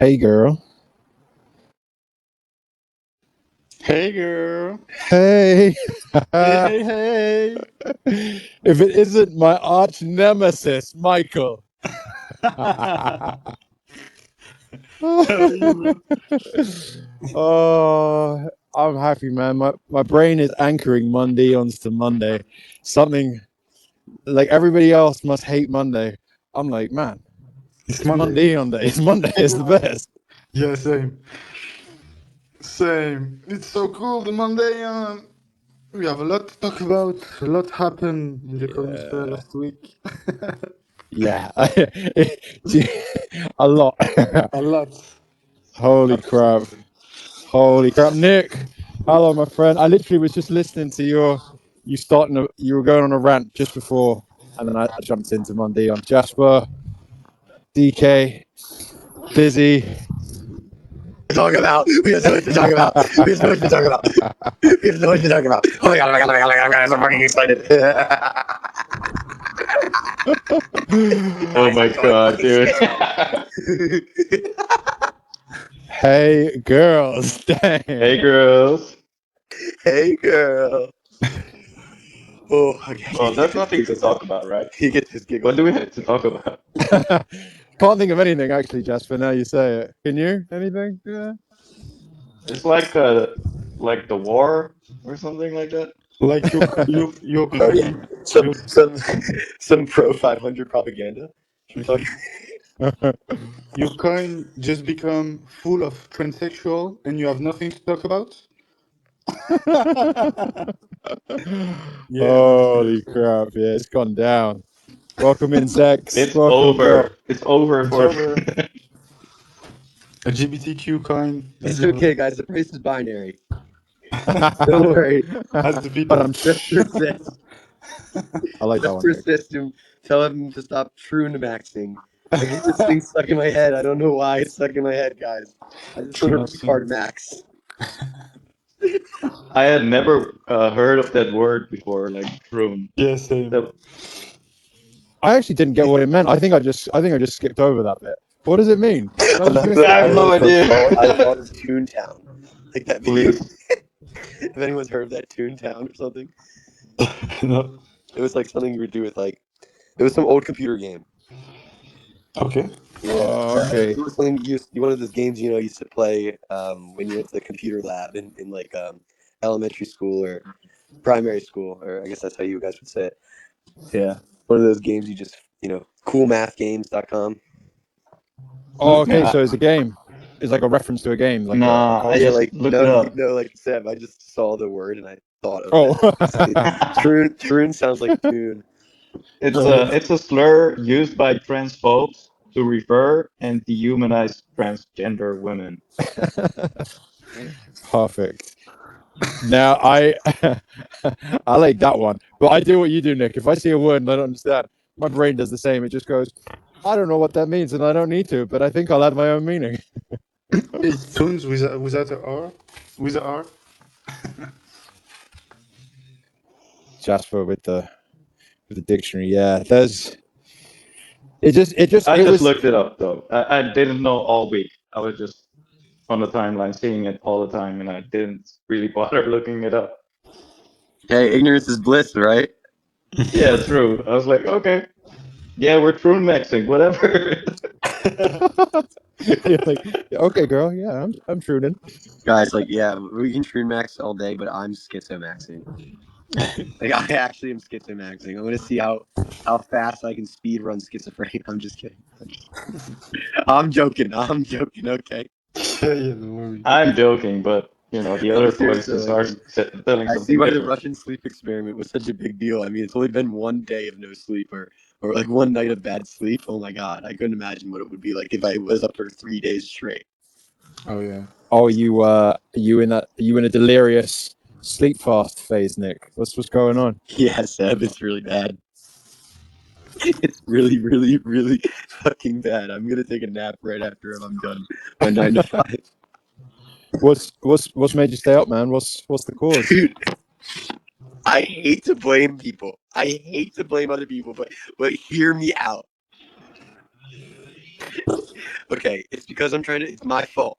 Hey girl. Hey girl. Hey. Hey, hey, If it isn't my arch nemesis, Michael. hey. How are you, man? Oh, I'm happy, man. My brain is anchoring Mondaeons to Monday. Something like everybody else must hate Monday. I'm like, man, It's it's Monday. Mondaeon day. It's Monday. It's the best. Yeah, same. Same. It's so cool, the Mondaeon. We have a lot to talk about. A lot happened in the current last week. Yeah. A lot. A lot. Holy crap. Absolutely. Holy crap, Nick! Hello, my friend. I literally was just listening to you were going on a rant just before, and then I jumped into Monday on Jasper, DK, busy. Talk about. We have so much to talk about. We have so much to talk about. We have so much to talk about. Oh my god! Oh my god! Oh my god! Oh my god! I'm so fucking excited. Oh Guys, my I'm totally god, fucking dude. schizo. Hey, girls! Hey, Dang. girls. Hey, girl. Oh, okay. Well, He there's gets nothing to giggles now. talk about, right? He gets his What giggles do we now. have to talk about? Can't think of anything actually, Jasper. Now you say it. Can you? Anything? Yeah. It's like the war or something like that. Like Oh yeah, Ukraine. some You, some some pro 500 propaganda. Should we talk? Ukraine just become full of transsexual and you have nothing to talk about? Yeah, man, Holy seriously. crap! Yeah, it's gone down. Welcome in, Zex. It's Welcome, over. bro. It's over It's for. over. LGBTQ kind It's is okay, guys. The price is binary. Don't worry. has to be But done. I'm. Just persist. I like that Just one, Nick. persist and tell him to stop true maxing. I get this thing stuck in my head. I don't know why it's stuck in my head, guys. I just want to retard Trumaxing. max. I had never heard of that word before, like prune. Yeah, same. That, I actually didn't get what it meant. I think I just skipped over that bit. What does it mean? Did I Oh, just that's miss what I it? have no I idea. thought of Toontown. Like that video. Please. If anyone's heard of that Toontown or something, No. it was like something you would do with like it was some old computer game. Okay. Yeah, Okay. it was something one of those games you used to play when you went to the computer lab in like elementary school or primary school, or I guess that's how you guys would say it. Yeah, one of those games you just coolmathgames.com. Oh, okay. Uh, So it's a game. It's like a reference to a game, like a nah, I Yeah, console. just like looked no, it up. no, like Seb. I just saw the word and I thought of Oh. that. Troon sounds like tune. It's a slur used by transphobes to refer and dehumanize transgender women. Perfect. Now I I like that one. But I do what you do, Nick. If I see a word and I don't understand, my brain does the same. It just goes, I don't know what that means and I don't need to, but I think I'll add my own meaning. It's tunes without a R. With a R. Jasper with the dictionary. Yeah. There's it just I it just was looked it up though. I didn't know all week. I was just on the timeline seeing it all the time, and I didn't really bother looking it up. Hey, ignorance is bliss, right? Yeah, true. I was like, okay, yeah, we're true maxing, whatever. you're like, okay, girl, yeah, I'm Truden. Guys, like, yeah, we can Troon max all day, but I'm schizomaxing. Like, I actually am schizomaxing. I'm gonna see how fast I can speed run schizophrenia. I'm just kidding. I'm joking. I'm joking. Okay. Yeah, don't worry. I'm joking, but the I'm other serious voices though. are Like, telling I see something why the different. Russian sleep experiment was such a big deal. I mean, it's only been one day of no sleep, or like one night of bad sleep. Oh my god, I couldn't imagine what it would be like if I was up for 3 days straight. Oh yeah. Oh, you in a delirious sleep fast phase, Nick? What's going on? Yeah, Seb, it's really bad. It's really, really, really fucking bad. I'm gonna take a nap right after I'm done my 9 to 5. What's made you stay up, man? What's the cause? Dude, I hate to blame people. I hate to blame other people, but hear me out. Okay, it's because I'm trying to. It's my fault.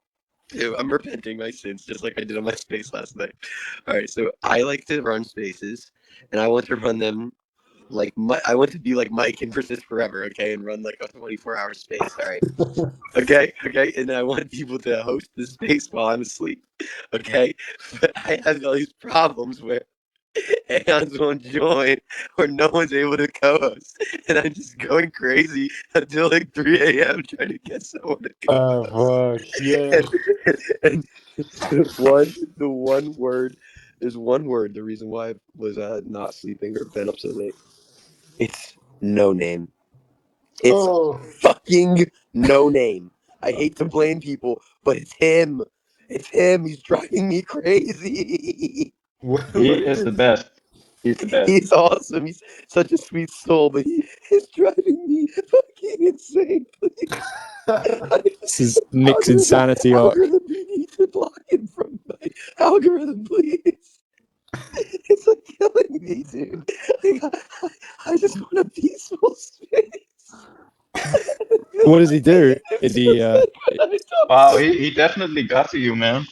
I'm repenting my sins, just like I did on my space last night. All right, so I like to run spaces, and I want to run them like I want to be like Mike and Persist Forever, okay, and run like a 24-hour space. All right, okay, and then I want people to host the space while I'm asleep, okay. But I have all these problems where Aeons won't join or no one's able to co-host, and I'm just going crazy until like 3 a.m. trying to get someone to co-host. Fuck. Yeah. And the one word, there's one word. The reason why I was not sleeping or been up so late. It's no name. It's Oh. fucking no name. I hate to blame people, but it's him. It's him. He's driving me crazy. What He is is the it? best. He's the best. He's awesome. He's such a sweet soul, but he's driving me fucking insane. This is Nick's insanity arc. Algorithm, you need to block him from my algorithm, please. It's like killing me, dude. I just want a peaceful space. What does he do? Is he? Wow, he definitely got to you, man.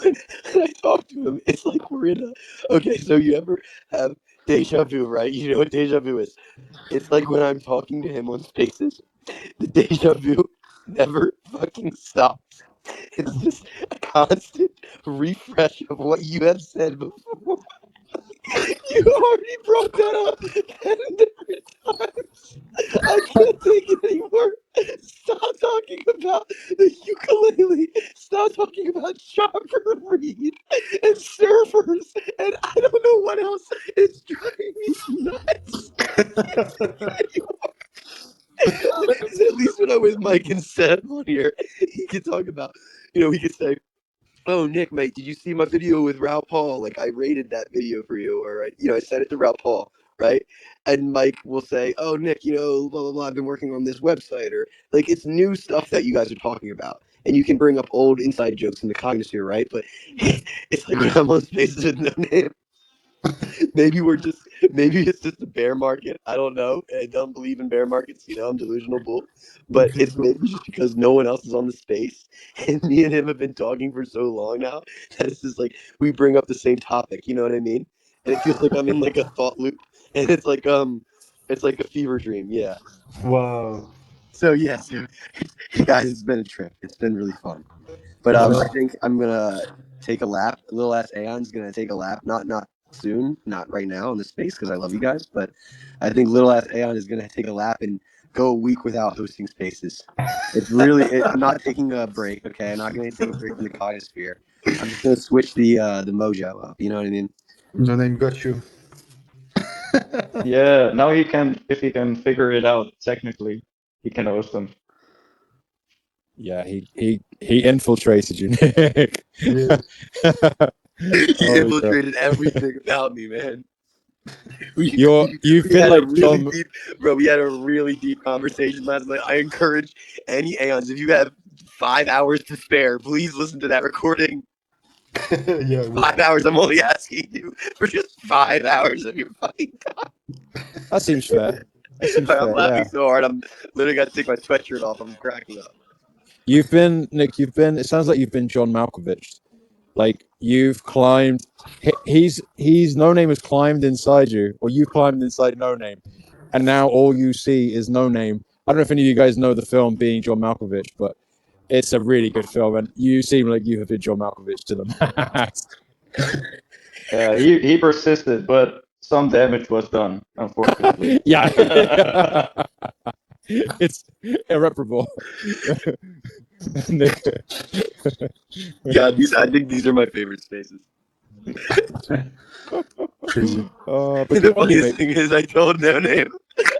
When I talk to him, it's like we're in a. Okay, so you ever have deja vu, right? You know what deja vu is? It's like when I'm talking to him on Spaces, the deja vu never fucking stops. It's just a constant refresh of what you have said before. You already brought that up 10 different times. I can't take it anymore. Stop talking about the ukulele. Stop talking about chopper reed and surfers. And I don't know what else is driving me nuts. I can't take it anymore. Because at least when I'm with Mike and Seth on here, he can talk about, he could say, "Oh, Nick, mate, did you see my video with Raul Paul? Like, I rated that video for you, or I sent it to Raul Paul, right?" And Mike will say, "Oh, Nick, blah blah blah. I've been working on this website, or like it's new stuff that you guys are talking about, and you can bring up old inside jokes in the cognisphere, right?" But it's like when I'm on Spaces with no name. maybe it's just a bear market. I don't know. I don't believe in bear markets. I'm delusional bull. But it's maybe just because no one else is on the space, and me and him have been talking for so long now that it's just like we bring up the same topic. You know what I mean? And it feels like I'm in like a thought loop, and it's like a fever dream. Yeah. Wow. So yes, guys, it's been a trip. It's been really fun. But I think I'm gonna take a lap. Little ass Aeon's gonna take a lap. Not soon, not right now in the space because I love you guys. But I think little ass Aeon is gonna take a lap and go a week without hosting spaces. It's really. I'm not taking a break. Okay, I'm not gonna take a break from the cognisphere. I'm just gonna switch the mojo up. You know what I mean? No name got you. Yeah, now he can, if he can figure it out technically, he can host them. Yeah, he infiltrated you, Nick. Yeah. He Holy crap. infiltrated everything about me, man. You've We been had like a really John. deep, bro. We had a really deep conversation last night. I encourage any Aeons, if you have 5 hours to spare, please listen to that recording. Yeah. 5 hours. I'm only asking you for just 5 hours of your fucking time. That seems fair. That seems I'm fair. laughing Yeah. so hard. I'm literally got to take my sweatshirt off. I'm cracking up. You've been Nick. You've been. It sounds like you've been John Malkovich. Like you've climbed. He's No Name has climbed inside you, or you've climbed inside No Name, and now all you see is No Name. I don't know if any of you guys know the film Being John Malkovich, but it's a really good film, and you seem like you have been John Malkovich to the max. He persisted, but some damage was done, unfortunately. Yeah. It's irreparable. Nick. Yeah, I think these are my favorite spaces. Crazy. But And good the on you, funniest mate. thing is, I told No Name.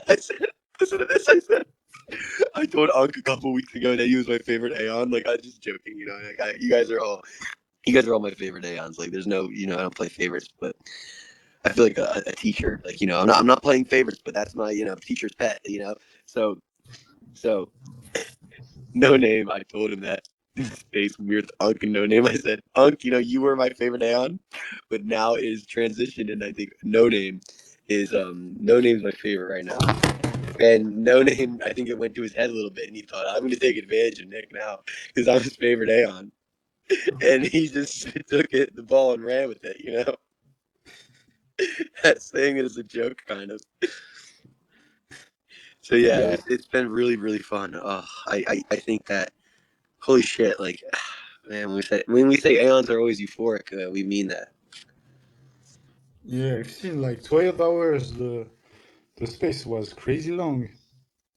I said, "Listen to this." I told Unc a couple weeks ago that he was my favorite Aeon. Like, I was just joking, Like, you guys are all my favorite Aeons. Like, there's no, I don't play favorites, but I feel like a teacher. Like, I'm not playing favorites, but that's my, teacher's pet. So No Name. I told him that. Space weird Unc and No Name. I said, "Unc, you were my favorite Aeon, but now it is transitioned, and I think No Name is No Name's my favorite right now. And No Name, I think it went to his head a little bit, and he thought, I'm going to take advantage of Nick now because I'm his favorite Aeon. And he just took the ball and ran with it, you know? Saying it as a joke, kind of. So yeah, it's been really, really fun. I think that, holy shit, like, man, when we say Aeons are always euphoric, we mean that. Yeah, I've seen like 12 hours. The space was crazy long.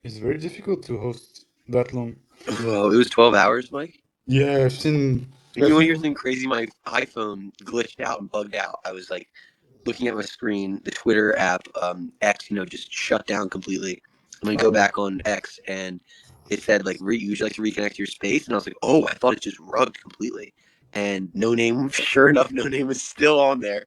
It's very difficult to host that long. Well, it was 12 hours, Mike. Yeah, I've seen. And you know, here's something crazy. My iPhone glitched out and bugged out. I was like looking at my screen, the Twitter app, X, just shut down completely. I'm gonna go back on X, and it said like, would you like to reconnect your space? And I was like, oh, I thought it just rugged completely. And No Name, sure enough, No Name was still on there.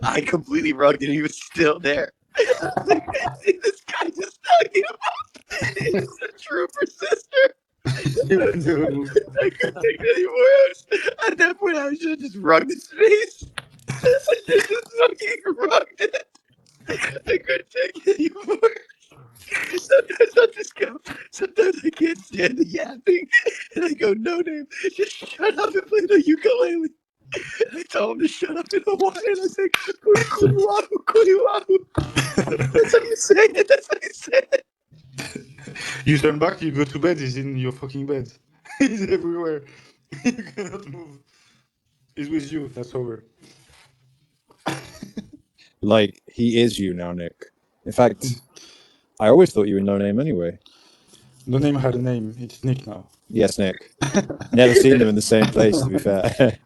I completely rugged, and he was still there. I was like, this guy just talking about it's a true persister. I couldn't take it anymore. At that point, I should have just rugged his face. I should have just fucking rugged it. I couldn't take it anymore. Sometimes I'll just go. Sometimes I can't stand the yapping, and I go, No Name, just shut up and play the ukulele. And I tell him to shut up in Hawaiian, and I say, Kuiwahu, kuiwahu. That's how you say it. That's how you say it. You turn back, you go to bed, he's in your fucking bed. He's everywhere. You cannot move. He's with you, that's over. Like, he is you now, Nick. In fact, I always thought you were No Name anyway. No Name had a name, it's Nick now. Yes, Nick. Never seen them in the same place, to be fair.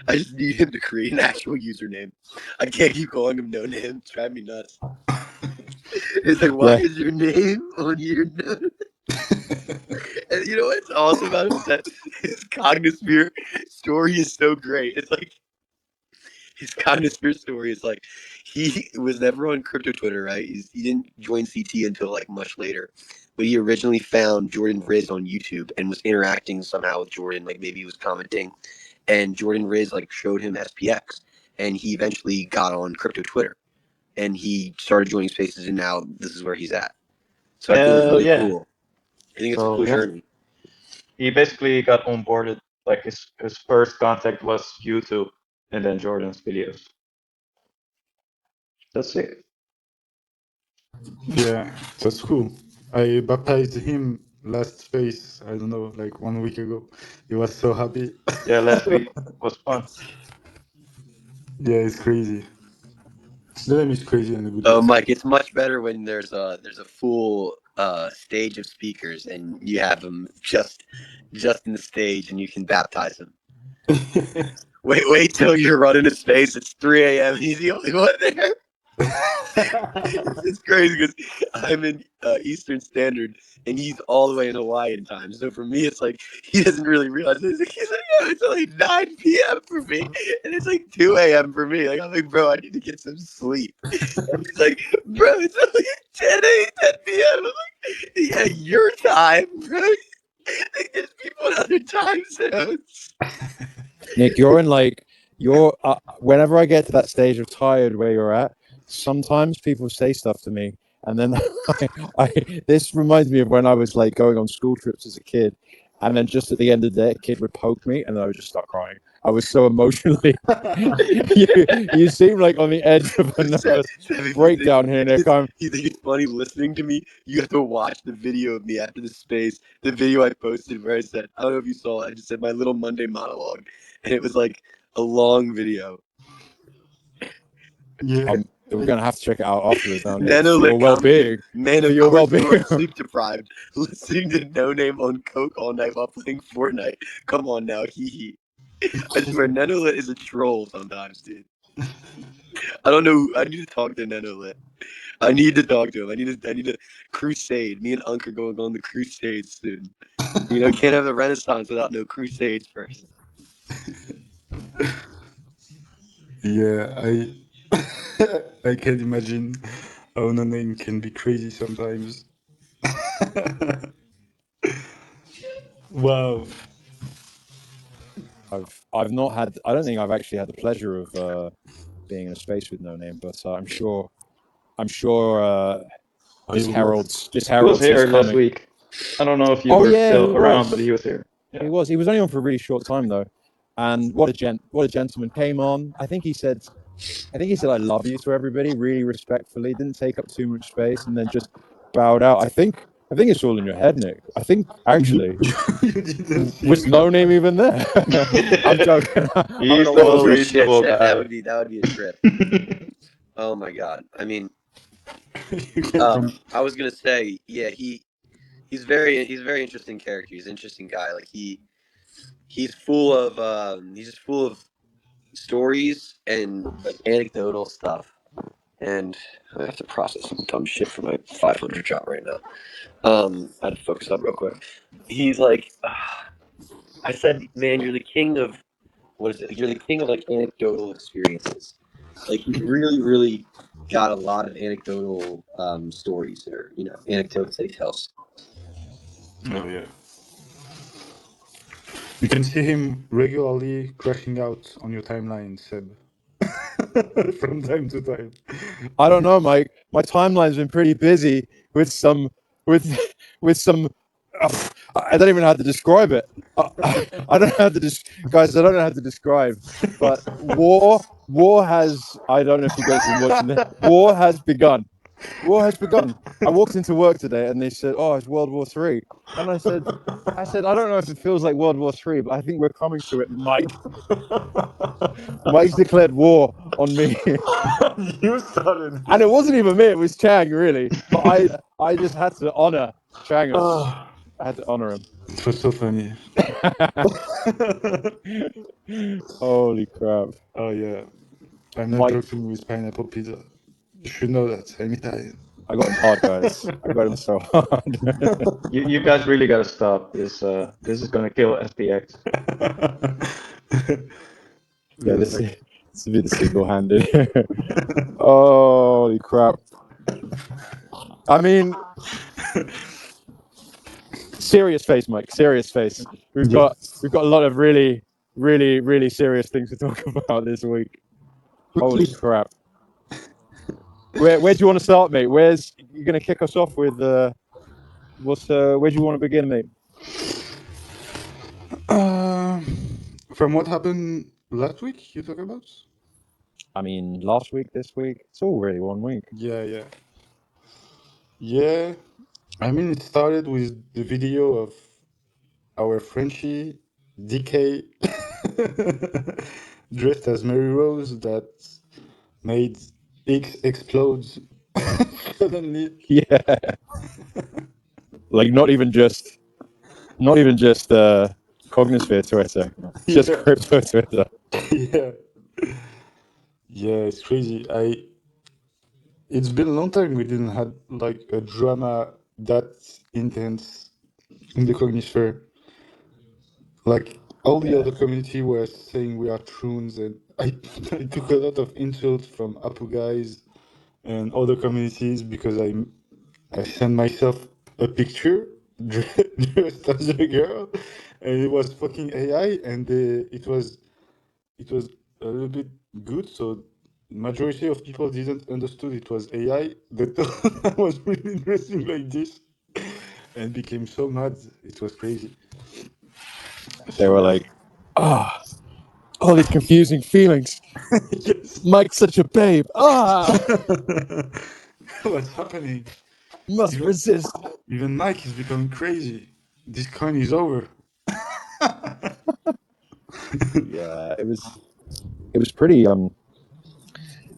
I just need him to create an actual username. I can't keep calling him No Name. It's driving me nuts. It's like, why is your name on your note? And you know what's awesome about it is that his Cognisphere story is so great. It's like his Cognisphere story is like he was never on crypto Twitter, right? He didn't join CT until like much later. But he originally found Jordan Riz on YouTube and was interacting somehow with Jordan, like maybe he was commenting. And Jordan Riz like showed him SPX, and he eventually got on crypto Twitter, and he started joining spaces, and now this is where he's at. So I think it's really cool. I think it's a cool journey. He basically got onboarded. Like his first contact was YouTube, and then Jordan's videos. That's it. Yeah, that's cool. I baptized him last space, I don't know, like 1 week ago. He was so happy. Yeah, last week was fun. Yeah, it's crazy. The name is crazy and a good Oh, way. Mike, it's much better when there's a full stage of speakers and you have them just in the stage and you can baptize them. Wait till you're running a space. It's 3 a.m. He's the only one there. It's crazy because I'm in Eastern Standard and he's all the way in Hawaiian time. So for me, it's like he doesn't really realize it. He's like, yeah, it's only 9 p.m. for me, and it's like 2 a.m. for me. Like I'm like, bro, I need to get some sleep. And he's like, bro, it's only 10 p.m. I'm like, yeah, your time, bro. There's people in other time zones. Nick, you're in like whenever I get to that stage of tired where you're at, sometimes people say stuff to me, and then this reminds me of when I was like going on school trips as a kid, and then just at the end of the day, a kid would poke me, and then I would just start crying. I was so emotionally. you seem like on the edge of a nervous breakdown here, Nick. You think it's funny listening to me? You have to watch the video of me after the space. The video I posted where I said, I don't know if you saw it. I just said my little Monday monologue, and it was like a long video. Yeah. We're gonna have to check it out afterwards now, Nick. Nano For your well-being. Man, For of your course well-being. you are sleep deprived. Listening to No Name on coke all night while playing Fortnite. Come on now, hee hee. I swear, Nanolit is a troll sometimes, dude. I don't know. I need to talk to Nanolit. I need to talk to him. I need to crusade. Me and Unc are going on the crusade soon. You know, can't have a renaissance without no crusades first. Yeah, I can imagine how No Name can be crazy sometimes. Wow. I've not had. I don't think I've actually had the pleasure of being in a space with no name, but I'm sure this heralds He was his here last coming. week. I don't know if you Oh were yeah, still he around, was. but he was here. Yeah. He was. He was only on for a really short time though, and what a gentleman. Came on. I think he said I love you to everybody really respectfully. Didn't take up too much space, and then just bowed out. I think it's all in your head, Nick. I think actually You didn't see was him. no name even there. I'm joking. He's I'm the not Holy most shit, reasonable Chef, guy. that would be a trip. Oh my god. I mean, You can I was gonna say, yeah, he's very interesting character. He's an interesting guy. Like he's full of he's just full of stories and like anecdotal stuff. And I have to process some dumb shit for my 500 job right now. I had to focus up real quick. He's like, I said, man, you're the king of what is it? You're the king of like anecdotal experiences. Like he's really got a lot of anecdotal stories or anecdotes that he tells. Oh yeah. You can see him regularly crashing out on your timeline, Seb. From time to time. I don't know, Mike. My timeline's been pretty busy with some with some. I don't even know how to describe it. I don't know how to guys. I don't know how to describe. But war has. I don't know if you guys have been watching it. War has begun. War has begun. I walked into work today and they said, "Oh, it's World War III," and I said, "I don't know if it feels like World War III, but I think we're coming to it, Mike." Mike's declared war on me. You started. And it wasn't even me, it was Chang, really. But I just had to honor Chang. Oh, I had to honor him. it was so funny. Holy crap. Oh yeah. I'm not Mike, joking with pineapple pizza. You should know that. I'm Italian. I got him hard, guys. I got him so hard. You guys really gotta stop this. This is gonna kill SPX. Yeah, this will be the single-handed. Holy crap. I mean, serious face, Mike. Serious face. We've got a lot of really serious things to talk about this week. Holy crap. Where do you want to start, mate? Where's you gonna kick us off with? Where do you want to begin, mate? From what happened last week, you talk about? I mean, last week, this week, it's all really 1 week. Yeah. I mean, it started with the video of our Frenchie DK dressed as Mary Rose that made X explode suddenly. Yeah. Like not even just Cognisphere Twitter, just Yeah. crypto Twitter. Yeah. Yeah, it's crazy. It's been a long time we didn't have like a drama that intense in the Cognisphere. Like all the other community were saying we are troons, and I took a lot of insults from Apu guys and other communities because I sent myself a picture dressed as a girl, and it was fucking AI, and it was a little bit good. So majority of people didn't understood it was AI. They thought I was really dressing like this, and became so mad. It was crazy. They were like, all these confusing feelings. Yes. Mike's such a babe. What's happening? Must resist. Even Mike is becoming crazy. This coin is over. Yeah, it was pretty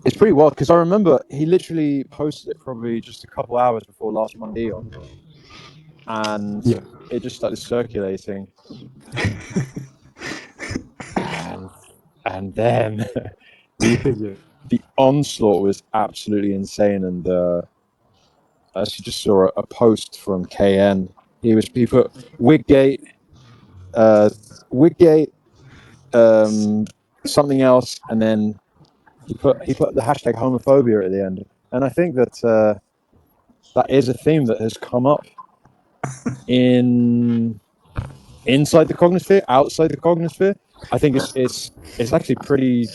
it's pretty wild because I remember he literally posted it probably just a couple hours before last Mondaeon, and Yeah. it just started circulating, and then the onslaught was absolutely insane. And I actually just saw a post from KN. He put Wiggate, Wiggate, something else, and then he put the hashtag homophobia at the end. And I think that that is a theme that has come up inside the Cognisphere, outside the Cognisphere. I think it's actually pretty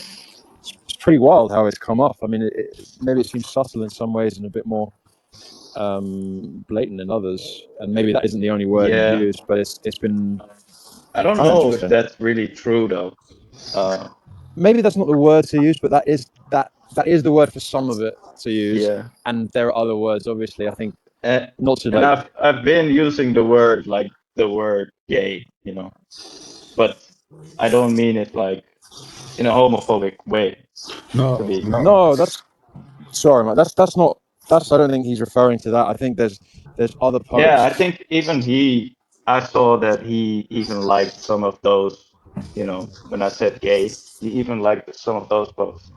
pretty wild how it's come off. I mean, maybe it seems subtle in some ways and a bit more blatant in others, and maybe that isn't the only word Yeah. you use, but it's been I don't kind of know if interesting. that's really true though. Maybe that's not the word to use, but that is the word for some of it to use. Yeah. And there are other words, obviously. I think And, not to and like. I've been using the word gay, you know, but I don't mean it like in a homophobic way. No, To be no. No, that's sorry, man. That's not. That's I don't think he's referring to that. I think there's other yeah, I posts. think even I saw that he even liked some of those, you know, when I said gay, he even liked some of those posts.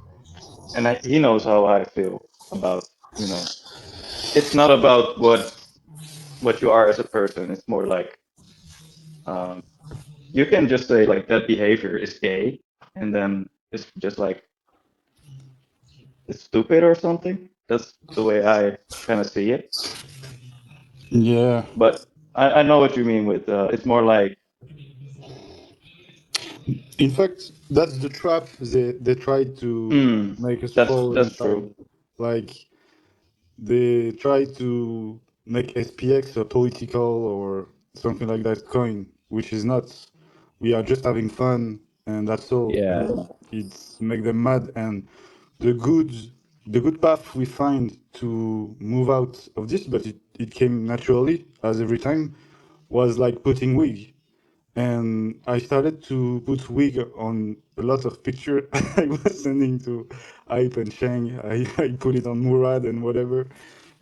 And he knows how I feel about, you know, it's not about what you are as a person. It's more like um, you can just say like that behavior is gay, and then it's just like it's stupid or something. That's the way I kind of see it. Yeah. But I know what you mean with it's more like In fact, that's the trap they try to make us fall that's inside. true. Like they try to make SPX a political or something like that coin, which is not. We are just having fun, and that's all. Yeah, And it's make them mad. And the good, the good path we find to move out of this, but it came naturally, as every time, was like putting wig. And I started to put wig on a lot of picture I was sending to Hype and Shang. I put it on Murad and whatever,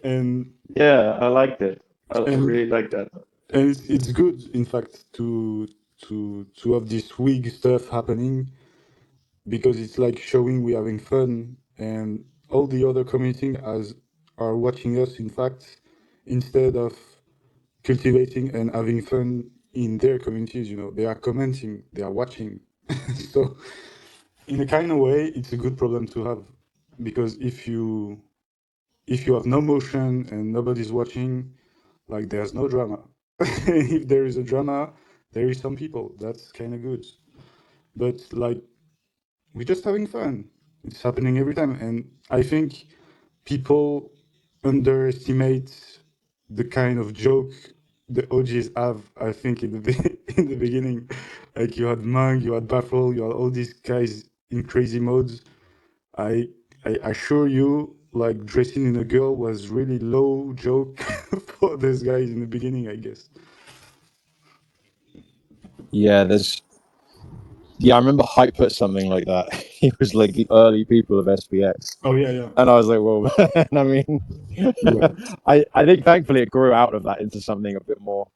and Yeah, I liked it. I and really like that. and it's good, in fact, to have this wig stuff happening because it's like showing we're having fun and all the other community as are watching us, in fact, instead of cultivating and having fun in their communities. You know, they are commenting, they are watching. So in a kind of way, it's a good problem to have because if you have no motion and nobody's watching, like there's no drama. If there is a drama, there is some people. That's kind of good. But like we're just having fun. It's happening every time, and I think people underestimate the kind of joke the OGs have. I think in the in the beginning, like you had Mung, you had Baffle, you had all these guys in crazy modes. I I assure you, like dressing in a girl was really low joke for those guys in the beginning, I guess. yeah. I remember Hype put something like that. He was like the early people of SPX, Oh yeah, yeah, and I was like, well, man, I mean, yeah. I think thankfully it grew out of that into something a bit more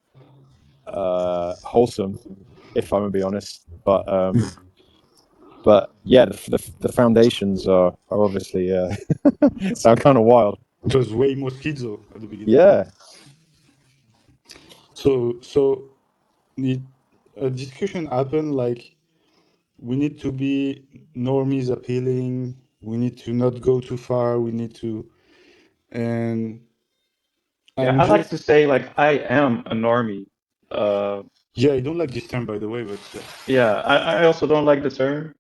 wholesome, if I'm gonna be honest. But yeah, the foundations are obviously sound kind of wild. It was way more schizo at the beginning. Yeah, So it, a discussion happened like we need to be normies appealing. We need to not go too far. We need to, and Yeah, I'm I like just to say like I am a normie. Uh, yeah. I don't like this term by the way, but yeah, I also don't like the term,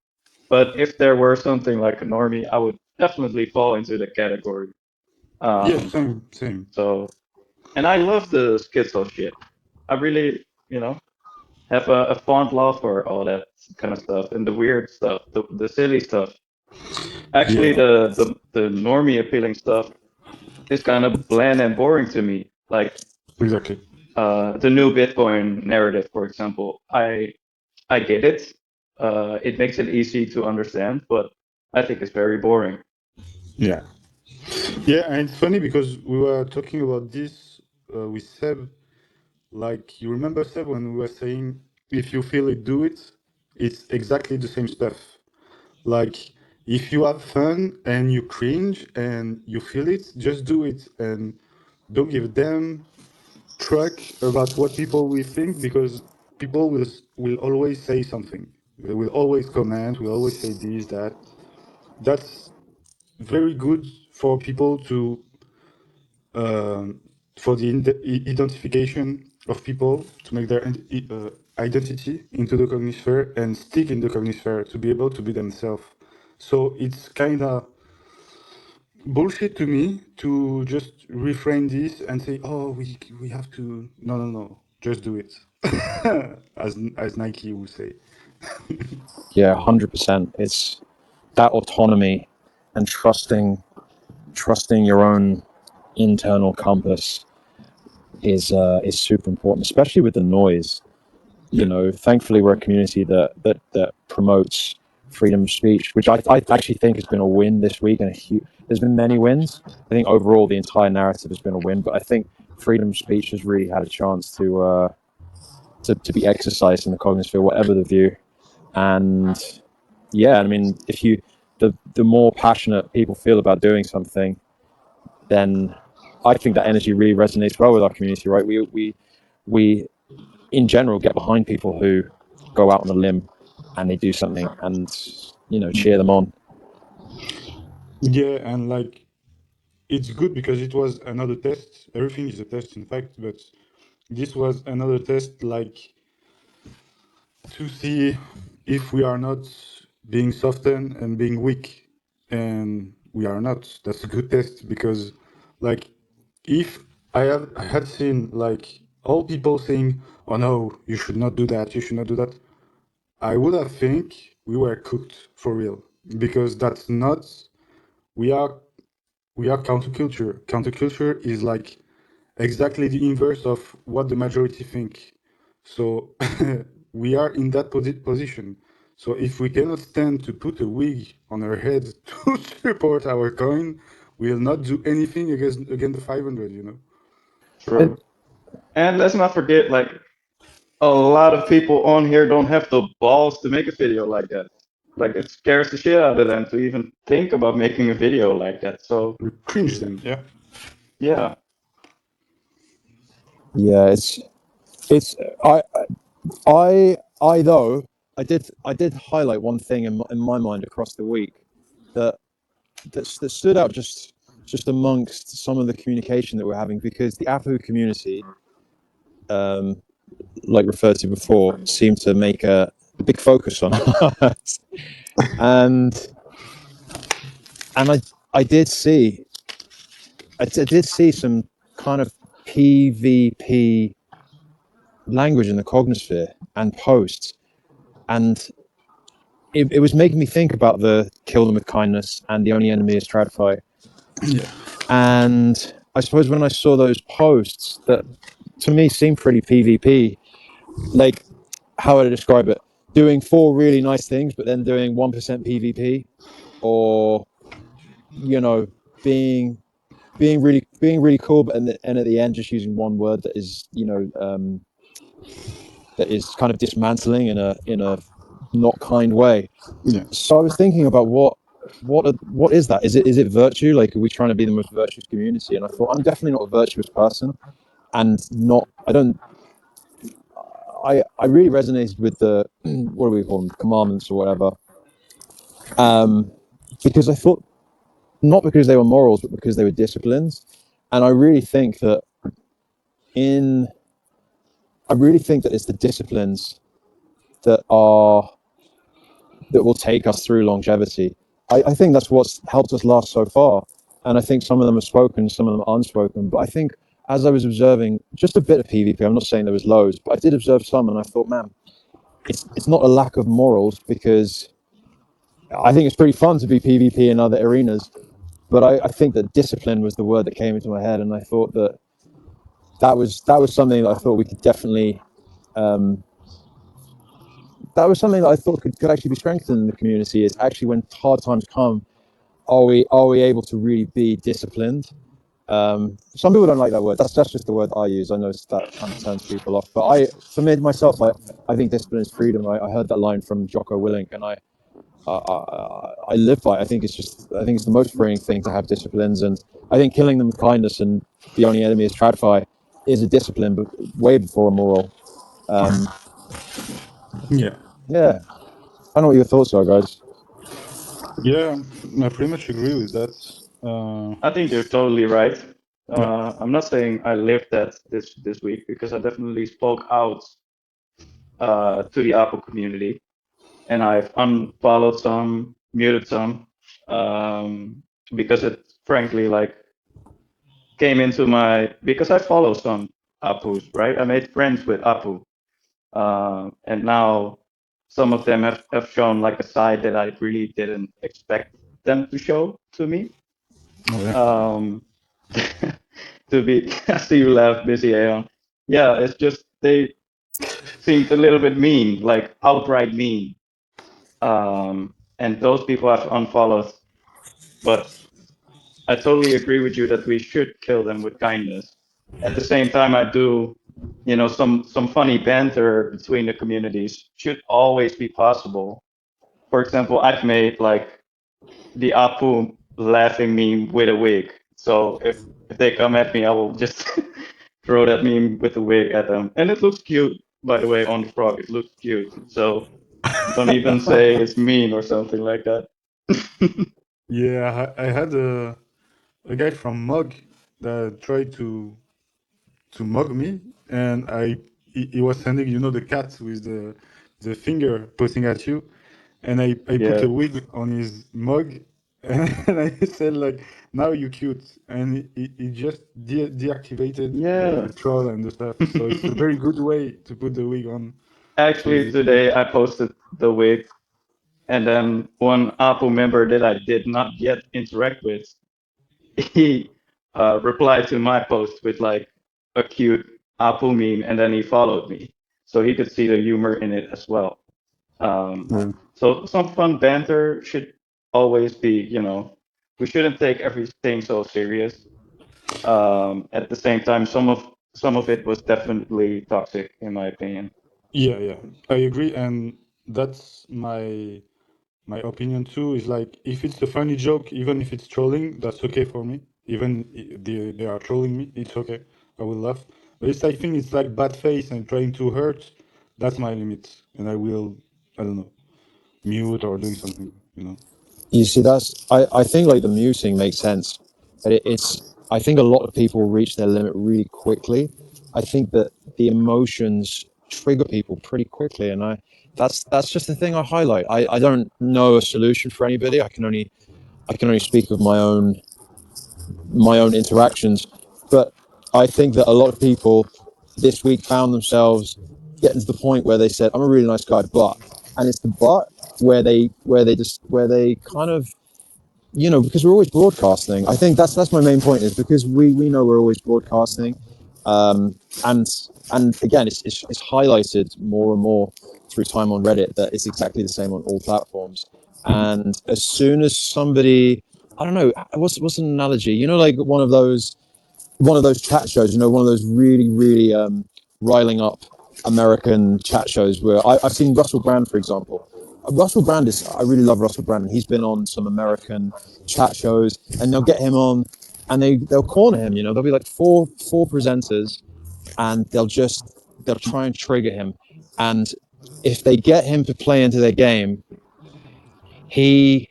but if there were something like a normie, I would definitely fall into the category. yeah, Um, same. so, and I love the schizo shit. I really, you know, have a fond love for all that kind of stuff and the weird stuff, the silly stuff. Actually, Yeah, the normie appealing stuff is kind of bland and boring to me. Like exactly. the new Bitcoin narrative, for example. I get it. It makes it easy to understand, but I think it's very boring. Yeah, yeah, and it's funny because we were talking about this with Seb. Like you remember Seb when we were saying if you feel it, do it. It's exactly the same stuff. Like, if you have fun and you cringe and you feel it, just do it and don't give a damn truck about what people will think because people will always say something. They will always comment. Will always say this, that. That's very good for people to um, for the identification of people to make their identity into the cognisphere and stick in the cognisphere to be able to be themselves. So it's kind of bullshit to me to just reframe this and say, "Oh, we have to." No, no, no. Just do it, as Nike would say. Yeah, 100%. It's that autonomy and trusting your own internal compass is super important, especially with the noise. You know, thankfully we're a community that promotes freedom of speech, which I actually think has been a win this week, and there's been many wins. I think overall the entire narrative has been a win, but I think freedom of speech has really had a chance to be exercised in the cognitive field, whatever the view. And yeah, I mean, if you the more passionate people feel about doing something, then I think that energy really resonates well with our community, right? We in general get behind people who go out on a limb and they do something and cheer them on. Yeah, and like it's good because it was another test. Everything is a test, in fact, but this was another test, like to see if we are not being softened and being weak, and we are not. That's a good test because, like, if I had seen like all people saying, "Oh no, you should not do that. You should not do that," I would have think we were cooked for real because that's not. We are we are counterculture. Counterculture is like exactly the inverse of what the majority think. So we are in that position. So if we cannot stand to put a wig on our head to support our coin, we'll not do anything against the 500. You know. It, True. And let's not forget, like, a lot of people on here don't have the balls to make a video like that. Like, it scares the shit out of them to even think about making a video like that. So, We cringe them. Yeah. yeah. yeah, it's I though I did highlight one thing in my mind across the week that that stood out just amongst some of the communication that we're having, because the Apu community, like referred to before, seemed to make a big focus on us. and and I did see I did see some kind of PvP language in the cognosphere and posts, and it was making me think about the kill them with kindness and the only enemy is stratify. Yeah. And I suppose when I saw those posts that to me seemed pretty PvP, like how would I describe it? Doing four really nice things, but then doing 1% PvP, or being being really cool, but and at the end just using one word that is that is kind of dismantling in a not kind way. Yeah. So I was thinking about what is that? Is it virtue? Like, are we trying to be the most virtuous community? And I thought, I'm definitely not a virtuous person, and not I don't I really resonated with the what do we call them, commandments or whatever, because I thought, not because they were morals, but because they were disciplines. And in I really think that it's the disciplines that are that will take us through longevity. I think that's what's helped us last so far. And I think some of them are spoken, some of them are unspoken. But I think as I was observing just a bit of PvP, I'm not saying there was loads, but I did observe some, and I thought, man, it's not a lack of morals, because I think it's pretty fun to be PvP in other arenas. But I think that discipline was the word that came into my head, and I thought that was something that I thought we could definitely that was something that I thought could actually be strengthened in the community. Is actually, when hard times come, are we able to really be disciplined? Some people don't like that word. That's just the word I use. I know that kind of turns people off, but for me myself, I think discipline is freedom. I heard that line from Jocko Willink, and I live by it. I think it's the most freeing thing to have disciplines, and I think killing them with kindness and the only enemy is stratify is a discipline, but way before a moral. Yeah. Yeah, I don't know what your thoughts are, guys. Yeah. I pretty much agree with that. I think you're totally right. Yeah. I'm not saying I lived that this week, because I definitely spoke out to the Apple community, and I've unfollowed some, muted some, because it frankly like came into my because I follow some Apus, right? I made friends with Apu, and now some of them have shown like a side that I really didn't expect them to show to me. Oh yeah. Um, to be, I see you laugh, Busy Aeon. Yeah, it's just they seemed a little bit mean, like outright mean. And those people I've unfollowed, but I totally agree with you that we should kill them with kindness. At the same time, I do, some funny banter between the communities should always be possible. For example, I've made like the Apu laughing meme with a wig. So if they come at me, I will just throw that meme with the wig at them, and it looks cute. By the way, on the frog, it looks cute. So don't even say it's mean or something like that. Yeah, I had a guy from Mug that tried to mug me, and he was sending the cat with the finger pointing at you, and I put Yeah. a wig on his mug, and I said like, now you cute, and he just deactivated Yeah. the troll and the stuff. So it's a very good way to put the wig on. So Actually, it's cute. today I posted the wig, and then one Apple member that I did not yet interact with, he replied to my post with like a cute Apple meme, and then he followed me, so he could see the humor in it as well. Yeah. So some fun banter should always be, we shouldn't take everything so serious. At the same time, some of it was definitely toxic, in my opinion. Yeah, yeah, I agree, and that's my opinion too. Is like, if it's a funny joke, even if it's trolling, that's okay for me. Even they are trolling me, it's okay. I will laugh. But I think it's like bad face and trying to hurt. That's my limit, and I will, I don't know, mute or doing something. You see, I think like the muting makes sense, but it's I think a lot of people reach their limit really quickly. I think that the emotions trigger people pretty quickly, and that's just the thing I highlight. I don't know a solution for anybody. I can only speak of my own interactions, but I think that a lot of people this week found themselves getting to the point where they said, "I'm a really nice guy, but," and it's the but where they kind of, because we're always broadcasting. I think that's my main point, is because we know we're always broadcasting, and again, it's highlighted more and more through time on Reddit that it's exactly the same on all platforms. And as soon as somebody, I don't know, what's an analogy? Like one of those chat shows, one of those really, really riling up American chat shows where I've seen Russell Brand, for example. I really love Russell Brand, and he's been on some American chat shows, and they'll get him on, and they'll corner him. There'll be like four presenters, and they'll try and trigger him, and if they get him to play into their game, he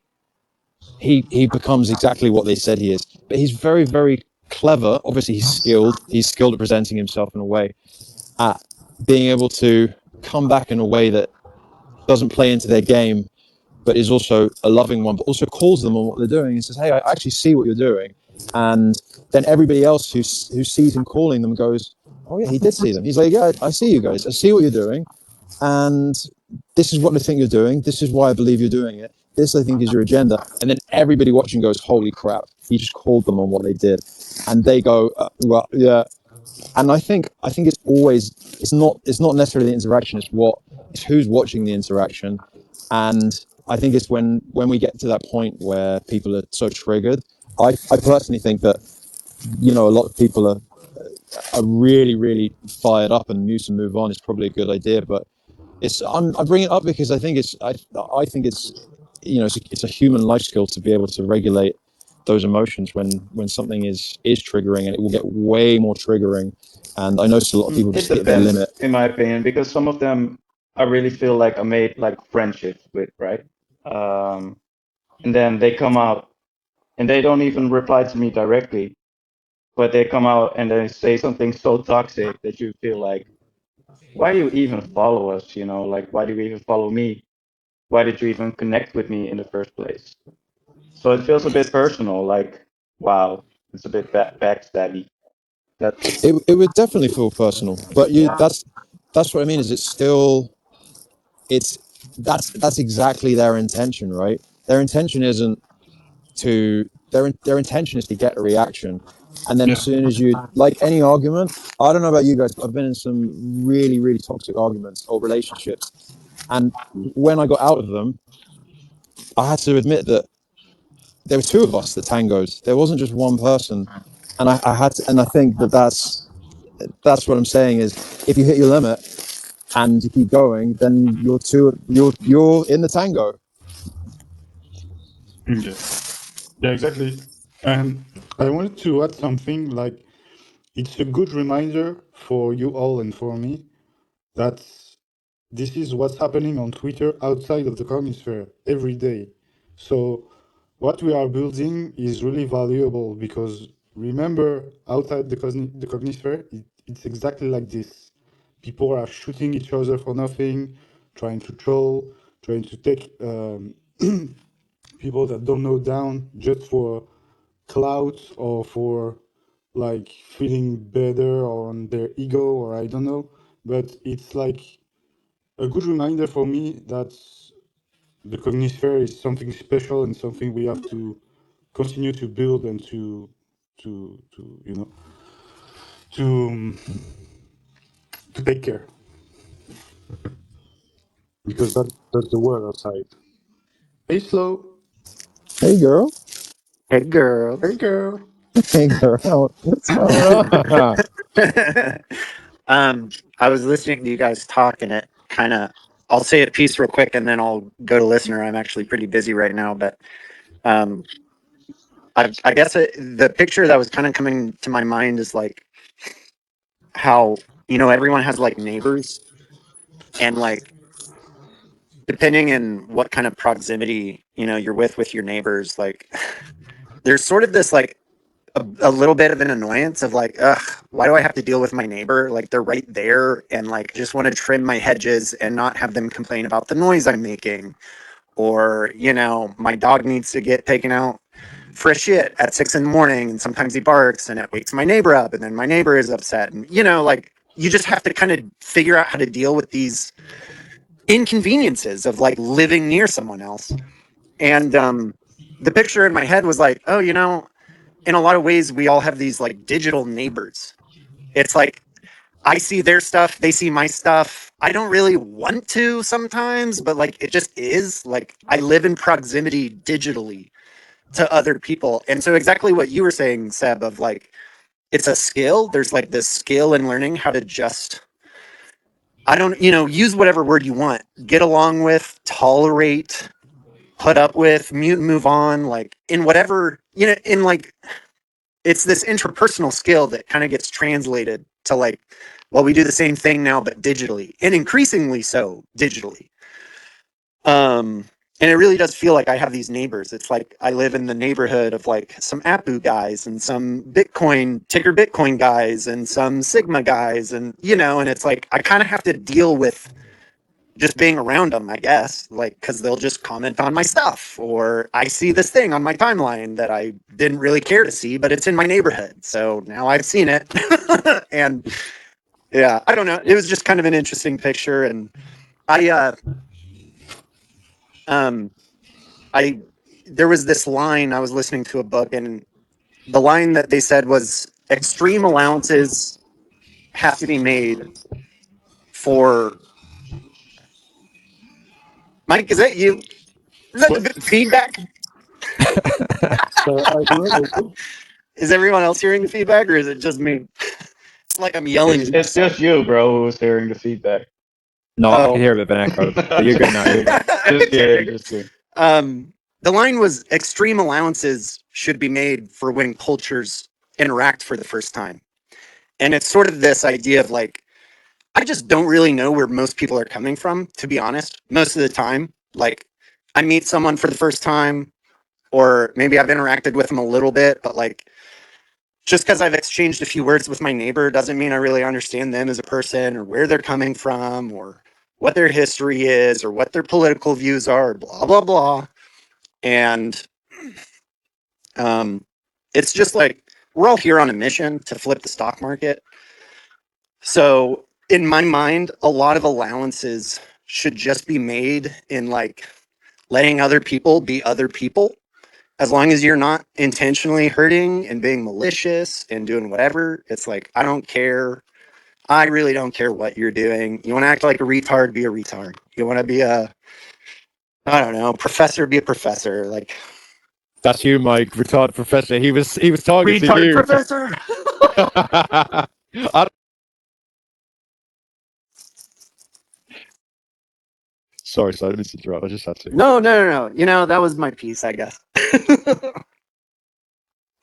he becomes exactly what they said he is. But he's very, very clever. Obviously, he's skilled. He's skilled at presenting himself in a way, at being able to come back in a way that doesn't play into their game, but is also a loving one, but also calls them on what they're doing and says, "Hey, I actually see what you're doing." And then everybody else who sees him calling them goes, "Oh yeah, he did see them." He's like, "Yeah, I see you guys. I see what you're doing, and this is what I think you're doing. This is why I believe you're doing it. This, I think, is your agenda." And then everybody watching goes, "Holy crap, he just called them on what they did." And they go, "Well, yeah." And I think it's not necessarily the interaction, it's who's watching the interaction. And I think it's when we get to that point where people are so triggered. I personally think that, a lot of people are really, really fired up, and mute and move on is probably a good idea. But I bring it up because I think it's, it's a human life skill to be able to regulate those emotions when something is triggering, and it will get way more triggering. And I notice a lot of people It just hit their limit. depends, in my opinion, because some of them I really feel like I made like friendships with, right? Um, and then they come out and they don't even reply to me directly, but they come out and they say something so toxic that you feel like, why do you even follow us? Like, why do you even follow me? why did you even connect with me in the first place? So it feels a bit personal, like, wow, it's a bit backstabby. That's It would definitely feel personal, but that's what I mean. Is it's still it's that's exactly their intention, right? Their intention isn't to their intention is to get a reaction, and then as Yeah. soon as you like any argument, I don't know about you guys, but I've been in some really toxic arguments or relationships, and when I got out of them, I had to admit that there were two of us, the tangos. There wasn't just one person, and I had to, and I think that's what I'm saying is if you hit your limit and you keep going, then you're in the tango. Yeah. Yeah, exactly. And I wanted to add something like it's a good reminder for you all and for me that this is what's happening on Twitter outside of the Cognisphere every day. So what we are building is really valuable because remember, outside the Cognisphere, it's exactly like this. People are shooting each other for nothing, trying to troll, trying to take people that don't know down just for clout or for like feeling better on their ego or I don't know. But it's like a good reminder for me that the Cognisphere is something special and something we have to continue to build and to you know to to take care because that's the word outside. Hey, slow. Hey girl, Hey, girl. Hey, girl. hey girl, what's going on? um, I was listening to you guys talk, and it kind of. I'll say a piece real quick, and then I'll go to listener. I'm actually pretty busy right now, but um, I guess the picture that was kind of coming to my mind is like how everyone has like neighbors, and like depending in what kind of proximity you're with your neighbors, like there's sort of this like a little bit of an annoyance of like, ugh, why do I have to deal with my neighbor? Like they're right there, and like just want to trim my hedges and not have them complain about the noise I'm making. Or, my dog needs to get taken out for a shit at 6 in the morning, and sometimes he barks and it wakes my neighbor up, and then my neighbor is upset. And like you just have to kind of figure out how to deal with these inconveniences of like living near someone else. And the picture in my head was like, oh, in a lot of ways, we all have these like digital neighbors. It's like I see their stuff, they see my stuff. I don't really want to sometimes, but like it just is. Like I live in proximity digitally to other people. And so, exactly what you were saying, Seb, of like it's a skill. There's like this skill in learning how to just, I don't, use whatever word you want, get along with, tolerate, put up with, mute, move on, like in whatever, in like it's this interpersonal skill that kind of gets translated to like, well, we do the same thing now but digitally, and increasingly so digitally. And it really does feel like I have these neighbors. It's like I live in the neighborhood of like some Apu guys and some Bitcoin guys and some Sigma guys, and and it's like I kind of have to deal with just being around them, I guess, like because they'll just comment on my stuff, or I see this thing on my timeline that I didn't really care to see, but it's in my neighborhood, so now I've seen it. And yeah, I don't know. It was just kind of an interesting picture, and I, um, I, there was this line I was listening to a book, and the line that they said was extreme allowances have to be made for. Mike, is that you? Is that What? the feedback? I heard. Is everyone else hearing the feedback, or is it just me? It's like I'm yelling it's at it's myself. just you, bro, who's hearing the feedback. No, I can Oh. hear a bit of an echo, but you're good now. You're good. Just Okay, kidding, good. just kidding. The line was extreme allowances should be made for when cultures interact for the first time. And it's sort of this idea of like, I just don't really know where most people are coming from, to be honest, most of the time. Like, I meet someone for the first time, or maybe I've interacted with them a little bit, but like, just because I've exchanged a few words with my neighbor doesn't mean I really understand them as a person or where they're coming from or what their history is or what their political views are, blah, blah, blah. And it's just like, we're all here on a mission to flip the stock market. So in my mind, a lot of allowances should just be made in like letting other people be other people. As long as you're not intentionally hurting and being malicious and doing whatever, it's like, I don't care. I really don't care what you're doing. You want to act like a retard, be a retard. You want to be a, I don't know, professor, be a professor. Like, That's you, Mike, retarded professor. He was targeting retard you. professor. I Sorry, I didn't mean to interrupt. I just had to. No. You know, that was my piece, I guess.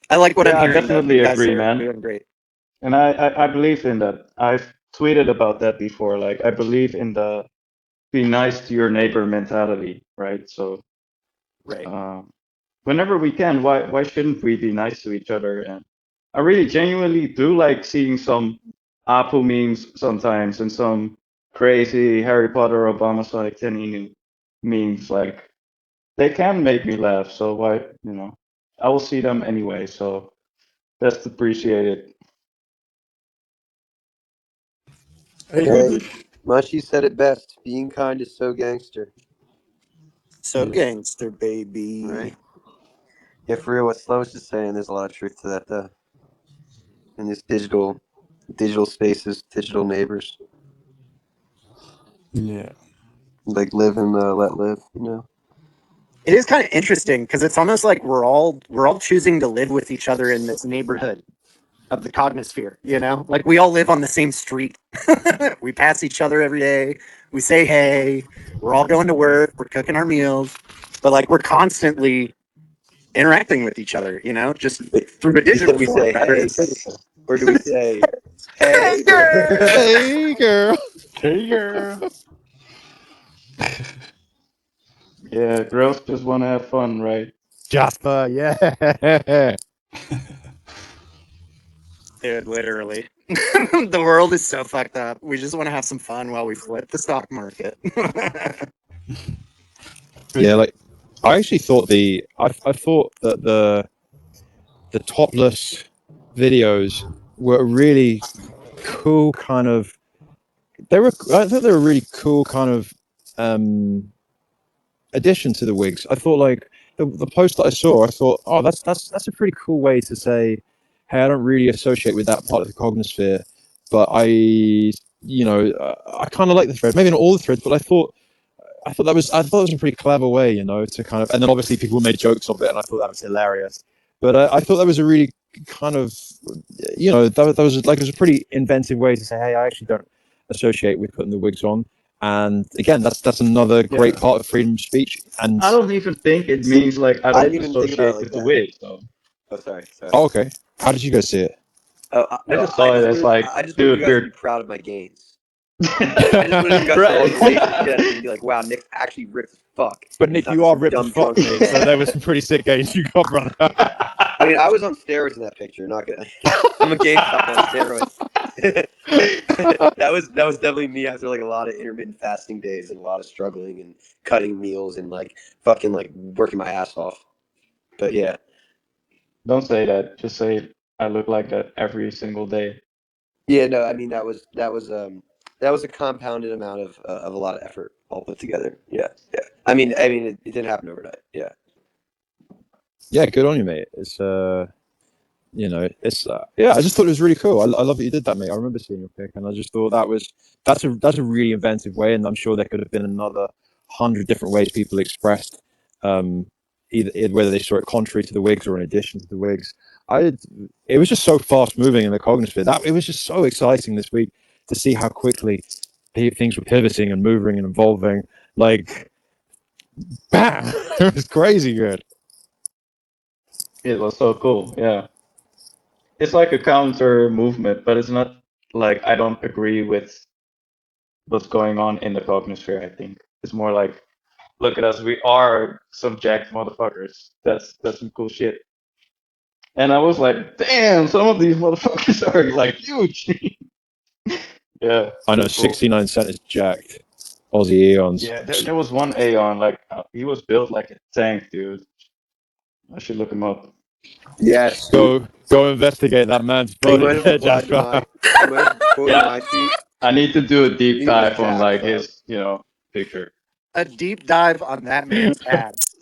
I like what Yeah, I'm I hearing. definitely You guys agree, are man. doing great. And I believe in that. I've tweeted about that before. Like, I believe in the be nice to your neighbor mentality, right? So, Right. whenever we can, why shouldn't we be nice to each other? And I really genuinely do like seeing some Apu memes sometimes and some crazy Harry Potter Obama Sonic 10 memes. Like, they can make me laugh, so why, I will see them anyway, so that's appreciated. Hey, Mushy said it best. Being kind is so gangster. So Yeah. gangster, baby. Right. Yeah, for real, what Slows is saying, there's a lot of truth to that, though. In these digital spaces, digital neighbors, Yeah. like live and let live. It is kind of interesting because it's almost like we're all choosing to live with each other in this neighborhood of the cognosphere, you know? Like we all live on the same street. We pass each other every day. We say hey. We're all going to work. We're cooking our meals. But like we're constantly interacting with each other, you know, just through a You digital said we form say rather than hey, physical. or do we say hey? Hey, girl. Hey, girl. Yeah, girls just want to have fun, right? Jasper, yeah. Dude, literally. The world is so fucked up. We just want to have some fun while we flip the stock market. Yeah, like I actually thought I thought that the topless videos were a really cool kind of I thought they were a really cool kind of addition to the wigs. I thought like the post that I saw, I thought, oh, that's a pretty cool way to say, hey, I don't really associate with that part of the cognosphere, but I kind of like the thread. Maybe not all the threads, but I thought it was a pretty clever way, to kind of, and then obviously people made jokes of it, and I thought that was hilarious. But I thought that was a really kind of, that was like, it was a pretty inventive way to say, hey, I actually don't associate with putting the wigs on. And again, that's another great Yeah. part of freedom of speech. And I don't even think it See, means like I I don't didn't even think about it associate like with the that. wig, so Oh, sorry. oh, okay, how did you guys see it? Oh, I no, just saw it as like, I just wanted you dude, guys to be we're proud of my gains. I just wanted you guys to all right. say some shit at me and be like, "Wow, Nick's actually ripped as fuck." But And he's Nick, not you just are some ripped as dumb fuck, drunk mate. man. So there was some pretty sick gains you got, brother. I mean, I was on steroids in that picture. Not gonna. I'm a GameStop on steroids. that was definitely me after like a lot of intermittent fasting days and a lot of struggling and cutting meals and like fucking like working my ass off. But yeah, Don't say that. Just say I look like that every single day. yeah, no, I mean that was a compounded amount of a lot of effort all put together. Yeah, yeah. I mean it didn't happen overnight. Yeah. Yeah, good on you, mate. I just thought it was really cool. I love that you did that, mate. I remember seeing your pic, and I just thought that's a really inventive way, and I'm sure there could have been another 100 different ways people expressed, either whether they saw it contrary to the wigs or in addition to the wigs. It was just so fast moving in the cognisphere that it was just so exciting this week to see how quickly things were pivoting and moving and evolving. Like, bam! It was crazy good. It was so cool. Yeah. It's like a counter movement, but it's not like I don't agree with what's going on in the cognosphere, I think. It's more like, look at us, we are some jacked motherfuckers. That's some cool shit. And I was like, damn, some of these motherfuckers are like huge. Yeah, I know pretty cool. 69 cent is jacked. Aussie Eons. Yeah, there was one Aeon, like he was built like a tank, dude. I should look him up. Yes. Go investigate that man's You body might have there, replied to Jasper. my. You might have quoted Yeah, my tweet. I need to do a deep You need to dive on jack, like bro. his, picture. A deep dive on that man's abs.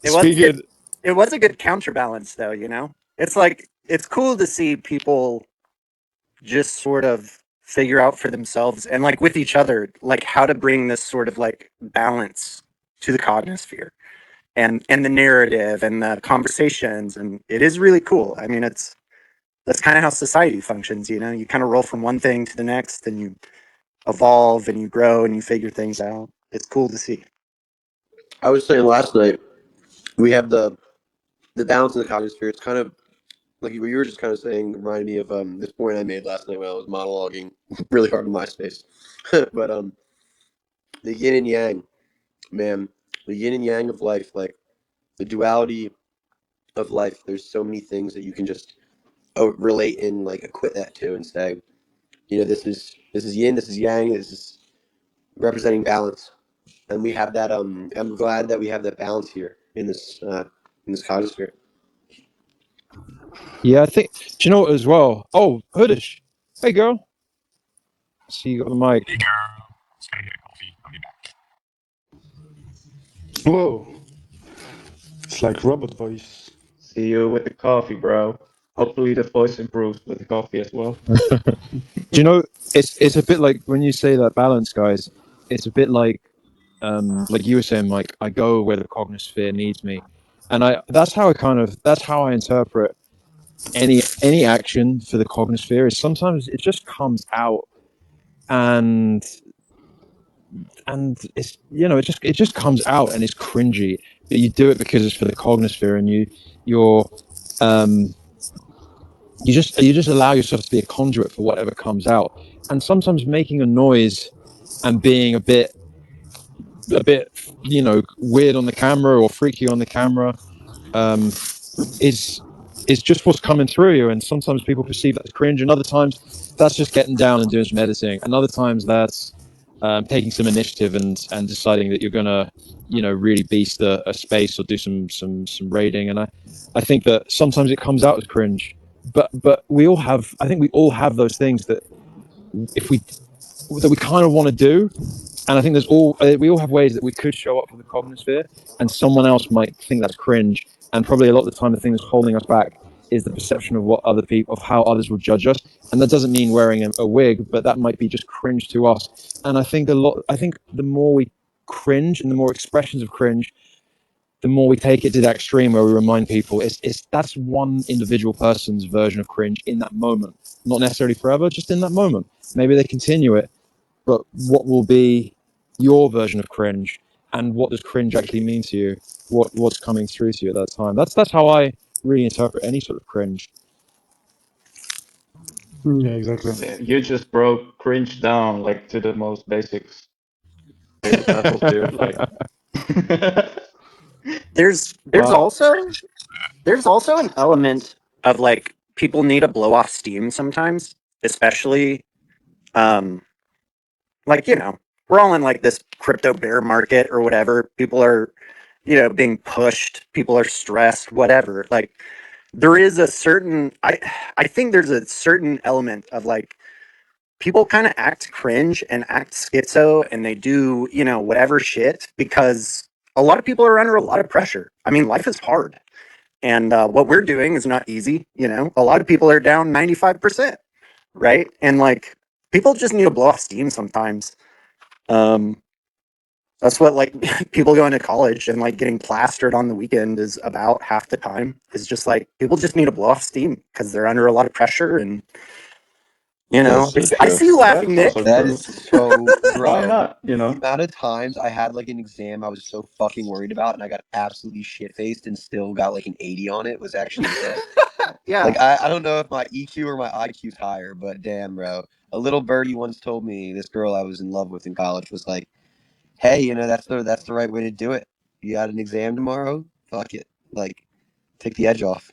It was Speaking, good. It was a good counterbalance, though. It's like it's cool to see people just sort of figure out for themselves and like with each other, like how to bring this sort of like balance to the cognosphere and the narrative and the conversations, and it is really cool. I mean, that's kind of how society functions. You kind of roll from one thing to the next, and you evolve and you grow and you figure things out. It's cool to see. I was saying last night we have the balance in the cognitive sphere. It's kind of like what you were just kind of saying. Reminded me of this point I made last night when I was monologuing really hard in MySpace. But the yin and yang, man, the yin and yang of life, like the duality of life. There's so many things that you can just relate and like equate that to and say, this is yin, this is yang, this is representing balance, and we have that. I'm glad that we have that balance here in this cosmosphere. yeah, I think. Do you know what as well? Oh, Hoodish. Hey, girl. See you got the mic. Hey girl, just gonna get coffee. I'll be back. Whoa, it's like robot voice. See you with the coffee, bro. Hopefully the voice improves with the coffee as well. Do you know? It's a bit like when you say that balance, guys. It's a bit like you were saying, Mike. I go where the cognosphere needs me, and that's how I interpret any action for the cognosphere. Is sometimes it just comes out and it just comes out and it's cringy, but you do it because it's for the cognosphere, and you're um you just allow yourself to be a conduit for whatever comes out. And sometimes making a noise and being a bit weird on the camera or freaky on the camera um is just what's coming through you. And sometimes people perceive that as cringe, and other times that's just getting down and doing some editing, and other times that's taking some initiative and deciding that you're gonna really beast a space or do some raiding. And I think that sometimes it comes out as cringe, but I think we all have those things if we that we kind of want to do. And I think we all have ways that we could show up for the cognosphere, and someone else might think that's cringe. And probably a lot of the time, the thing that's holding us back is the perception of what other people, of how others will judge us. And that doesn't mean wearing a wig, but that might be just cringe to us. And I think the more we cringe and the more expressions of cringe, the more we take it to that extreme where we remind people that's one individual person's version of cringe in that moment, not necessarily forever, just in that moment. Maybe they continue it, but what will be your version of cringe, and what does cringe actually mean to you? What's coming through to you at that time? That's how I really interpret any sort of cringe. Yeah, exactly. You just broke cringe down like to the most basic levels, dude. Like, There's wow. also an element of like people need to blow off steam sometimes, especially um like we're all in like this crypto bear market or whatever. People are being pushed, people are stressed, whatever. Like there is a certain I think there's a certain element of like people kind of act cringe and act schizo, and they do whatever shit because a lot of people are under a lot of pressure. I mean, life is hard, and what we're doing is not easy. A lot of people are down 95%, right? And like people just need to blow off steam sometimes. um that's what like people going to college and like getting plastered on the weekend is about half the time. Is just like people just need to blow off steam because they're under a lot of pressure. And That's so I true. see you laughing, That's also Nick. That true. is so, Why bro. not? The amount of times I had like an exam I was so fucking worried about, and I got absolutely shit faced and still got like an 80 on it was actually insane. Yeah. Like I don't know if my EQ or my IQ's higher, but damn, bro. A little birdie once told me, this girl I was in love with in college was like, "Hey, that's the right way to do it. You got an exam tomorrow? Fuck it. Like, take the edge off."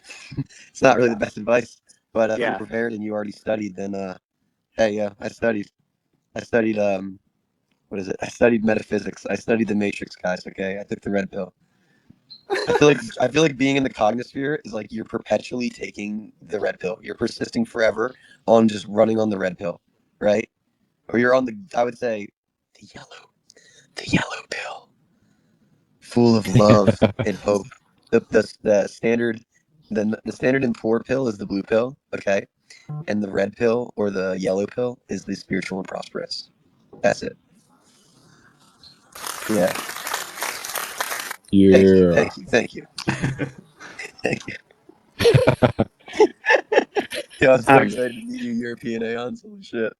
It's not really the best advice, but if you're Yeah. prepared and you already studied, then Hey, yeah, I studied. What is it? I studied metaphysics. I studied the matrix, guys. Okay, I took the red pill. I feel like being in the cognosphere is like you're perpetually taking the red pill. You're persisting forever on just running on the red pill, right? Or you're on the, I would say, the yellow pill, full of love and hope. The standard, the standard and poor pill is the blue pill, okay, and the red pill or the yellow pill is the spiritual and prosperous. That's it. Yeah. Yeah. Thank you. Thank you. Yeah, I'm so Um, excited to meet you, European Aeons. Holy shit.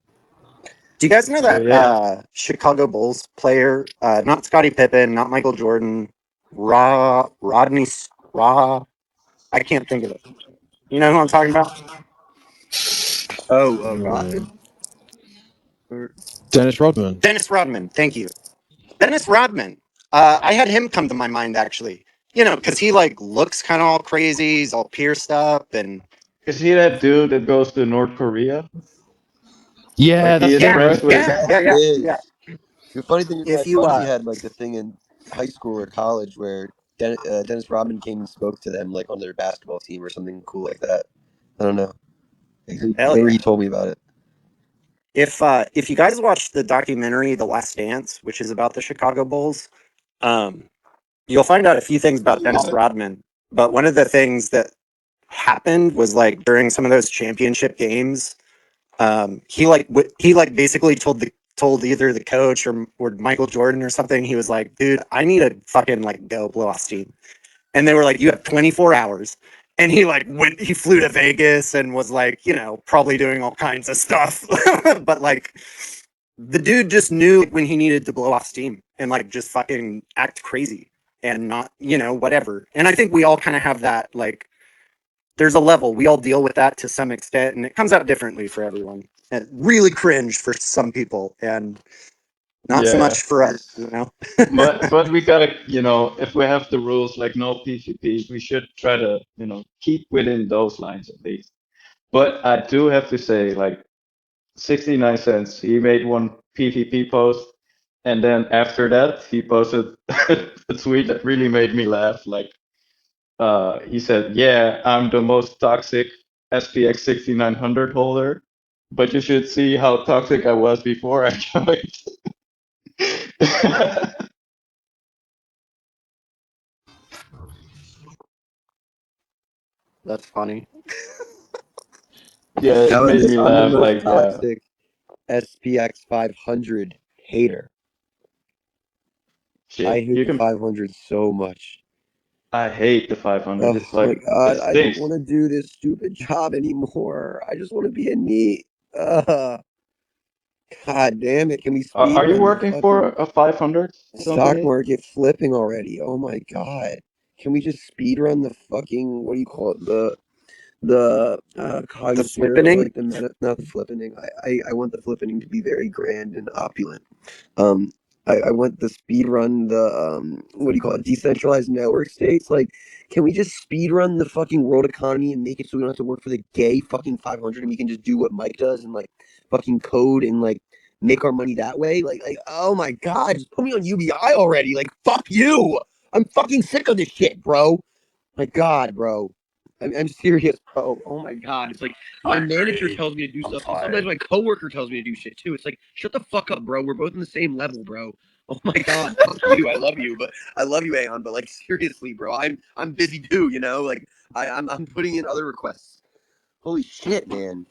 do you guys know So that yeah, Chicago Bulls player, not Scottie Pippen, not Michael Jordan, Rodney I can't think of it. You know who I'm talking about? Oh, Rodman? Or, Dennis Rodman. Dennis Rodman. Thank you. Dennis Rodman. I had him come to my mind actually. You know, because he like looks kind of all crazy. He's all pierced up, and is he that dude that goes to North Korea? Yeah, Like he that's is him, yeah, right? friends with. yeah, yeah, that yeah, yeah. is. The funny thing is, If my you buddy had like the thing in high school or college where Dennis Rodman came and spoke to them like on their basketball team or something cool like that. I don't know. I hell remember yeah. he told me about it. If you guys watch the documentary The Last Dance, which is about the Chicago Bulls, um, you'll find out a few things about Dennis Yeah. Rodman. But one of the things that happened was like during some of those championship games, he like basically told either the coach or Michael Jordan or something. He was like, "Dude, I need to fucking like go blow off steam." And they were like, "You have 24 hours." And he like he flew to Vegas and was like, you know, probably doing all kinds of stuff. But like the dude just knew when he needed to blow off steam and like just fucking act crazy and not, you know, whatever. And I think we all kind of have that, like, there's a level. We all deal with that to some extent, and it comes out differently for everyone. And really cringe for some people and not so Yeah. much for us, you know? But we gotta, if we have the rules like no PvP, we should try to, keep within those lines at least. But I do have to say, like 69 cents, he made one PvP post, and then after that, he posted a tweet that really made me laugh. Like, he said, "Yeah, I'm the most toxic SPX6900 holder, but you should see how toxic I was before I joined." That's funny. Yeah, it made me I'm the laugh. most Like, yeah, toxic SPX 500 hater. I shit. hate You the can. 500 so much. I hate the 500. Oh It's my like it god, I don't stinks. want to do this stupid job anymore. I just want to be a neat. Uh, God damn it. Can we Are speed you run the working for fucking a 500, stock Dante? market flipping already? Oh my god. Can we just speed run the fucking, what do you call it? The The cognosphere of flippening, like the meta, not the flippening. I want the flippening to be very grand and opulent. Um, I want the speed run the what do you call it? Decentralized network states. Like, can we just speed run the fucking world economy and make it so we don't have to work for the gay fucking 500 and we can just do what Mike does and like fucking code and like make our money that way? Like oh my god, just put me on UBI already. Like fuck you. I'm fucking sick of this shit, bro. My god, bro. I'm serious, bro. Oh my god. It's like my manager tells me to do stuff, and sometimes my coworker tells me to do shit too. It's like, shut the fuck up, bro. We're both on the same level, bro. Oh my god, fuck you. I love you, Aeon, but like seriously, bro. I'm busy too, you know? Like I'm putting in other requests. Holy shit, man.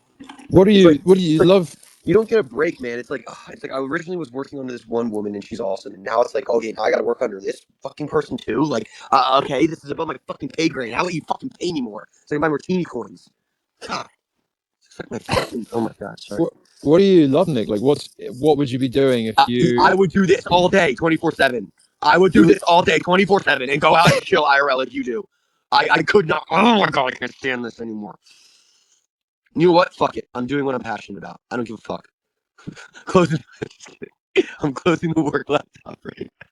What do you It's like love? you don't get a break, man. It's like I originally was working under this one woman and she's awesome, and now it's like, okay, now I gotta work under this fucking person too. Like, okay, this is above my fucking pay grade. How about you fucking pay me more so I can buy martini coins? God, it's like my fucking. Oh my god, sorry. What do you love, Nick? Like, what would you be doing if I you? would do this all day, 24/7. I would do this all day, 24/7, and go out and chill IRL like you do. I could not. Oh my god, I can't stand this anymore. You know what? Fuck it. I'm doing what I'm passionate about. I don't give a fuck. Closing. Just kidding. I'm closing the work laptop right now.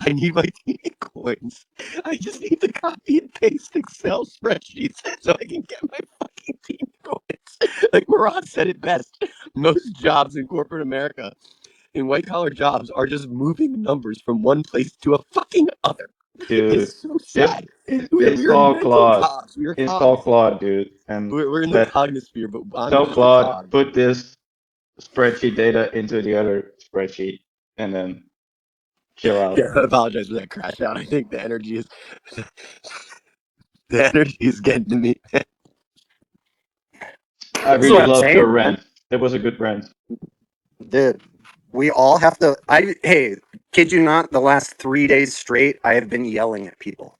I need my TD coins. I just need to copy and paste Excel spreadsheets so I can get my fucking TD coins. Like Murad said it best. most jobs in corporate America, in white collar jobs, are just moving numbers from one place to a fucking other. Dude, It's so sad. it's We're all mental Claude. cogs. We're It's cogs. all Claude, dude. And We're in the cognosphere, but I'm tell just a Claude, cog. put this spreadsheet data into the other spreadsheet and then chill out. Yeah, I apologize for that crash out. I think the energy is getting to me. I That's what really I'm loved your saying, man. rant. It was a good rant. Dude, we all have to. Hey, kid you not, the last 3 days straight, I have been yelling at people.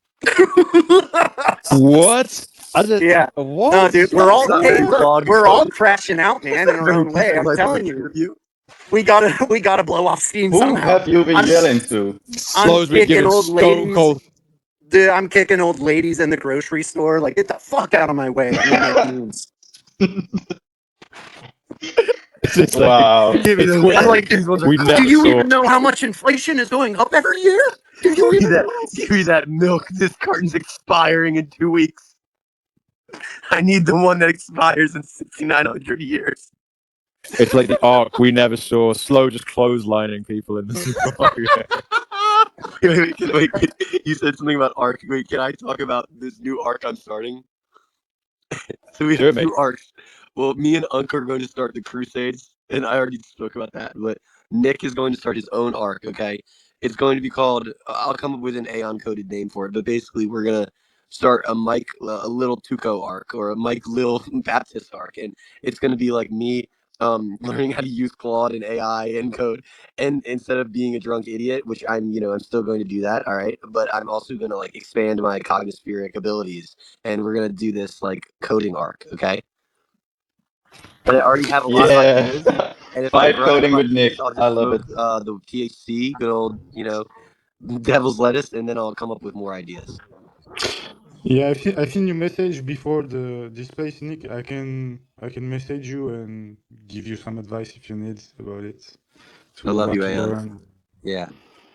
What? Yeah. What? No, dude, we're all Not hey, very look, cog. we're all crashing out, man, in our Very own way. peaceful I'm type telling point you, of view. we gotta blow off steam Who somehow. have you been I'm yelling to? I'm Slow's been kicking giving old stone ladies. cold. Dude, I'm kicking old ladies in the grocery store. Like, get the fuck out of my way. I'm in my teens. It's like, Wow. Give me it's those. we, I'm like, These ones are we do never you saw. even know how much inflation is going up every year? Do you Give me even that. know? Give me that milk. This carton's expiring in 2 weeks. I need the one that expires in 6,900 years. It's like the arc we never saw. Slow just clotheslining people in the supermarket. Wait. You said something about arc. Wait, can I talk about this new arc I'm starting? So we Do have it, mate. 2 arcs. Well, me and Unc are going to start the Crusades, and I already spoke about that. But Nick is going to start his own arc. Okay, it's going to be called. I'll come up with an Aeon coded name for it. But basically, we're gonna start a Little Tuco arc or a Mike Lil Baptist arc, and it's going to be like me learning how to use Claude and AI and code, and instead of being a drunk idiot, which I'm still going to do that. All right, but I'm also going to like expand my cognospheric abilities, and we're gonna do this like coding arc, okay? And I already have a lot of ideas. Yeah. And if I Vibe run out coding of with ideas, Nick. I'll I just love smoke it. the THC, good old devil's lettuce, and then I'll come up with more ideas. Yeah, I've seen your message before the display, Nick. I can message you and give you some advice if you need about it I to love what you, to Aeon. learn. Yeah,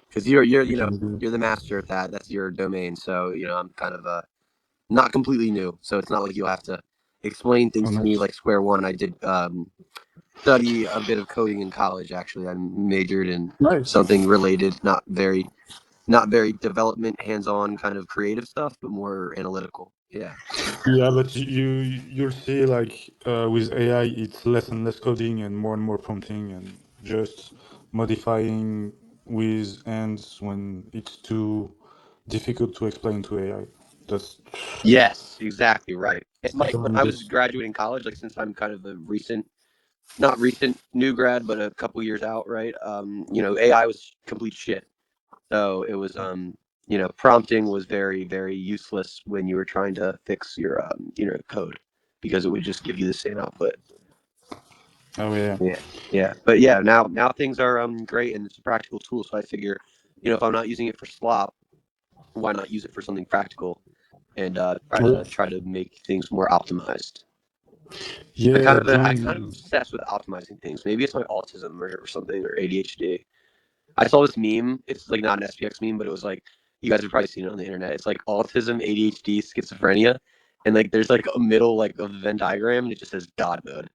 because you're We can do. you're the master at that. That's your domain. So I'm kind of not completely new. So it's not like you'll have to explain Oh, things to me nice. like square one. I did study a bit of coding in college. Actually, I majored in Nice. something related, not very development, hands-on kind of creative stuff, but more analytical. Yeah. Yeah, but you'll see like with AI, it's less and less coding and more prompting and just modifying with ends when it's too difficult to explain to AI. That's Yes, exactly right. And like when I was this. graduating college, like since I'm kind of a not recent new grad, but a couple years out, right? AI was complete shit. So it was prompting was very, very useless when you were trying to fix your code because it would just give you the same output. Oh yeah. Yeah, yeah, but yeah, now things are great and it's a practical tool. So I figure, if I'm not using it for slop, why not use it for something practical and try to make things more optimized. Yeah, I kind of join. obsessed with optimizing things. Maybe it's my autism or something or ADHD. I saw this meme. It's like not an SPX meme, but it was like you guys have probably seen it on the internet. It's like autism, ADHD, schizophrenia, and like there's like a middle like of the Venn diagram, and it just says God mode.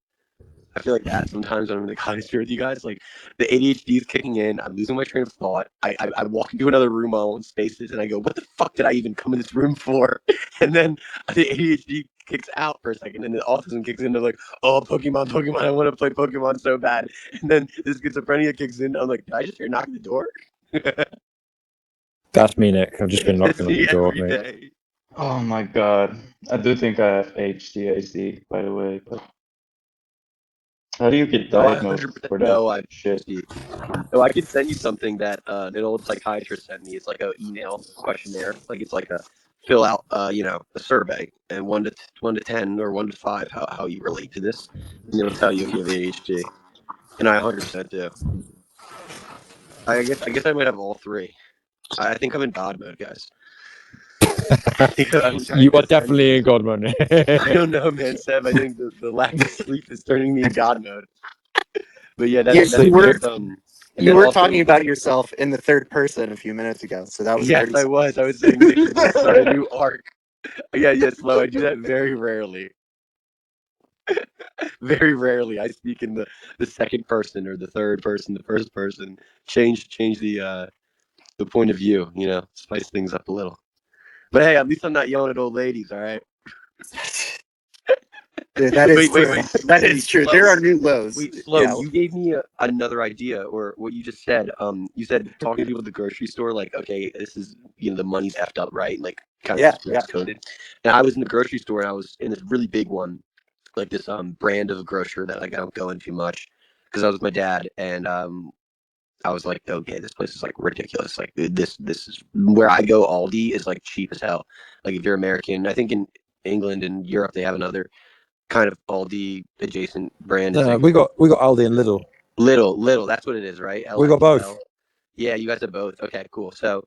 I feel like that sometimes when I'm in the conversation with you guys, like the ADHD is kicking in. I'm losing my train of thought. I walk into another room while I'm in spaces and I go, what the fuck did I even come in this room for? And then the ADHD kicks out for a second and the autism kicks in. They're like, oh, Pokemon, I want to play Pokemon so bad. And then the schizophrenia kicks in. I'm like, did I just hear knocking the door? That's me, Nick. I've just been knocking on the See door, every mate. day. Oh my God. I do think I have HDAC, by the way, but how do you get No, I diagnosed 100% for that know I have shit? ADHD. So I could send you something that an old psychiatrist sent me. It's like a email questionnaire. Like it's like a fill out, a survey, and 1 to 10 or 1 to 5, how you relate to this, and it'll tell you if you have ADHD. And I 100% do. I guess I might have all three. I think I'm in God mode, guys. I'm trying You to are ascend definitely in into. God mode. I don't know, man, Seb. I think the lack of sleep is turning me in God mode. But yeah, You, that's Sleep, you were Nick. just And you then were also, talking about yourself in the third person a few minutes ago, so that was yes, pretty. I was. I was saying Nick should start a new arc. Yeah, slow. I do that very rarely. Very rarely I speak in the second person or the third person, the first person. Change the point of view, spice things up a little. But hey, at least I'm not yelling at old ladies, all right? Dude, that is Wait, true. wait. That Wait, is true. Slow. There are new lows. Wait, Slow, Yeah. you gave me another idea, or what you just said. You said talking to people at the grocery store, like, okay, this is, the money's effed up, right? Like, kind of Yeah. stress coded. And I was in the grocery store, and I was in this really big one, like this brand of grocer that like I don't go into much, because I was with my dad, and I was like, okay, this place is like ridiculous. Like this is where I go. Aldi is like cheap as hell. Like if you're American, I think in England and Europe they have another kind of Aldi adjacent brand. It's No, like we got Aldi and Lidl. Little. That's what it is, right? We got both. Yeah, you guys have both. Okay, cool. So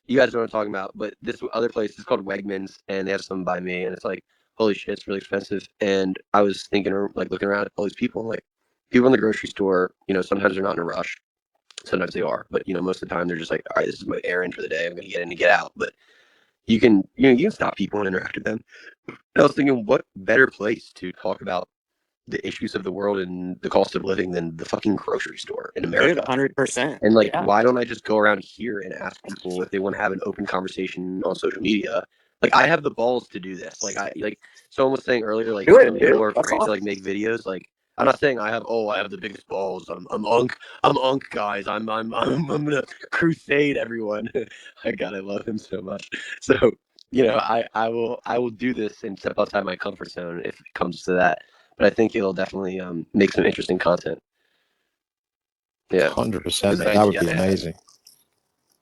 you guys know what I'm talking about. But this other place is called Wegmans, and they have some by me, and it's like, holy shit, it's really expensive. And I was thinking, like, looking around at all these people, like, people in the grocery store, sometimes they're not in a rush. Sometimes they are, but most of the time they're just like, all right, this is my errand for the day. I'm gonna get in and get out. But you can stop people and interact with them. And I was thinking, what better place to talk about the issues of the world and the cost of living than the fucking grocery store in Dude, America? 100%. And like, Yeah. why don't I just go around here and ask people if they want to have an open conversation on social media? Like, I have the balls to do this. Like someone was saying earlier, like Do some it, people dude. are That's afraid to awesome. like make videos. Like, I'm not saying I have the biggest balls. I'm unk, guys. I'm gonna crusade everyone. I love him so much. So I will do this and step outside my comfort zone if it comes to that. But I think it'll definitely make some interesting content. Yeah, 100%. That would be amazing.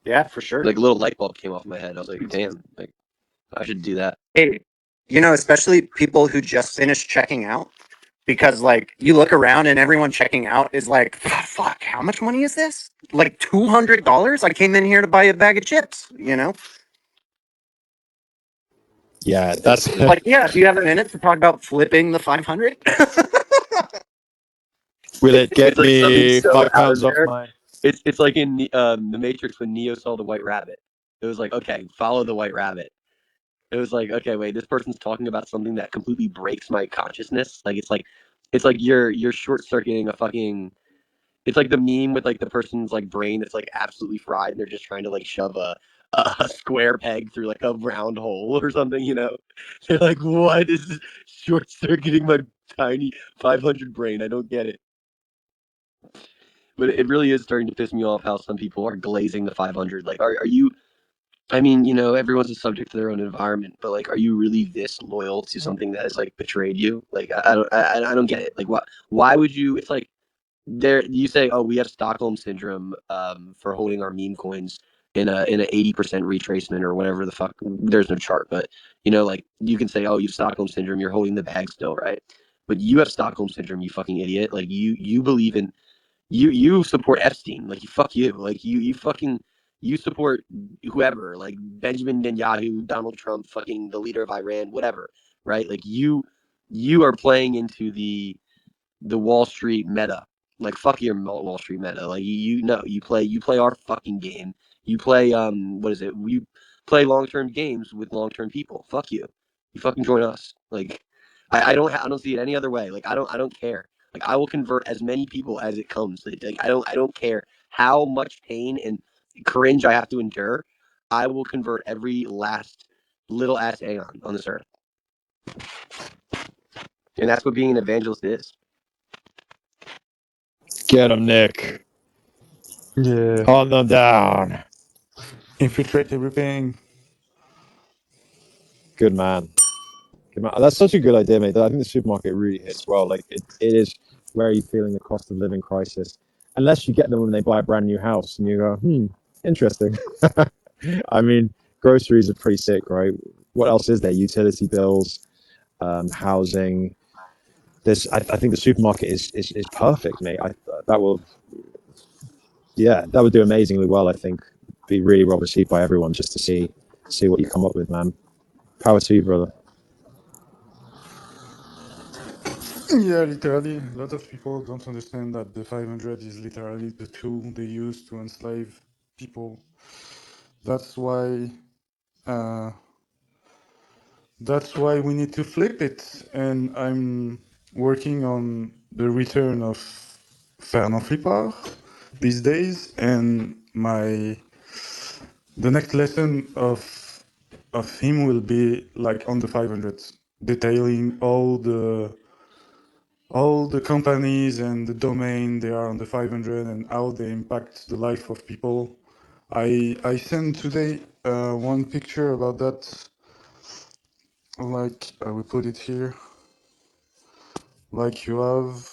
Yeah, for sure. like a little light bulb came off my head. I was like, damn, like I should do that. Hey, especially people who just finished checking out, because like you look around and everyone checking out is like, fuck, how much money is this? Like $200? I came in here to buy a bag of chips, Yeah, that's Like, yeah, do you have a minute to talk about flipping the 500? will it get It's like something me so out of £5 off there. mine? It's like in the Matrix when Neo saw the White Rabbit. It was like, okay, follow the White Rabbit. It was like, okay, wait, this person's talking about something that completely breaks my consciousness. Like it's like you're short circuiting a fucking. It's like the meme with like the person's like brain that's like absolutely fried, and they're just trying to like shove a square peg through like a round hole or something. They're like, what is this short circuiting my tiny 500 brain? I don't get it. But it really is starting to piss me off how some people are glazing the 500. Like, are you? I mean, everyone's a subject to their own environment, but like, are you really this loyal to something that has like betrayed you? Like, I don't get it. Like, why would you? It's like there you say, oh, we have Stockholm syndrome for holding our meme coins in a 80% retracement or whatever the fuck. There's no chart, but like you can say, oh, you have Stockholm syndrome, you're holding the bag still, right? But you have Stockholm syndrome, you fucking idiot. Like you believe in you support Epstein. Like you fuck you. Like you fucking you support whoever, like Benjamin Netanyahu, Donald Trump, fucking the leader of Iran, whatever, right? Like you are playing into the Wall Street meta. Like fuck your Wall Street meta. Like you know you play our fucking game. You play what is it? You play long term games with long term people. Fuck you. You fucking join us. Like I don't see it any other way. Like I don't care. Like I will convert as many people as it comes. Like I don't care how much pain and cringe I have to endure. I will convert every last little ass aeon on this earth. And that's what being an evangelist is. Get him, Nick. Yeah. Hunt them down. Infiltrate everything. Good man. Good man. That's such a good idea, mate. I think the supermarket really hits well. Like it is where are you feeling the cost of living crisis? Unless you get them when they buy a brand new house and you go, interesting. I mean, groceries are pretty sick, right? What else is there? Utility bills, housing. I think the supermarket is perfect, mate. That will, yeah, that would do amazingly well. I think be really well received by everyone just to see what you come up with, man. Power to you, brother. Yeah, literally, a lot of people don't understand that the 500 is literally the tool they use to enslave people. That's why, uh, that's why we need to flip it. And working on the return of Fernand Flippard these days, and the next lesson of him will be like on the 500, detailing all the companies and the domain they are on the 500 and how they impact the life of people. I sent today one picture about that. Like I will put it here. Like you have,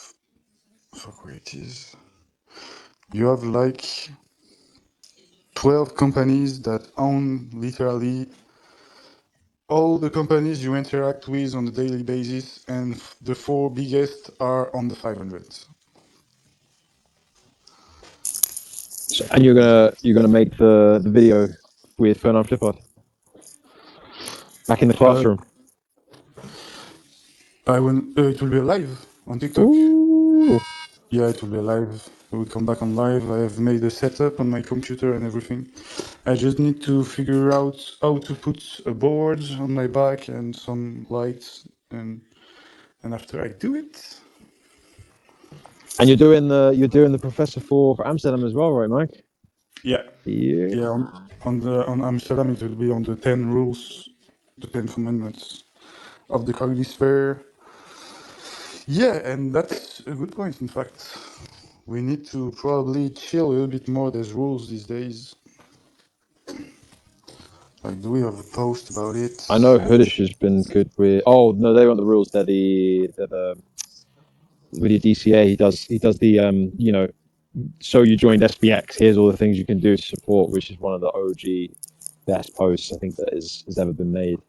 fuck where it is. You have like 12 companies that own literally all the companies you interact with on a daily basis, and the four biggest are on the 500. And you're gonna make the video with Fernand Flippard back in the Uh, classroom. it will be live on TikTok. Ooh. Yeah, it will be live. We come back on live. I have made a setup on my computer and everything. I just need to figure out how to put a board on my back and some lights, and after I do it, And you're doing the Professor for Amsterdam as well, right, Mike? yeah, Yeah. yeah, on Amsterdam it will be on the 10 rules, the 10 commandments of the cognisphere. Yeah, and that's a good point. In fact, we need to probably chill a little bit more. There's rules these days. Like, do we have a post about it? I know Hoodish has been good with. Oh no, they want the rules. They're the with your DCA. He does the So you joined SPX. Here's all the things you can do to support, which is one of the OG best posts I think that has ever been made.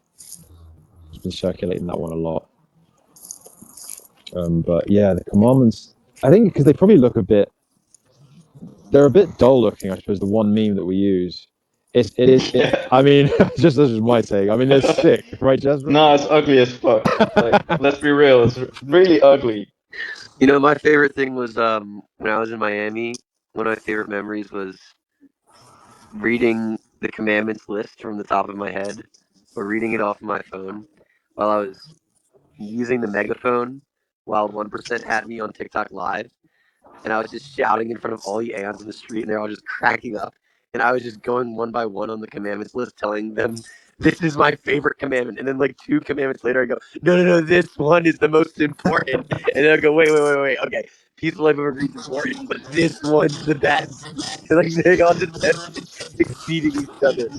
He's been circulating that one a lot. But yeah, the commandments. I think because they probably look they're a bit dull looking. I suppose the one meme that we use. Yeah. I mean, just this is my take. I mean, they're sick, right, Jasper? No, it's ugly as fuck. Like, let's be real, it's really ugly. You know, my favorite thing was when I was in Miami. One of my favorite memories was reading the commandments list from the top of my head, or reading it off of my phone while I was using the megaphone while 1% had me on TikTok Live, and I was just shouting in front of all the aeons in the street, and they're all just cracking up. And I was just going one by one on the commandments list, telling them, "This is my favorite commandment." And then, like 2 commandments later, I go, "No, no, no, this one is the most important." And then I go, "Wait, wait, wait, wait. Okay, peaceful life of agreed is important, but this one's the best." And like they all just kept exceeding each other.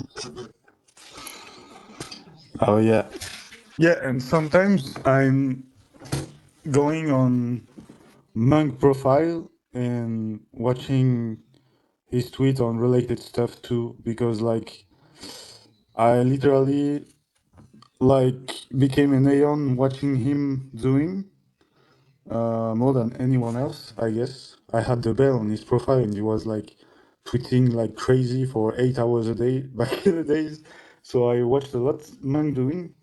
Oh yeah, yeah. And sometimes I'm going on Monk profile and watching his tweet on related stuff too, because like I literally like became an Aeon watching him doing more than anyone else. I guess I had the bell on his profile and he was like tweeting like crazy for 8 hours a day back in the days. So I watched a lot Monk doing,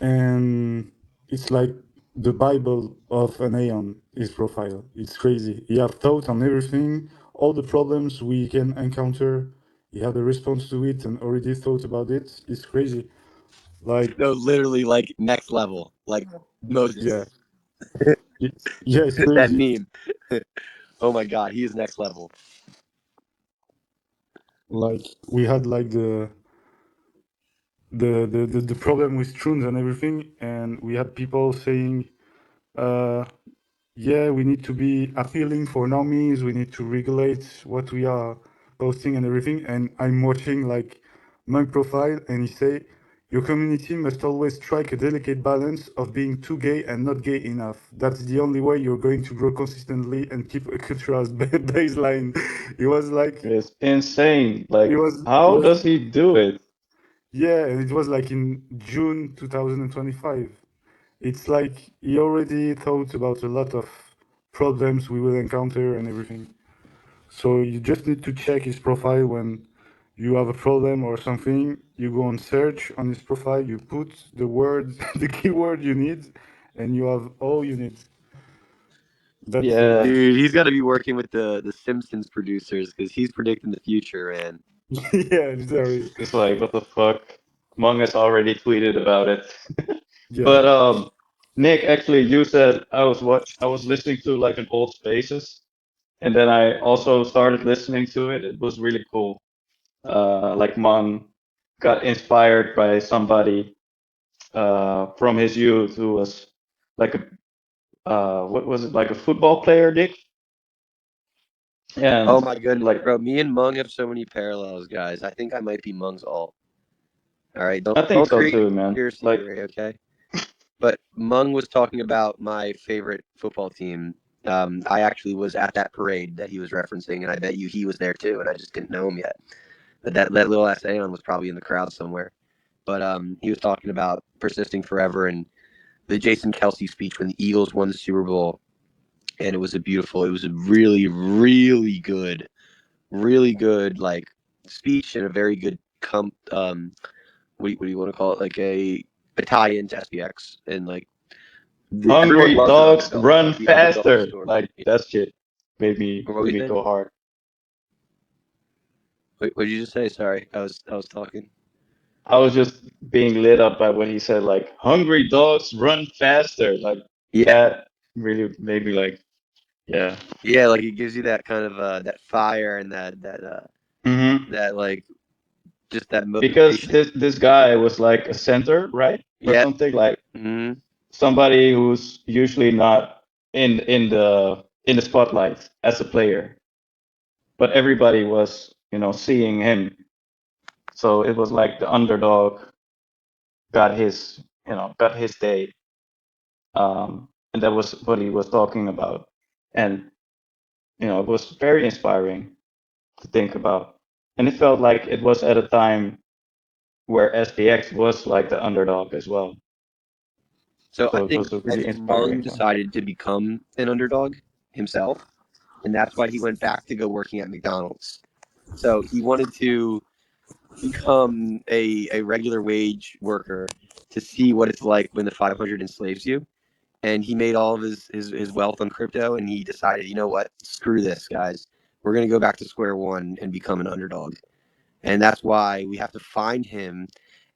and it's like the Bible of an Aeon, his profile. It's crazy. He have thought on everything, all the problems we can encounter. He had a response to it and already thought about it. It's crazy. Like, No, literally, like next level, like yeah, Moses. yeah, it's That crazy. meme. Oh my God, he is next level. Like we had like the problem with tunes and everything, and we had people saying, uh, yeah, we need to be appealing for normies. We need to regulate what we are posting and everything. And I'm watching like Monk profile, and he say, your community must always strike a delicate balance of being too gay and not gay enough. That's the only way you're going to grow consistently and keep a cultural baseline. It was like, It's insane. it Like, was, it how was, does he do it? yeah, and it was like in June 2025. It's like he already thought about a lot of problems we will encounter and everything. So you just need to check his profile when you have a problem or something. You go on search on his profile, you put the word, the keyword you need, and you have all you need. That's Yeah, Dude, he's got to be working with the Simpsons producers because he's predicting the future, man. yeah, literally. it's like, what the fuck? Mung has already tweeted about it. Yeah. But Nick, actually, you said I was listening to like an old Spaces, and then I also started listening to it. It was really cool. Like Mung got inspired by somebody from his youth who was like a what was it, like a football player, Dick? Oh And my goodness, like bro! Me and Mung have so many parallels, guys. I think I might be Mung's alt. All right, I think don't so create a too, man. conspiracy Like theory, okay? But Mung was talking about my favorite football team. I actually was at that parade that he was referencing, and I bet you he was there too, and I just didn't know him yet. But that little ass Aeon was probably in the crowd somewhere. But he was talking about persisting forever and the Jason Kelsey speech when the Eagles won the Super Bowl, and it was a really, really good like speech and a very good what do you want to call it, like a tie into SPX and like everyone hungry loves an dogs underdog, run like the underdog faster. story. Like that shit Or what made we me say? go hard. Wait, what did you just say? Sorry, I was talking. I was just being lit up by when he said like hungry dogs run faster. Like Yeah, that really made me like yeah. yeah, like it gives you that kind of that fire and Hmm. that like just that Because motivation. this guy was like a center, right? Or Yeah. something like Hmm. somebody who's usually not in the spotlight as a player, but everybody was, seeing him. So it was like the underdog got got his day. And that was what he was talking about. And, it was very inspiring to think about. And it felt like it was at a time where SPX was like the underdog as well. So So it was a I really think Mung inspiring time. decided to become an underdog himself, and that's why he went back to go working at McDonald's. So he wanted to become a regular wage worker to see what it's like when the 500 enslaves you. And he made all of his wealth on crypto, and he decided, you know what, screw this, guys. We're gonna go back to square one and become an underdog. And that's why we have to find him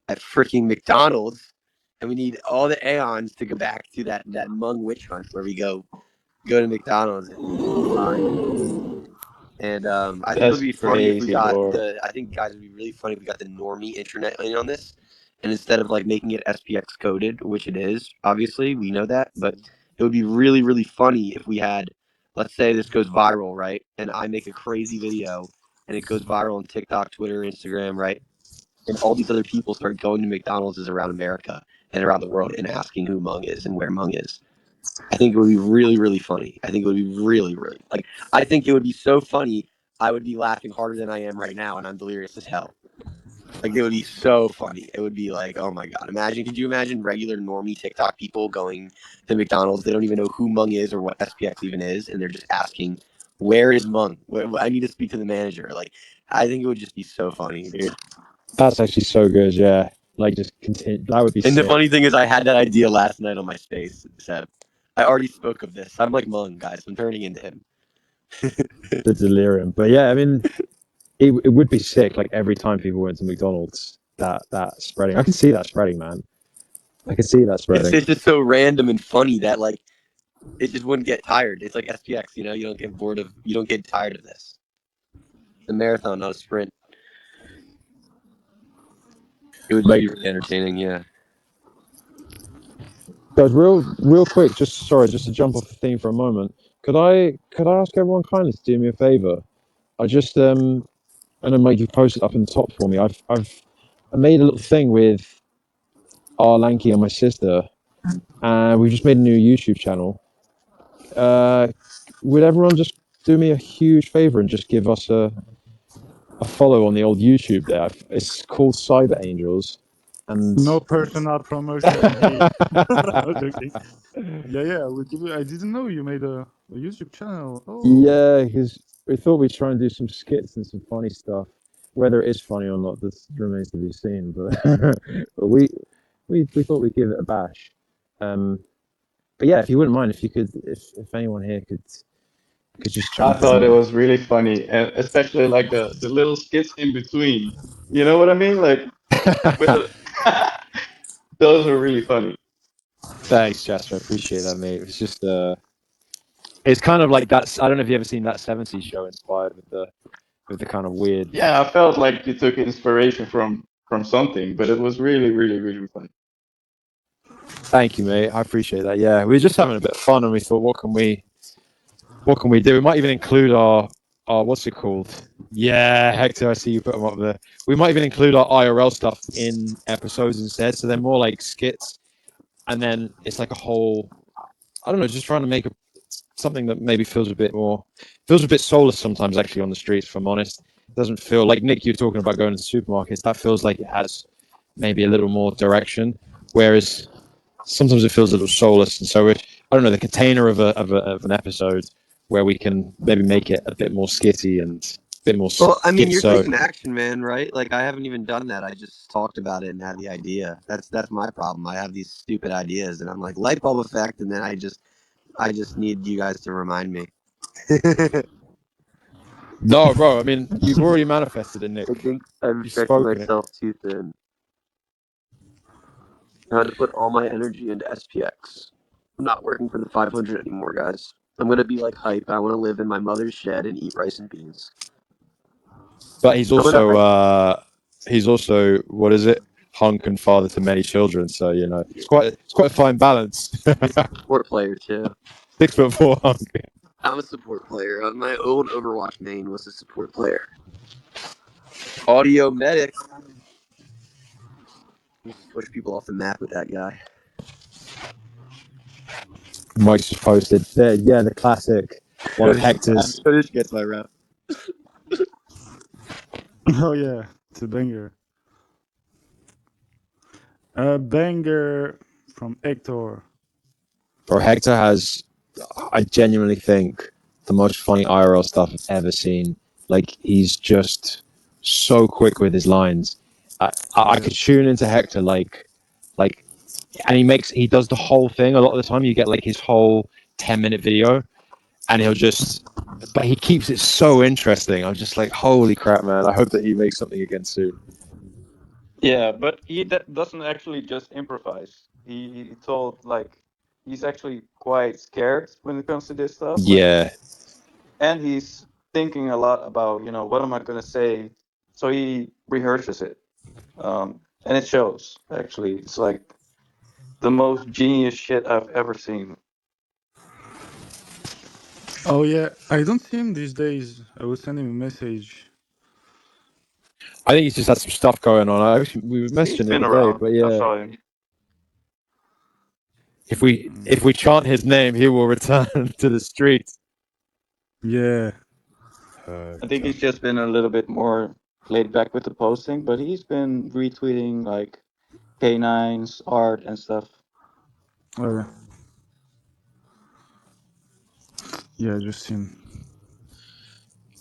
at freaking McDonald's, and we need all the aeons to go back to that Mung witch hunt where we go to McDonald's and find Mung. And I think it would That's be funny if we crazy, got Lord. the. I think guys, it would be really funny if we got the normie internet in on this, and instead of like making it SPX coded, which it is, obviously we know that, but it would be really funny if we had, let's say this goes viral, right? And I make a crazy video, and it goes viral on TikTok, Twitter, Instagram, right? And all these other people start going to McDonald's around America and around the world and asking who Mung is and where Mung is. I think it would be really funny. I think it would be really like. I think it would be so funny. I would be laughing harder than I am right now, and I'm delirious as hell. Like it would be so funny. It would be like, oh my god! Imagine, could you imagine regular normie TikTok people going to McDonald's? They don't even know who Mung is or what SPX even is, and they're just asking, "Where is Mung? I need to speak to the manager." Like, I think it would just be so funny, dude. That's actually so good. Yeah, like just continue. That would be And the sick. funny thing is, I had that idea last night on my space, Seb. I already spoke of this. I'm like Mung, guys. I'm turning into him. The delirium. But yeah, I mean, it would be sick. Like every time people went to McDonald's, that spreading. I can see that spreading, man. I can see that spreading. It's just so random and funny that like it just wouldn't get tired. It's like SPX, you know, you don't get tired of this. It's a marathon, not a sprint. It would Like, be really entertaining, yeah. guys, real quick, just to jump off the theme for a moment. Could I ask everyone kindly to do me a favor? I just I know Mike, you've posted up in the top for me. I made a little thing with R Lanky and my sister, and we've just made a new YouTube channel. Uh, would everyone just do me a huge favor and just give us a follow on the old YouTube there? It's called Cyber Angels, and No personal promotion here. No, joking. Yeah, I will give you. I didn't know you made a YouTube channel. Oh, yeah, because we thought we'd try and do some skits and some funny stuff. Whether it is funny or not, this remains to be seen. But, but we thought we'd give it a bash. Um, but yeah, if you wouldn't mind, if you could, if anyone here could just I jump thought it in. was really funny, and especially like the little skits in between. You know what I mean? Like with the those were really funny. Thanks, Jasper. I appreciate that, mate. It's just it's kind of like that. I don't know if you ever seen that '70s show inspired with the kind of weird. Yeah, I felt like you took inspiration from something, but it was really, really, really fun. Thank you, mate. I appreciate that. Yeah, we were just having a bit of fun, and we thought, what can we do? We might even include our what's it called? Yeah, Hector, I see you put them up there. We might even include our IRL stuff in episodes instead, so they're more like skits, and then it's like a whole. I don't know, just trying to make something that maybe feels a bit soulless sometimes. Actually, on the streets, if I'm honest, it doesn't feel like Nick. You're talking about going to supermarkets. That feels like it has maybe a little more direction, whereas sometimes it feels a little soulless. And so, I don't know, the container of an episode where we can maybe make it a bit more skitty and a bit more. Well, I mean, you're schizo. taking action, man, right? Like, I haven't even done that. I just talked about it and had the idea. That's my problem. I have these stupid ideas, and I'm like, light bulb effect, and then I just need you guys to remind me. No, bro. I mean, you've already manifested it, Nick. I think I'm You've stretching spoken it. myself too thin. Trying to put all my energy into SPX. I'm not working for the 500 anymore, guys. I'm gonna be like hype. I want to live in my mother's shed and eat rice and beans. But he's also what is it? Hunk and father to many children. So it's quite a fine balance. He's a support player too. 6'4" hunk. I'm a support player. My old Overwatch main was a support player. Audio medic. Used to push people off the map with that guy. Mike's just posted there. Yeah, the classic one of Hector's. Finish gets my rep. Oh yeah, it's a banger. A banger from Hector. Bro, Hector has, I genuinely think, the most funny IRL stuff I've ever seen. Like, he's just so quick with his lines. I could tune into Hector like, and he does the whole thing. A lot of the time, you get like his whole 10-minute video, and but he keeps it so interesting. I'm just like, holy crap, man! I hope that he makes something again soon. Yeah, but he doesn't actually just improvise. He told like he's actually quite scared when it comes to this stuff. Yeah. And he's thinking a lot about what am I gonna say, so he rehearses it, and it shows. Actually, it's like the most genius shit I've ever seen. Oh yeah, I don't see him these days. I will send him a message. I think he's just had some stuff going on. We were messaging the other day, but yeah. I saw him. If we chant his name, he will return to the streets. Yeah. I think he's just been a little bit more laid back with the posting, but he's been retweeting like K9's art and stuff. Oh yeah. Yeah, just seen.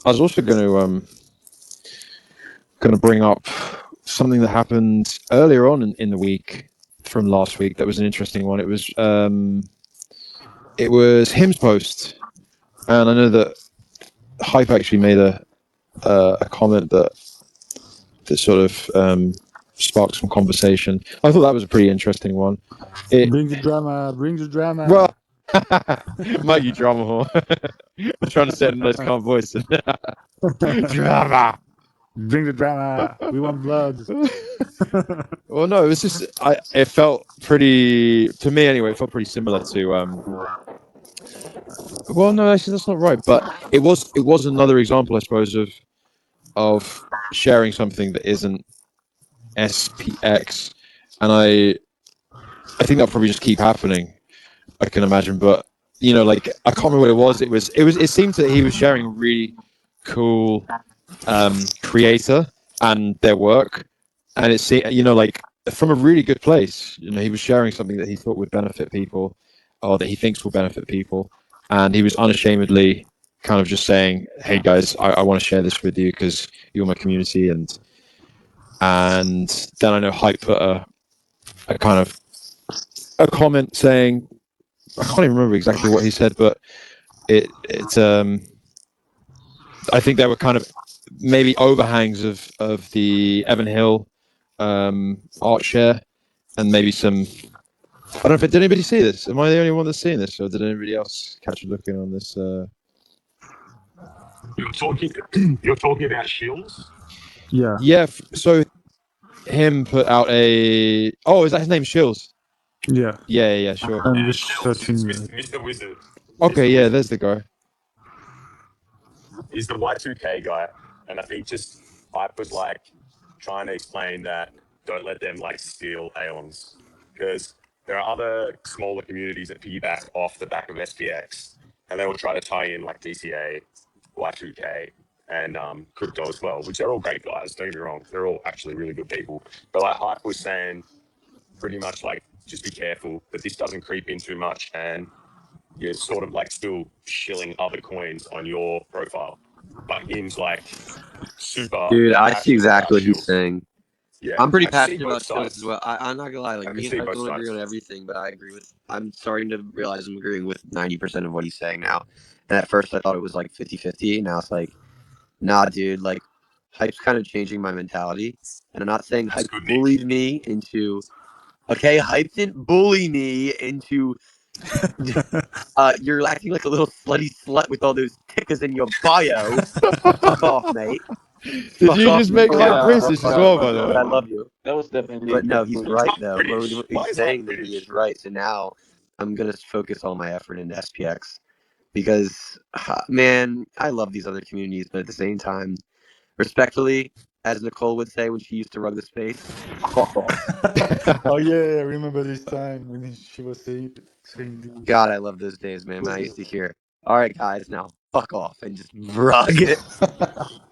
I was also going to bring up something that happened earlier on in the week from last week. That was an interesting one. It was Hymns Post, and I know that Hype actually made a comment that sort of sparked some conversation. I thought that was a pretty interesting one. Bring the drama. Bring the drama. Well, Mike, you drama whore. I'm trying to set a nice calm voice. Drama. Bring the drama. We want blood. Well, no, it was just it felt pretty, to me anyway. It felt pretty similar to. Well, no, actually, that's not right. But it was another example, I suppose, of sharing something that isn't SPX, and I think that'll probably just keep happening. I can imagine, but like I can't remember what it was. It seemed that he was sharing a really cool creator and their work, and it seemed like from a really good place. He was sharing something that he thought would benefit people, or that he thinks will benefit people, and he was unashamedly kind of just saying, "Hey guys, I want to share this with you because you're my community." And then I know Hype put a kind of a comment saying, I can't even remember exactly what he said, but it I think there were kind of maybe overhangs of the Evan Hill art share, and maybe some I don't know if did anybody see this? Am I the only one that's seen this, or did anybody else catch a look in on this? You're talking. You're talking about Shields. Yeah. Yeah. So him put out a. Oh, is that his name? Shills. Yeah. Yeah. Sure. I'm Yeah, just Shields. It's searching. Mr. Wizard. Okay. Mr. Yeah. Wizard. There's the guy. He's the Y2K guy, and I think just Hype was like trying to explain that don't let them like steal Aeons, because there are other smaller communities that piggyback off the back of SPX, and they will try to tie in like DCA, Y2K, and crypto as well, which are all great guys. Don't get me wrong, they're all actually really good people. But like Hype was saying, pretty much like just be careful that this doesn't creep in too much and you're sort of like still shilling other coins on your profile. But him's like super Dude, I see passionate about exactly what he's Shields. saying. Yeah, I'm pretty I see passionate both about Shields as sides. well. I'm not gonna lie, I like can me and see Hype both don't agree sides. on everything, but I agree with. I'm starting to realize I'm agreeing with 90% of what he's saying now. And at first I thought it was like 50-50. Now it's like, nah, dude. Like, Hype's kind of changing my mentality, and I'm not saying That's Hype good, Nick. bullied me into. Okay, Hype didn't bully me into. You're acting like a little slutty slut with all those tickers in your bio. Fuck off, mate. Did Fuck you off, just you make Hype bully. racist as well, by the But way? I love you. That was definitely But no, he's good. right Not though. British. What Why he's is Hype saying to me British? is right. So now I'm gonna focus all my effort into SPX because, man, I love these other communities, but at the same time, respectfully, as Nicole would say when she used to rug the space, fuck off. Oh yeah, I remember this time when she was saying this. God, I love those days, man. When I used to hear, "All right, guys, now fuck off," and just rug it.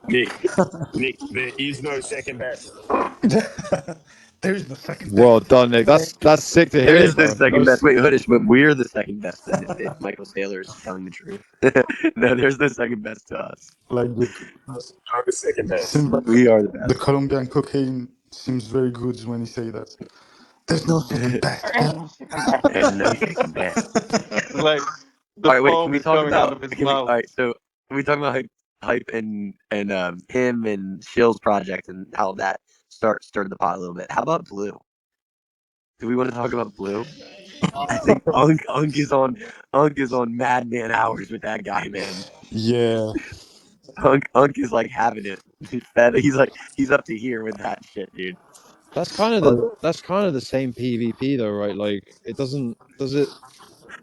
Nick, there is no second best. There is no second Well best. done, Nick. That's sick to There hear, is no bro. second best. Wait, Hoodish, but we're the second best then if Michael Saylor's telling the truth. No, there's no second best to us. Like the No, the second best. seems like We are the the best. Colombian cocaine seems very good when he say that. There's no second best. There's no second best. Like the All right, wait. Can foam we is talk coming out about? of his Can we? All mouth. right. So can we talk about hype and him and Shill's project and how that stirred the pot a little bit? How about Blue? Do we want to talk about Blue? I think Unk is on madman hours with that guy, man. Yeah, Unk is like having it. He's up to here with that shit, dude. That's kind of the same PvP though, right? Like it doesn't does it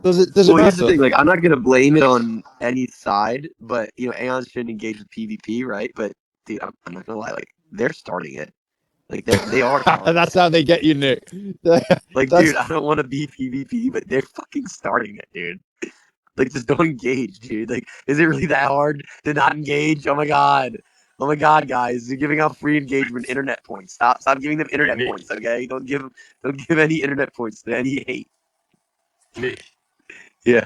Well, here's the matter? thing. Like, I'm not gonna blame it on any side, but Aeon shouldn't engage with PvP, right? But dude, I'm not gonna lie. Like, they're starting it. Like, they are starting That's it. how they get you, Nick. Like, That's dude, I don't want to be PvP, but they're fucking starting it, dude. Like, just don't engage, dude. Like, is it really that hard to not engage? Oh my god. Oh my god, guys, you're giving out free engagement internet points. Stop giving them internet Nick. points, okay? Don't give any internet points to any hate. Nick, Yeah.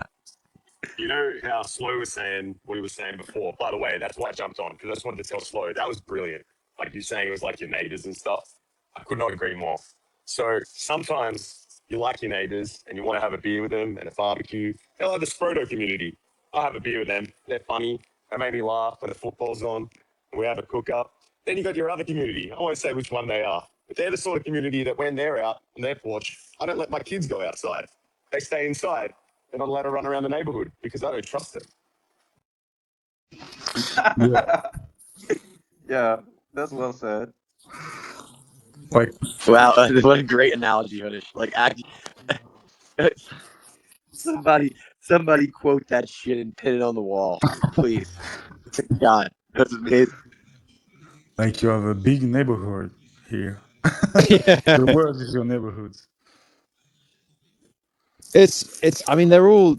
you know how Slow was saying what he was saying before? By the way, that's why I jumped on, because I just wanted to tell Slow that was brilliant. Like you saying it was like your neighbors and stuff. I could not agree more. So sometimes you like your neighbors and you want to have a beer with them and a barbecue. They'll have the Sproto community. I'll have a beer with them. They're funny. They make me laugh when the football's on and we have a cook up. Then you got your other community. I won't say which one they are, but they're the sort of community that when they're out on their porch, I don't let my kids go outside. They stay inside. They're not allowed to run around the neighborhood because I don't trust them. Yeah, that's well said. like Wow, what a great analogy, Hoodish. Like, somebody quote that shit and pin it on the wall, please. God, that's amazing. you have a big neighborhood here. yeah. The world is your neighborhood. It's. I mean, they're all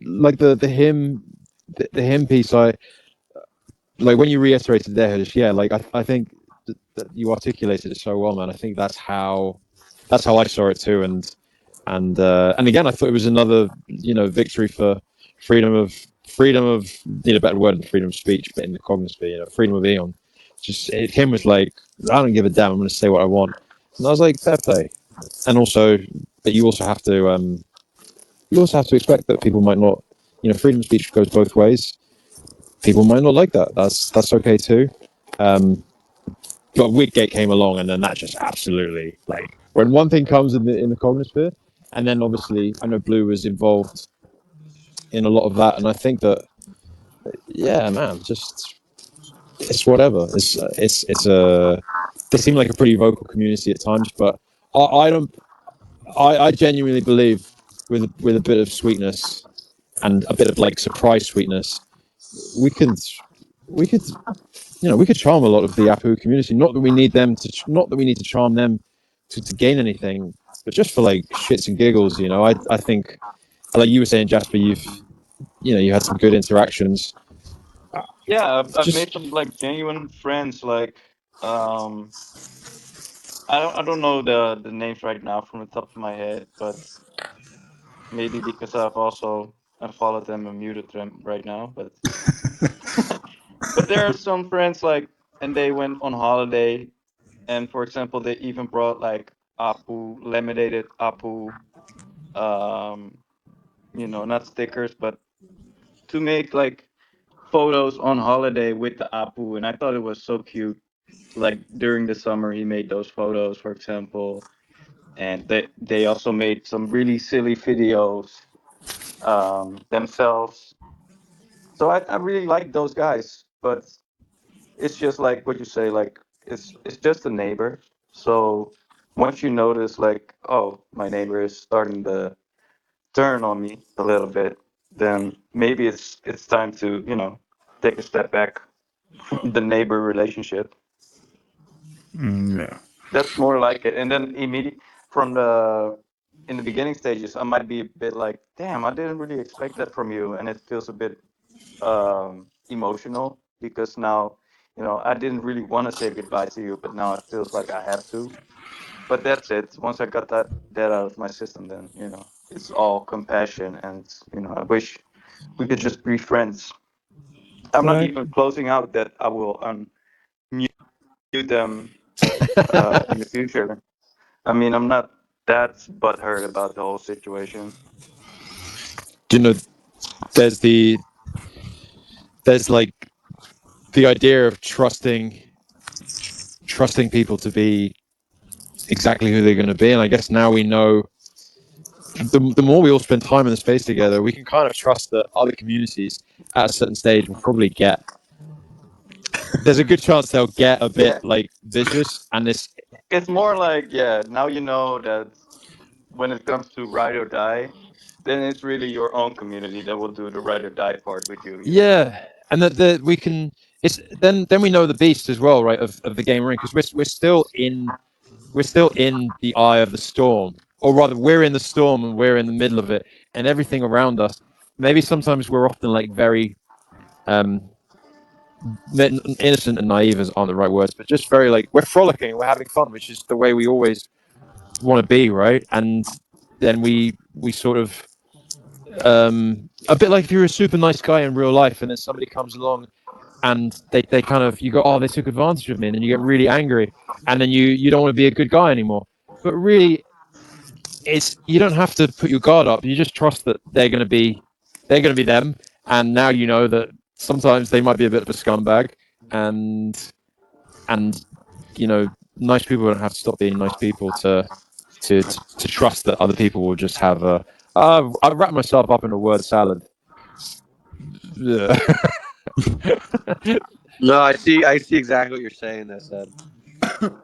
like the him piece. I like when you reiterated there, Hadish, yeah. Like I think that you articulated it so well, man. I think that's how I saw it too, and again, I thought it was another victory for freedom of need a better word than freedom of speech, but in the cognisphere, freedom of Eon. Him was like, I don't give a damn. I'm going to say what I want, and I was like, fair play. And also, but you also have to expect that people might not, freedom of speech goes both ways. People might not like that. That's okay too. But Whitgate came along, and then that just absolutely, like, when one thing comes in the cognisphere, And then obviously I know Blue was involved in a lot of that, and I think that yeah, man, just it's whatever. It's a they seem like a pretty vocal community at times, but I don't I genuinely believe with a bit of sweetness and a bit of like surprise sweetness, we could we could we could charm a lot of the Apu community. Not that we need them to not that we need to charm them to gain anything, but just for like shits and giggles. I think like you were saying, Jasper, you had some good interactions. Yeah, I've made Just some like genuine friends. Like, um, I don't know the names right now from the top of my head, but maybe because I've also unfollowed them and muted them right now. But but there are some friends like, and they went on holiday, and for example, they even brought like Apu laminated Apu, um, not stickers, but to make like photos on holiday with the Apu, and I thought it was so cute. Like during the summer, he made those photos, for example, and they also made some really silly videos themselves. So I really like those guys, but it's just like what you say, like it's just a neighbor. So once you notice, like, oh, my neighbor is starting to turn on me a little bit, then maybe it's time to take a step back from the neighbor relationship. Yeah. That's more like it. And then immediately from the in the beginning stages, I might be a bit like, damn, I didn't really expect that from you, and it feels a bit emotional because now I didn't really want to say goodbye to you, but now it feels like I have to. But that's it. Once I got that out of my system, then it's all compassion, and I wish we could just be friends. I'm not right. even closing out that I will unmute them in the future. I mean, I'm not that butthurt about the whole situation. you know, there's like the idea of trusting people to be exactly who they're going to be, and I guess now we know the more we all spend time in the space together, we can kind of trust that other communities at a certain stage will probably get. There's a good chance they'll get a bit Yeah, like vicious, and this. it's more like, yeah, now you know that when it comes to ride or die, then it's really your own community that will do the ride or die part with you. Yeah, and that we can. It's then we know the beast as well, right? Of the game we're in, because we're still in the eye of the storm, or rather, we're in the storm and we're in the middle of it, and everything around us. Maybe sometimes we're often like very um, innocent and naive aren't the right words, but just very like we're frolicking, we're having fun, which is the way we always want to be, right? And then we sort of a bit like if you're a super nice guy in real life, and then somebody comes along and they kind of you go, oh, they took advantage of me, and then you get really angry, and then you don't want to be a good guy anymore. But really, it's you don't have to put your guard up. You just trust that they're gonna be them, and now you know that sometimes they might be a bit of a scumbag, and and nice people don't have to stop being nice people to trust that other people will just have a. I wrap myself up in a word salad. Yeah. No, I see exactly what you're saying. Though, Seb.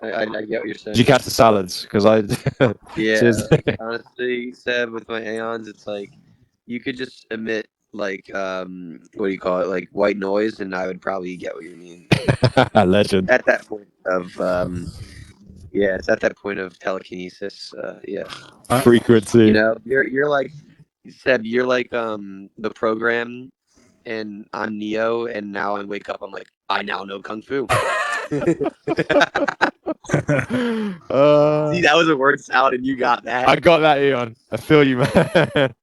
I get what you're Did you saying. catch the salads? Because I. Yeah, Cheers. honestly, Seb, with my Aeons, it's like you could just emit like what do you call it, like white noise, and I would probably get what you mean. Legend. At that point of yeah, it's at that point of telekinesis. Yeah, Frequency. you're like Seb, you're like the program, and I'm Neo, and now I wake up, I'm like, I now know kung fu. See, that was a word salad, and you got that. I got that, Eon. I feel you, man.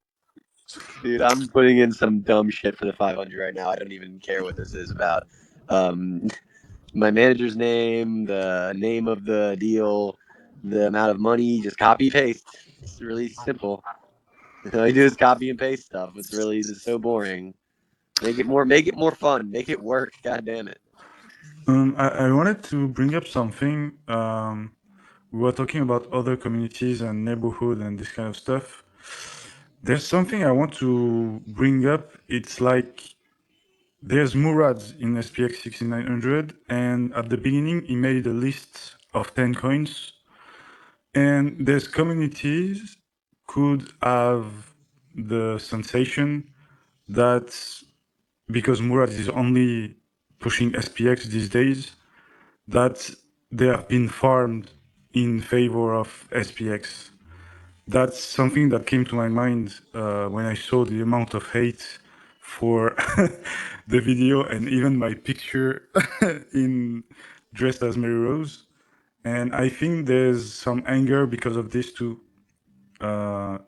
Dude, I'm putting in some dumb shit for the 500 right now. I don't even care what this is about. Um, my manager's name, the name of the deal, the amount of money, just copy paste. It's really simple. All you do is copy and paste stuff. It's so boring. Make it more fun. Make it work. God damn it. I wanted to bring up something we were talking about other communities and neighborhood and this kind of stuff. There's something I want to bring up. It's like there's Murad in SPX6900, and at the beginning he made a list of 10 coins, and there's communities could have the sensation that because Murad is only pushing SPX these days, that they have been farmed in favor of SPX. That's something that came to my mind when I saw the amount of hate for the video and even my picture in dressed as Mary Rose. And I think there's some anger because of this too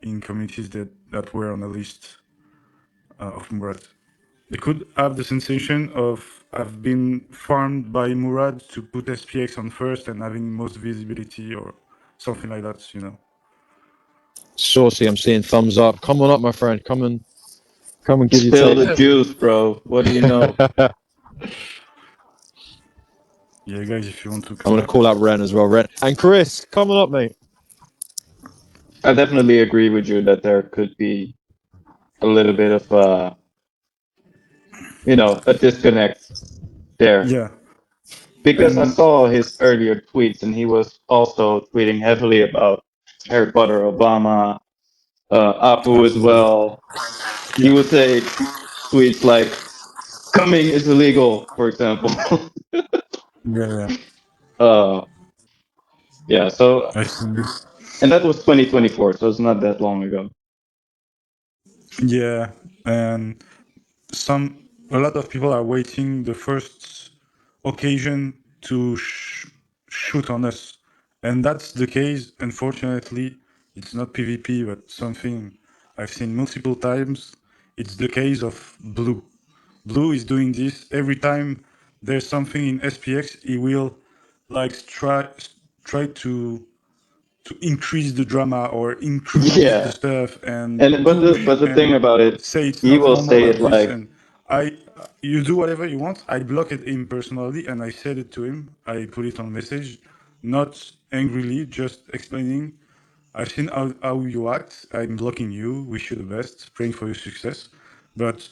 in communities that were on the list of Murad. They could have the sensation of I've been farmed by Murad to put SPX on first and having most visibility or something like that, you know. Saucy, I'm seeing thumbs up. Come on up, my friend. Come and give your Spill the take. juice, bro. What do you know? Yeah, guys, if you want to I'm come gonna up. call out Ren as well. Ren and Chris, come on up, mate. I definitely agree with you that there could be a little bit of a disconnect there. Yeah, Because I and saw his earlier tweets and he was also tweeting heavily about Harry Potter, Obama, Apu as Apu. well. He Yeah, would say tweets like "coming is illegal," for example. yeah. uh, yeah. So, I've seen this. and that was 2024, so it's not that long ago. Yeah, and a lot of people are waiting the first occasion to shoot on us, and that's the case. Unfortunately, it's not PvP, but something I've seen multiple times. It's the case of Blue. Blue is doing this every time there's something in SPX. He will like try to increase the drama or increase the Yeah, stuff and and push but the thing and about it, say it's he not will normal say like it this. like, And I, you do whatever you want. I blocked him personally and I said it to him. I put it on message, not angrily, just explaining. I've seen how you act. I'm blocking you. Wish you the best. Praying for your success. But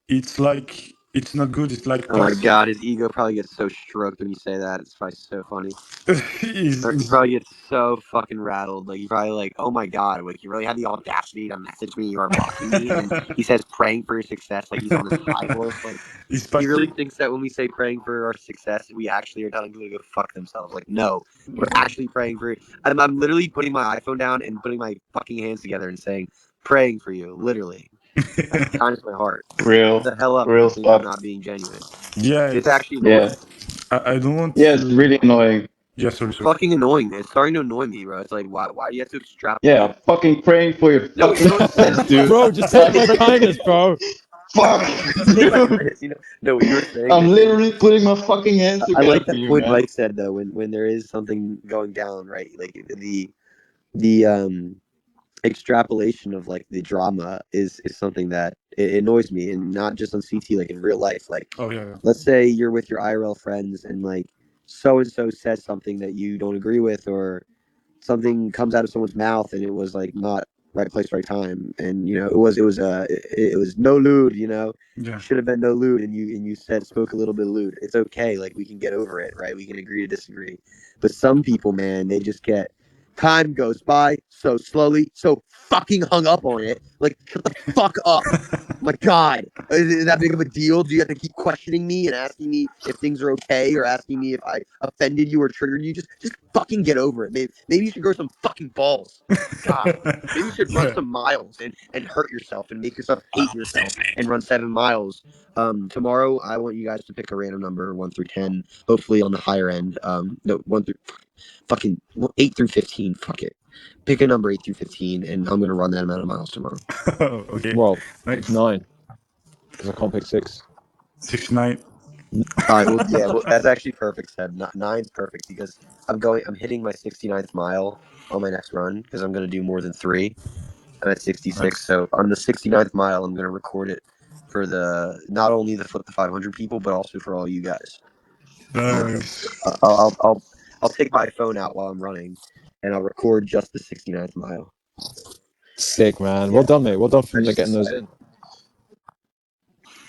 it's like it's not good. It's like Oh my toxic. god, his ego probably gets so stroked when you say that. It's probably so funny. Or he He's probably gets so fucking rattled. Like, he probably like, oh my god, like, you really had the audacity to message me, you are blocking me, and then he says praying for your success, like he's on this high horse. Like, he's he really passing. thinks that when we say praying for our success, we actually are telling people to go fuck themselves. Like, no, we're actually praying for. I'm literally putting my iPhone down and putting my fucking hands together and saying, praying for you, literally. That's the kindness of my heart. Shut real, the hell up if real you think I'm spot. not being genuine. Yeah, It's it's. actually annoying. Yeah, I don't want. yeah, it's really annoying. Yeah, sorry, sorry. Fucking annoying. It's starting to annoy me, bro. It's like, why do you have to extrapolate? Yeah, fucking praying for your No, you fucking know what? success, dude. Bro, just take Like, my kindness, bro. fuck, Just take my dude. kindness. No, what you were saying. I'm literally putting my fucking hands I together like for that you, point man. Mike said though. When there is something going down, right? Like the extrapolation of like the drama is something that it annoys me, and not just on CT, like in real life. Like, Oh yeah, yeah. let's say you're with your IRL friends and like so and so says something that you don't agree with, or something comes out of someone's mouth and it was like not right place, right time, and it was no lewd, Yeah. should have been no lewd, and you said spoke a little bit lewd. It's okay, like we can get over it, right? We can agree to disagree. But some people, man, they just get time goes by so slowly, so fucking hung up on it. Like, shut the fuck up. My God, is it that big of a deal? Do you have to keep questioning me and asking me if things are okay, or asking me if I offended you or triggered you? Just fucking get over it. Maybe you should grow some fucking balls. God, maybe you should run Yeah. some miles and hurt yourself and make yourself hate yourself and run 7 miles. Tomorrow I want you guys to pick a random number 1 through 10, hopefully on the higher end. No, 1 through fucking 8 through 15. Fuck it. Pick a number 8 through 15, and I'm gonna run that amount of miles tomorrow. Okay. Well, Nice. 9 because I can't pick 6. 6 9. All right. Well, yeah. Well, that's actually perfect. Said nine's perfect because I'm hitting my 69th mile on my next run because I'm gonna do more than three. I'm at 66. Nice. So on the 69th mile, I'm gonna record it for the not only the Flip the 500 people, but also for all you guys. I'm gonna, Nice. I'll I'll take my phone out while I'm running, and I'll record just the 69th mile. Sick, man. Yeah. Well done, mate. Well done for I'm just getting those excited.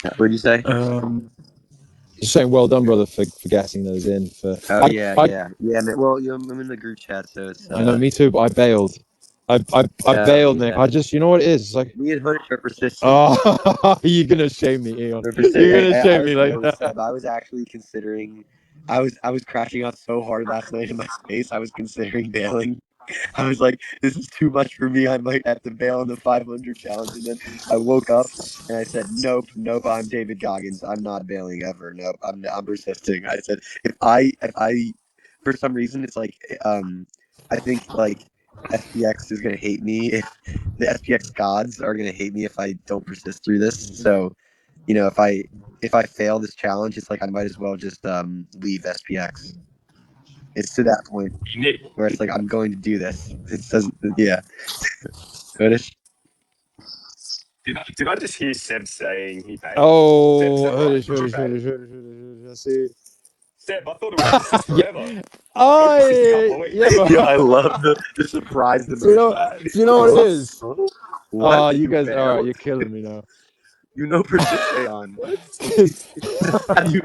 in. What'd you say? Just saying, well done, brother, for getting those in. Oh yeah. Man, well, I'm in the group chat, so it's. I know, me too, but I bailed. I bailed, Nick. I just, you know what it is? It's like, me and Hunter are persistent. oh, you're gonna shame me, Eon. We're You're gonna shame me like no, that. Seb, I was actually considering. I was crashing out so hard last night in my space. I was considering bailing. I was like, this is too much for me. I might have to bail on the 500 challenge. And then I woke up and I said, nope. I'm David Goggins. I'm not bailing ever. Nope. I'm persisting. I said, if I, for some reason, it's like, I think like SPX is gonna hate me if the SPX gods are gonna hate me if I don't persist through this. So, if I fail this challenge, it's like I might as well just leave SPX. It's to that point where it's like I'm going to do this. It says, yeah. Finish. Did I just hear Seb saying he paid? Oh, Seb, heard right? it, Did you pay? I see. Seb, I thought it was Persist Forever. Yeah. Just a couple of weeks. Yeah, but Yeah, I love the surprise. do you know what it is? What Oh, did you guys, all fail? right, you're killing me now. Persist on what? you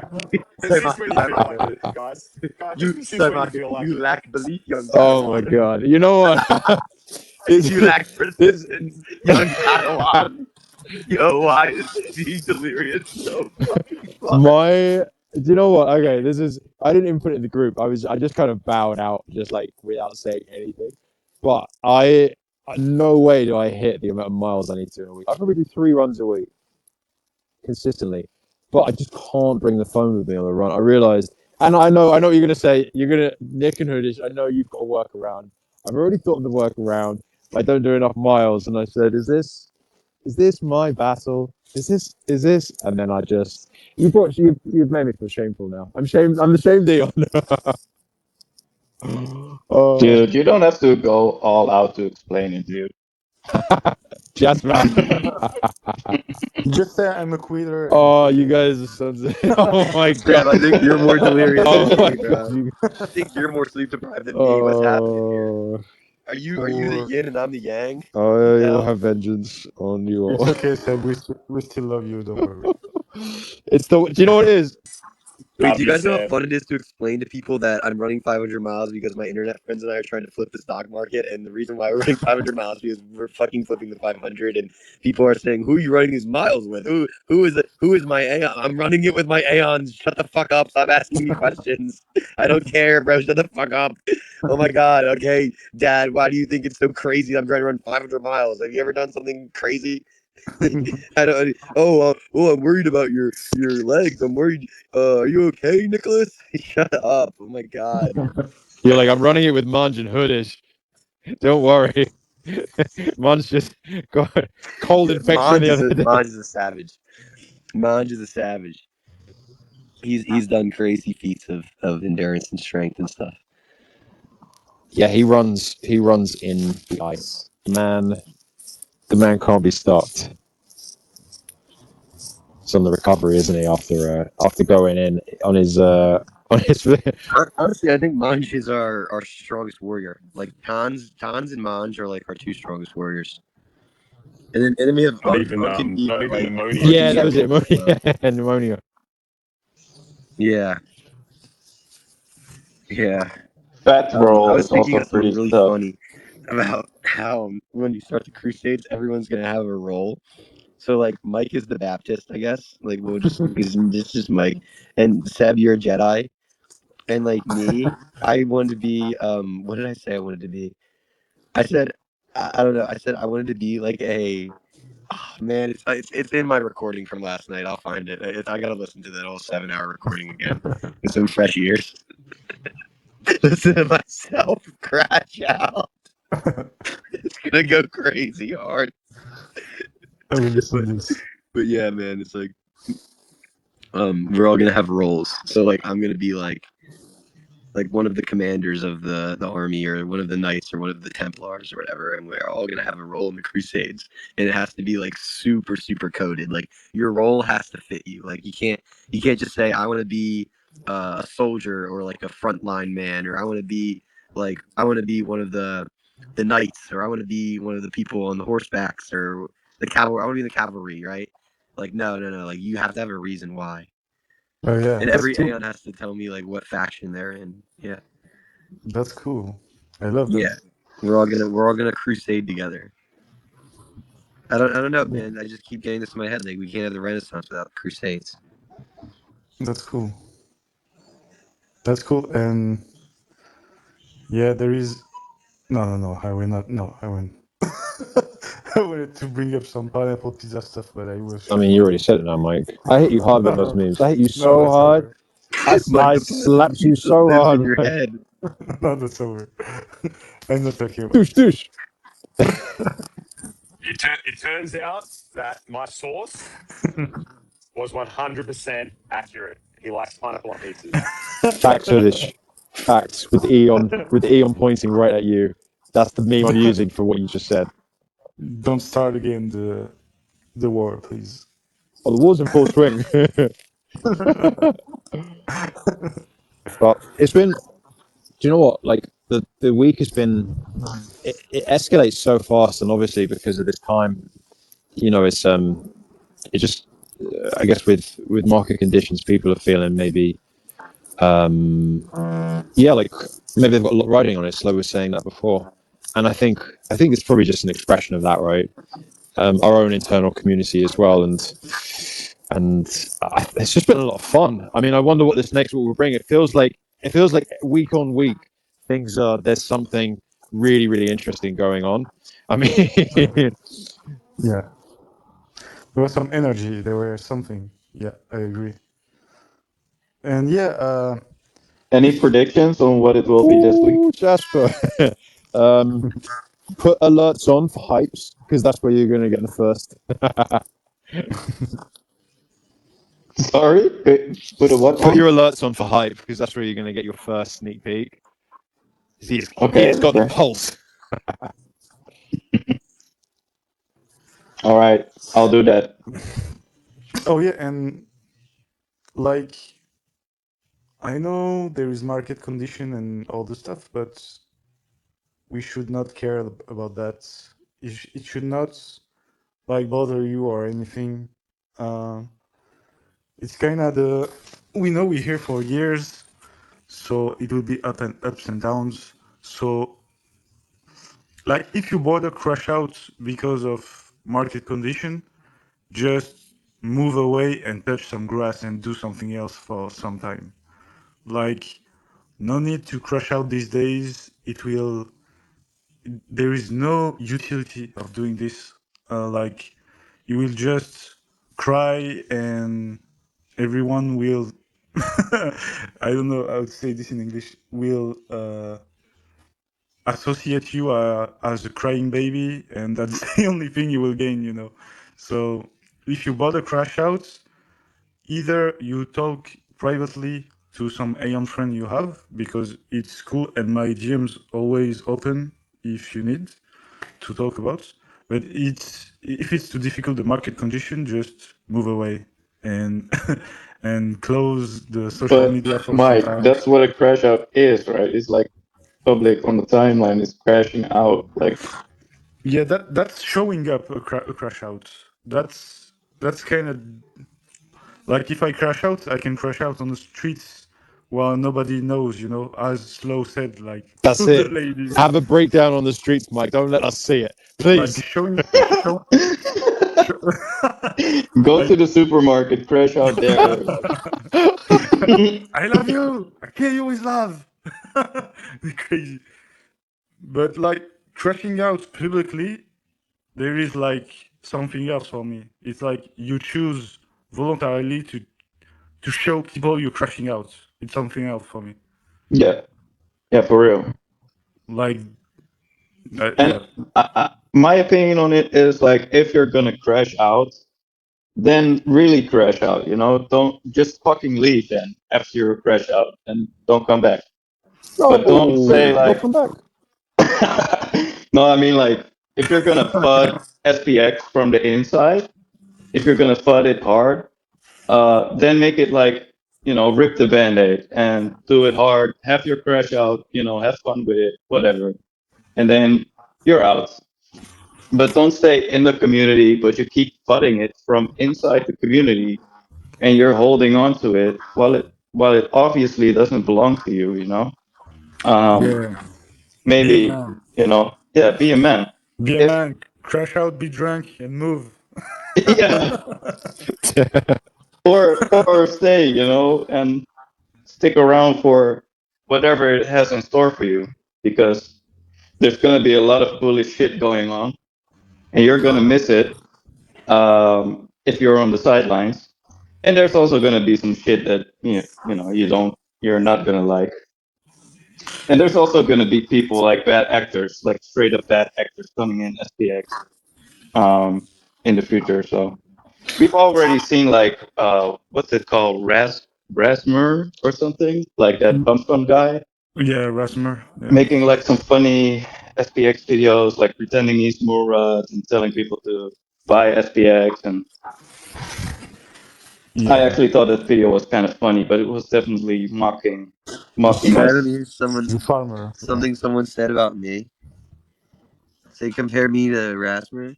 Persist when you feel like it, guys. Just persist when you feel like you it. lack belief, young Oh my Padawan. god! You know what? You lack persistence, young Padawan. Yo, why is he delirious so fucking fun? Do you know what? Okay, this is. I didn't even put it in the group. I just kind of bowed out, just like without saying anything. But no way do I hit the amount of miles I need to in a week. I probably do 3 runs a week consistently, but I just can't bring the phone with me on a run. I realized, and I know what you're gonna say. You're gonna Nick and Hoodish. I know you've got a workaround. I've already thought of the workaround. I don't do enough miles, and I said, is this my battle? Is this? And then you've made me feel shameful now. I'm the shame Dion. Oh, Dude, you don't have to go all out to explain it, dude. just man. Just say I'm a quitter. Oh, you guys are sons of. Oh my Sam, god. I think you're more delirious Oh than my me, god. bro. I think you're more sleep deprived than me. What's happening here? Are you the yin and I'm the yang? Oh, you will No. have vengeance on you all. It's okay, Seb. We still love you. Don't worry. Do you know what it is? Wait, do you Love guys know how Seb. fun it is to explain to people that I'm running 500 miles because my internet friends and I are trying to flip the stock market, and the reason why we're running 500 miles is because we're fucking flipping the 500, and people are saying, "Who are you running these miles with? Who is my Aeon? I'm running it with my Aeons. Shut the fuck up! Stop asking me questions. I don't care, bro. Shut the fuck up. Oh my god. Okay, Dad. Why do you think it's so crazy? I'm trying to run 500 miles. Have you ever done something crazy? I don't. I'm worried about your legs. I'm worried. Are you okay, Nicholas? Shut up. Oh my god. You're like, I'm running it with Munge and Hoodish. Don't worry. Munge just got cold infection the other day. Monge is a savage. Monge is a savage. He's done crazy feats of endurance and strength and stuff. Yeah, he runs in the ice. The man can't be stopped. It's on the recovery, isn't he? After going in on his Honestly, I think Monge is our strongest warrior. Like Tons and Monge are like our 2 strongest warriors. And then we have Not even like Mondaeon. yeah, that was it. Pneumonia. yeah. Yeah. Fat I roll was is thinking also of something pretty really tough. funny about how when you start the Crusades, everyone's gonna have a role. So like Mike is the Baptist, I guess. Like we'll just because this is just Mike, and Seb, you're a Jedi, and like me, I wanted to be what did I say I wanted to be? I said I don't know. I said I wanted to be like a oh, man. It's in my recording from last night. I'll find it. I gotta listen to that whole 7-hour recording again with some fresh ears. Listen to myself crash out. It's gonna go crazy hard. I will listen to this. But yeah, man, it's like we're all gonna have roles. So like I'm gonna be like one of the commanders of the army or one of the knights or one of the Templars or whatever, and we're all gonna have a role in the Crusades. And it has to be like super, super coded. Like your role has to fit you. Like you can't just say I wanna be a soldier or like a frontline man, or I want to be one of the knights, or I want to be one of the people on the horsebacks, or the cavalry. I want to be in the cavalry, right? Like no. Like you have to have a reason why, Oh yeah, and that's every cool. Aeon has to tell me like what faction they're in. Yeah, That's cool. I love that. yeah. We're all gonna crusade together. I don't know, man. I just keep getting this in my head. Like we can't have the Renaissance without crusades. That's cool. That's cool. And yeah, there is. No. I will not. No, I won't. I wanted to bring up some pineapple pizza stuff, but I will I shut mean, my you already mouth. said it now, Mike. I hit you hard with those No, memes. I hit you no, so that's hard. over. Mike, I the slapped you pizza so lives in hard, your Mike. head. No, that's over. I'm not talking about Douche, it. douche. It turns out that my source was 100% accurate. He likes pineapple on pizzas. Facts for this. Facts with Eon pointing right at you. That's the meme I'm using for what you just said. Don't start again the war, please. Oh, the war's in full swing. But it's been. Do you know what? Like the week has been. It escalates so fast, and obviously because of this time, it's it just. I guess with market conditions, people are feeling maybe. Yeah, like maybe they've got a lot riding on it. Slow was saying that before, and I think it's probably just an expression of that, right? Our own internal community as well, and it's just been a lot of fun. I mean, I wonder what this next week will bring. It feels like week on week there's something really really interesting going on. I mean, Yeah, there was some energy. There was something. Yeah, I agree. And yeah, Any predictions on what it will be this week? ooh, Jasper, um, put alerts on for hypes because that's where you're going to get the first. Sorry, put a what Put on? your alerts on for hype because that's where you're going to get your first sneak peek. He's Okay, got the okay. pulse. All right, I'll do that. oh yeah, and like I know there is market condition and all the stuff, but we should not care about that. It should not like bother you or anything. Uh, it's kind of the we know we're here for years, so it will be ups and downs. So like if you bother crash out because of market condition, just move away and touch some grass and do something else for some time. Like no need to crash out these days. It will. There is no utility of doing this. Like you will just cry and everyone will. I don't know how to say this in English. Will associate you as a crying baby, and that's the only thing you will gain. So if you bother crash outs, either you talk privately to some Aeon friend you have because it's cool and my GM's always open if you need to talk about. But if it's too difficult, the market condition, just move away and and close the social But media for some Mike, time. that's what a crash out is, right? It's like public on the timeline is crashing out. Like, Yeah, that's showing up a crash out. That's kind of like if I crash out, I can crash out on the streets while nobody knows. As Slow said, like That's to the it. ladies, Have a breakdown on the streets, Mike. Don't let us see it, like please. show go to like the supermarket, crash out there. I love you, I kill you with love. Crazy, but like crashing out publicly, there is like something else for me. It's like you choose voluntarily to show people you're crashing out. It's something else for me. Yeah, yeah, for real. Like, And yeah, my opinion on it is like, if you're gonna crash out, then really crash out. Don't just fucking leave then after you crash out and don't come back. But don't say Oh, like, welcome back. no, I mean like, if you're gonna FUD SPX from the inside, if you're gonna FUD it hard, then make it like rip the band-aid and do it hard, have your crash out, have fun with it, whatever. And then you're out. But don't stay in the community, but you keep flooding it from inside the community and you're holding on to it while it obviously doesn't belong to you, Um, Yeah. Be a maybe, man. yeah, be a man. Be a If man. Crash out, be drunk, and move. yeah, or stay, and stick around for whatever it has in store for you, because there's gonna be a lot of bullish shit going on, and you're gonna miss it if you're on the sidelines. And there's also gonna be some shit that you're not gonna like. And there's also gonna be people like bad actors, like straight up bad actors coming in SPX in the future. So we've already seen like what's it called, Rasmer or something like that bump fun guy Yeah, Rasmer. Yeah. making like some funny SPX videos, like pretending he's Murad and telling people to buy SPX. And I Yeah. actually thought that video was kind of funny, but it was definitely mocking I don't us. hear The farmer. Yeah. something someone said about me. They compared me to Rasmer. I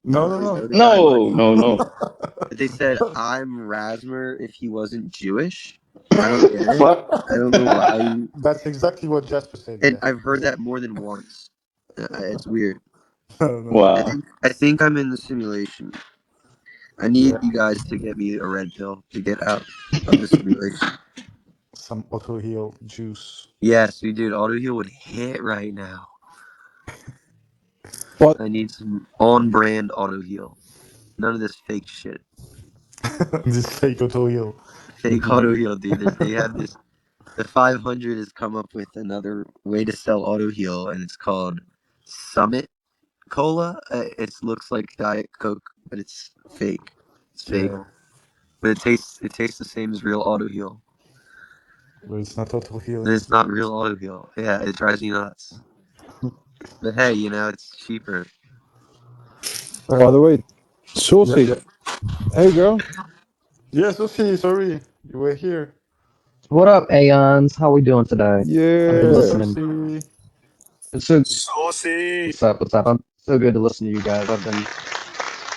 No, don't no, really know no. the guy much, No, no, no. but they said I'm Rasmer if he wasn't Jewish. I don't get it. What? I don't know why. That's exactly what Jasper said. And Yeah. I've heard that more than once. It's weird. No, no. Wow. I think I'm in the simulation. I Yeah. need you guys to get me a red pill to get out of the simulation. Some auto heal juice. Yes, we dude. Auto heal would hit right now. But I need some on-brand auto heal. None of this fake shit. This fake auto heal. Fake auto heal, dude. They have this. The 500 has come up with another way to sell auto heal, and it's called Summit Cola. It looks like Diet Coke, but it's fake. It's fake, Yeah. but it tastes the same as real auto heal. But it's not auto And healing. it's not real auto heal. Yeah, it drives me nuts. But hey, it's cheaper. by the way, Yeah, Saucy, yeah. hey girl. Yeah, Sophie, sorry. You were here. What up, Aeons? How we doing today? I've been Hey, Yeah. listening. Sophie. It's so Saucy. what's up? What's up? I'm so good to listen to you guys. I've been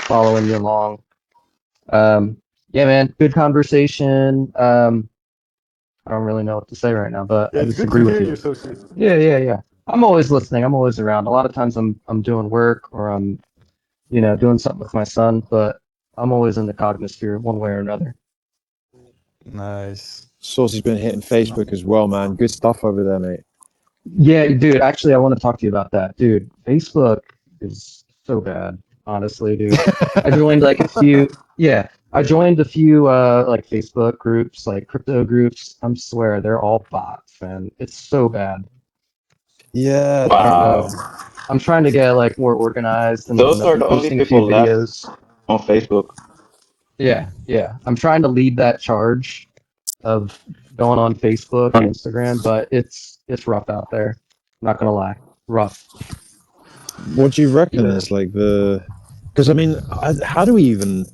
following you along. Yeah, man, good conversation. I don't really know what to say right now, but Yeah, I it's just good to agree with hear you. you, Sophie. Yeah. I'm always listening. I'm always around. A lot of times I'm doing work or I'm doing something with my son, but I'm always in the cognosphere one way or another. Nice. Saucy's been hitting Facebook as well, man. Good stuff over there, mate. Yeah, dude, actually I want to talk to you about that. Dude, Facebook is so bad, honestly, dude. I joined like a few, yeah, I joined a few like Facebook groups, like crypto groups. I'm swear they're all bots, man. It's so bad. Yeah. I don't know. Wow. I'm trying to get like more organized and Those I've are been the only posting a few people left videos. on Facebook. Yeah. I'm trying to lead that charge of going on Facebook and Instagram, but it's rough out there. Not gonna lie. Rough. What do you reckon Yeah. is like the? Because I mean, how do we even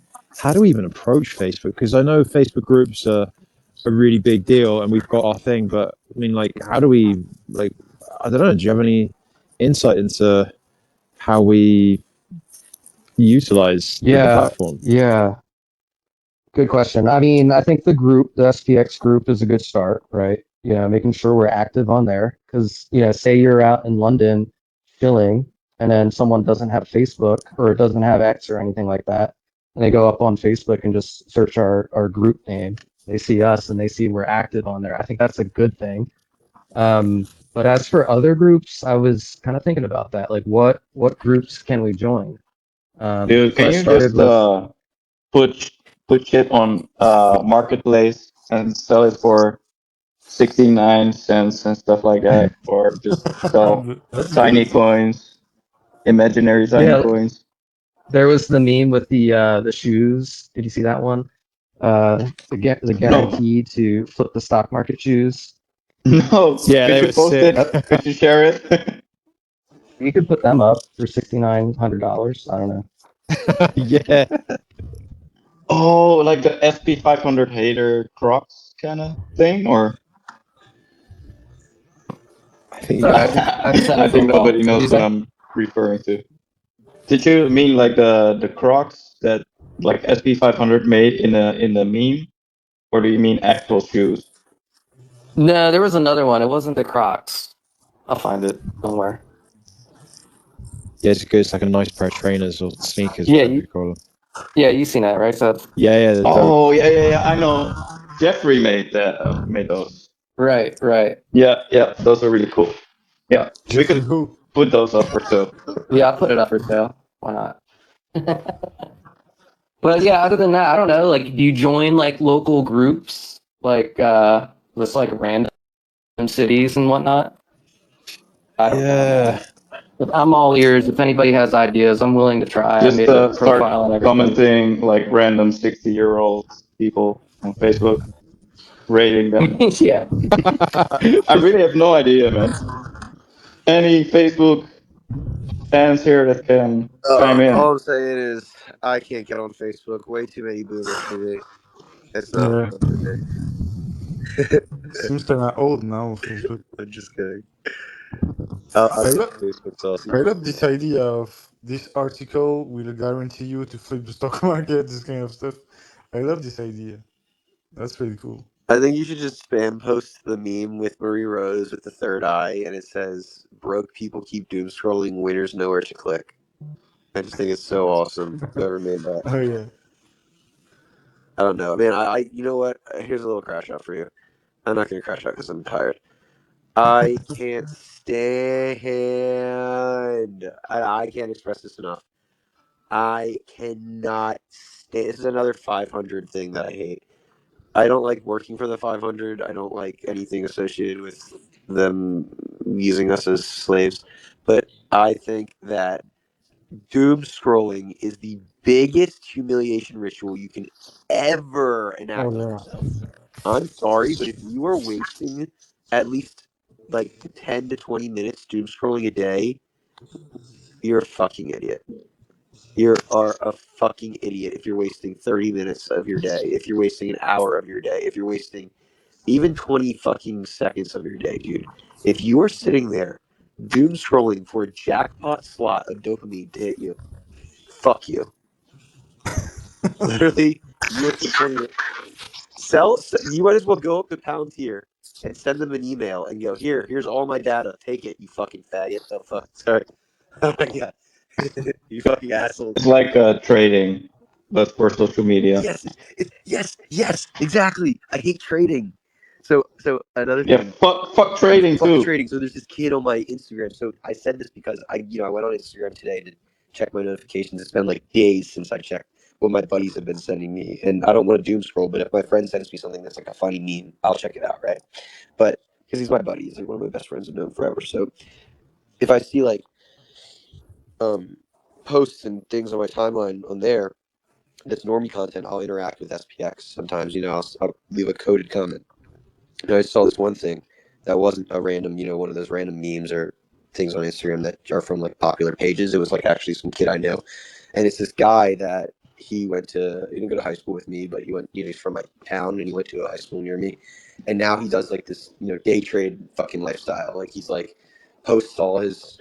approach Facebook? Because I know Facebook groups are a really big deal, and we've got our thing. But I mean, like, how do we like? I don't know. Do you have any insight into how we utilize the Yeah, platform? yeah. Good question. I mean, I think the SPX group is a good start, right? Making sure we're active on there. Because, say you're out in London chilling, and then someone doesn't have Facebook or doesn't have X or anything like that, and they go up on Facebook and just search our group name. They see us and they see we're active on there. I think that's a good thing. But as for other groups, I was kind of thinking about that. Like, what groups can we join? Dude, So can I you started just with. put put shit on marketplace and sell it for 69 cents and stuff like that, or just sell That's tiny crazy. coins, imaginary tiny Yeah, coins? there was the meme with the shoes. Did you see that one? The No, guarantee to flip the stock market shoes. no. Yeah, Could they you were post sick. it? Could you share it? You could put them up for $6,900. I don't know. Yeah. Oh, like the SP 500 hater Crocs. kind of thing, or I think Sorry, I just had a I think phone call. nobody What do you knows what say? I'm referring to. Did you mean like the Crocs that like SP500 made in the meme, or do you mean actual shoes? No, there was another one. It wasn't the Crocs. I'll find it. Don't worry. yeah, it's good. It's like a nice pair of trainers or sneakers, Yeah, whatever you call them. yeah, you seen that, right? So Yeah, they're dope. Oh yeah. I know. Jeffrey made that. Made those. right. Yeah. Those are really cool. Yeah, we Jeffrey could who? put those up for sale. Yeah, I'll put it up for sale. Why not? But yeah, other than that, I don't know. Like, do you join like local groups, like just like random cities and whatnot? I don't know, Yeah. man. But I'm all ears. If anybody has ideas, I'm willing to try. I Just made a start profile and everything. commenting like random 60-year-old people on Facebook, rating them. Yeah. I really have no idea, man. Any Facebook fans here that can chime in? All I'm saying is I can't get on Facebook. Way too many boomers for me. It's not Yeah, fun for me. seems kind of old now. Facebook. I'm just kidding. I I think love, Facebook's awesome. I love this idea of this article will guarantee you to flip the stock market. This kind of stuff. I love this idea. That's really cool. I think you should just spam post the meme with Marie Rose with the third eye, and it says, "Broke people keep doom scrolling. Winners nowhere to click." I just think it's so awesome. Whoever made that. Oh yeah. I don't know, man. You know what? Here's a little crash out for you. I'm not gonna crash out because I'm tired. I can't stand. I can't express this enough. I cannot stand. This is another 500 thing that I hate. I don't like working for the 500. I don't like anything associated with them using us as slaves. But I think that doom scrolling is the biggest humiliation ritual you can ever Oh enact on yeah. yourself. I'm sorry, but if you are wasting at least like 10 to 20 minutes doom scrolling a day, you're a fucking idiot. You are a fucking idiot if you're wasting 30 minutes of your day, if you're wasting an hour of your day, if you're wasting even 20 fucking seconds of your day, dude. If you are sitting there doom scrolling for a jackpot slot of dopamine to hit you, fuck you. Literally, you wasted 20 minutes. You might as well go up to Palantir and send them an email and go, here's all my data. Take it, you fucking faggot. Oh, fuck. Sorry. Oh, my God. You fucking assholes. It's like trading, but for social media. Yes, exactly. I hate trading. So another Yeah, thing, fuck trading fuck too. trading. So there's this kid on my Instagram. So I said this because I went on Instagram today to check my notifications. It's been like days since I checked what my buddies have been sending me, and I don't want to doom scroll. But if my friend sends me something that's like a funny meme, I'll check it out, right? But because he's my buddy, he's like one of my best friends I've known forever. So if I see like um posts and things on my timeline on there that's normie content, I'll interact with SPX sometimes. I'll leave a coded comment. And I saw this one thing that wasn't a random, one of those random memes or things on Instagram that are from like popular pages. It was like actually some kid I know, and it's this guy that he didn't go to high school with me, but he went, he's from my town and he went to a high school near me, and now he does like this, day trade fucking lifestyle. Like he's like posts all his,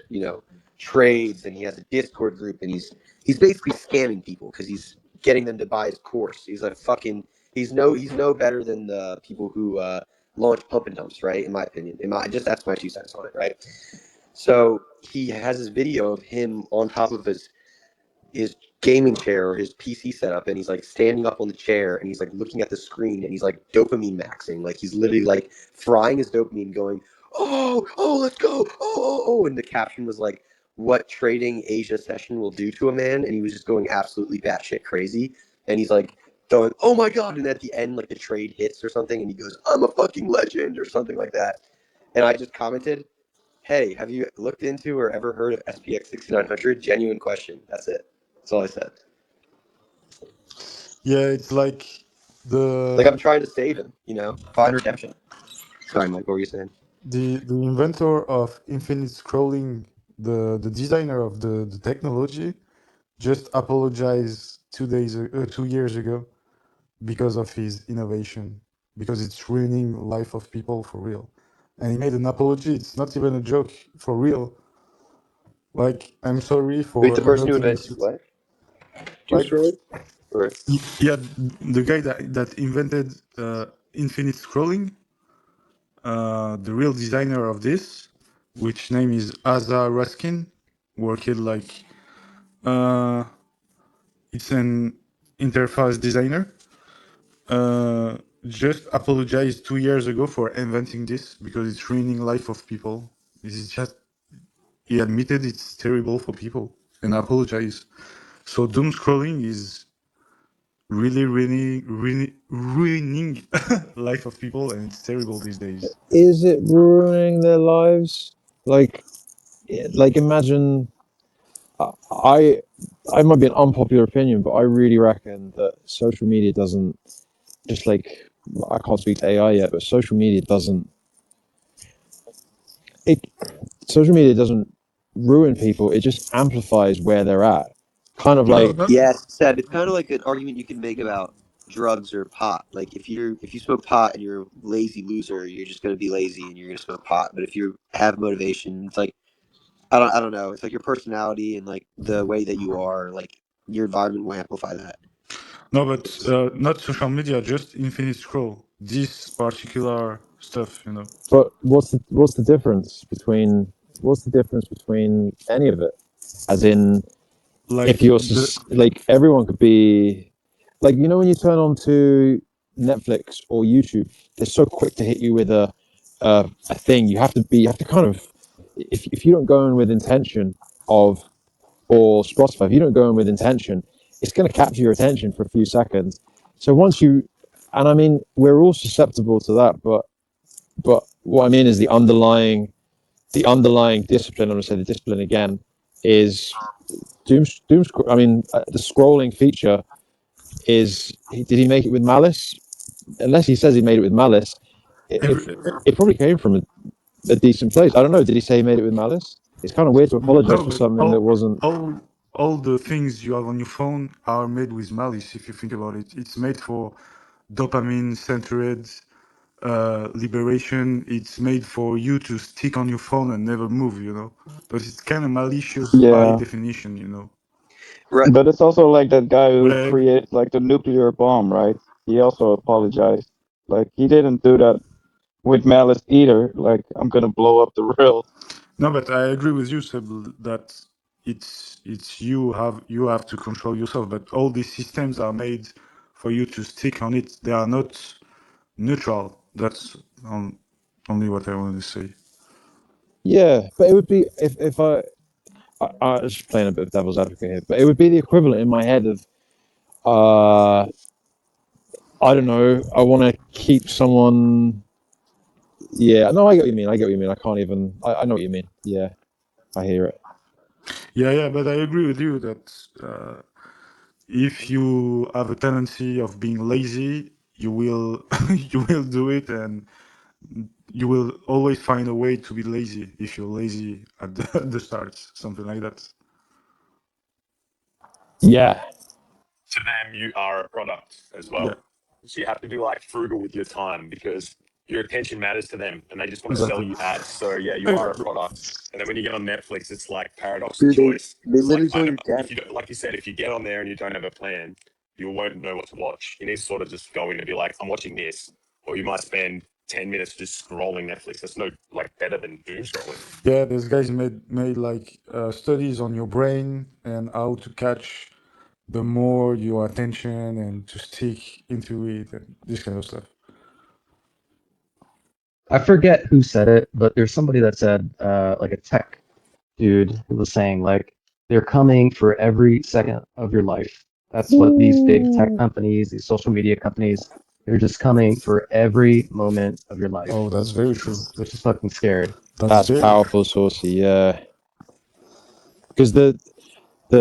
trades, and he has a Discord group, and he's basically scamming people because he's getting them to buy his course. He's like fucking. He's no better than the people who launch pump and dumps, right? In my opinion, that's my 2 cents on it, right? So he has this video of him on top of his gaming chair or his PC setup, and he's like standing up on the chair, and he's like looking at the screen, and he's like dopamine maxing, like he's literally like frying his dopamine, going, let's go, and the caption was like, "What trading Asia session will do to a man," and he was just going absolutely batshit crazy, and he's like going, "Oh my god!" And at the end, like the trade hits or something, and he goes, "I'm a fucking legend," or something like that, and I just commented, "Hey, have you looked into or ever heard of SPX6900? Genuine question." That's it. That's all I said. Yeah, it's like Like the I'm trying to save him, find redemption. Sorry, Mike, what were you saying? the inventor of infinite scrolling, the designer of the technology, just apologized 2 years ago because of his innovation. because it's ruining life of people for real. And he made an apology. It's not even a joke, for real. Like, I'm sorry Wait, for the person who inventing invented this. what? Doom Like, scrolling? Or yeah, the guy that invented infinite scrolling, the real designer of this, which name is Asa Raskin, worked like uh, it's an interface designer. Just apologized 2 years ago for inventing this because it's ruining life of people. This is just he admitted it's terrible for people and apologized. So doom scrolling is really, really, really ruining life of people, and it's terrible these days. Is it ruining their lives? Like imagine I I might be an unpopular opinion, but I really reckon that social media doesn't just like I can't speak to AI yet, but it social media doesn't ruin people. It just amplifies where they're at. Kind of No, like not yes, Seb, it's kind of like an argument you can make about drugs or pot. Like if you smoke pot and you're a lazy loser, you're just gonna be lazy and you're gonna smoke pot. But if you have motivation, it's like I don't know. It's like your personality and like the way that you are, like your environment will amplify that. no, but not social media, just infinite scroll. This particular stuff, you know. but what's the difference between any of it? As in if Like you're the like everyone could be like when you turn on to Netflix or YouTube, they're so quick to hit you with a thing. You have to kind of if you don't go in with intention of or Spotify, if you don't go in with intention, it's going to capture your attention for a few seconds. So once you and I mean we're all susceptible to that, but what I mean is the underlying discipline. I'm going to say the discipline again is doom. I mean, the scrolling feature is. Did he make it with malice? Unless he says he made it with malice, it, every, it probably came from a decent place. I don't know. Did he say he made it with malice? It's kind of weird to apologize no, for but something that wasn't. all the things you have on your phone are made with malice. If you think about it, it's made for dopamine centered liberation. It's made for you to stick on your phone and never move. You know, but it's kind of malicious by Yeah, definition. You know, Right. But it's also like that guy but who created like the nuclear bomb, right? He also apologized. Like he didn't do that with malice either. Like I'm gonna blow up the world. no, but I agree with you, Seb, that it's you have to control yourself. But all these systems are made for you to stick on it. They are not neutral. That's only what I want to say. yeah. But it would be if I was just playing a bit of devil's advocate here, but it would be the equivalent in my head of I don't know. I want to keep someone. Yeah, no, I get what you mean. I get what you mean. I can't even. I know what you mean. Yeah, I hear it. Yeah, but I agree with you that if you have a tendency of being lazy, you will you will do it, and you will always find a way to be lazy if you're lazy at the start, something like that. Yeah, To them, you are a product as Yeah, well. So you have to be like frugal with your time because your attention matters to them and they just want to sell exactly. you ads. So yeah, you are a Exactly. product. And then when you get on Netflix, it's like paradox of Dude, choice. they It's like literally tell your dad. if you don't, like you said, if you get on there and you don't have a plan, you won't know what to watch. You need to sort of just go in and be like, I'm watching this, or you might spend 10 minutes just scrolling Netflix. That's no like better than doom scrolling. Yeah, these guys made like studies on your brain and how to catch the more your attention and to stick into it and this kind of stuff. I forget who said it, but there's somebody that said, like a tech dude who was saying, like, they're coming for every second of your life. That's what these big tech companies, these social media companies, they're just coming for every moment of your life, Oh, that's very true. which is fucking scary. That's that's very powerful, Saucy. Yeah, because the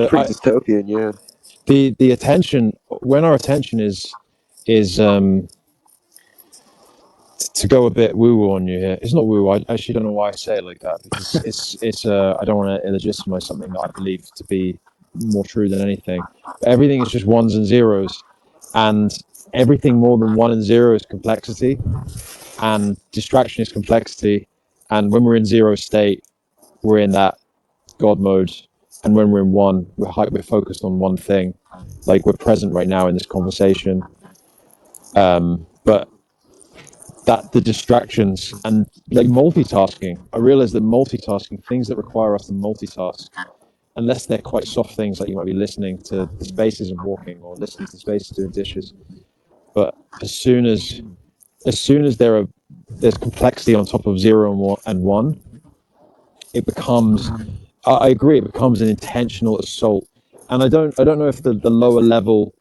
Pretty dystopian, yeah. the attention when our attention is to go a bit woo woo on you here. It's not woo. I actually don't know why I say it like that because it's I don't want to illegitimize something that I believe to be more true than anything. But everything is just ones and zeros, and everything more than 1 and 0 is complexity, and distraction is complexity. And when we're in 0 state, we're in that God mode. And when we're in 1, we're focused on one thing. Like we're present right now in this conversation. But that the distractions and like multitasking, I realize that multitasking, things that require us to multitask, unless they're quite soft things, like you might be listening to the spaces and walking, or listening to the spaces doing dishes. But as soon as there's complexity on top of 0 and 1, it becomes, I agree, it becomes an intentional assault. And I don't know if the lower level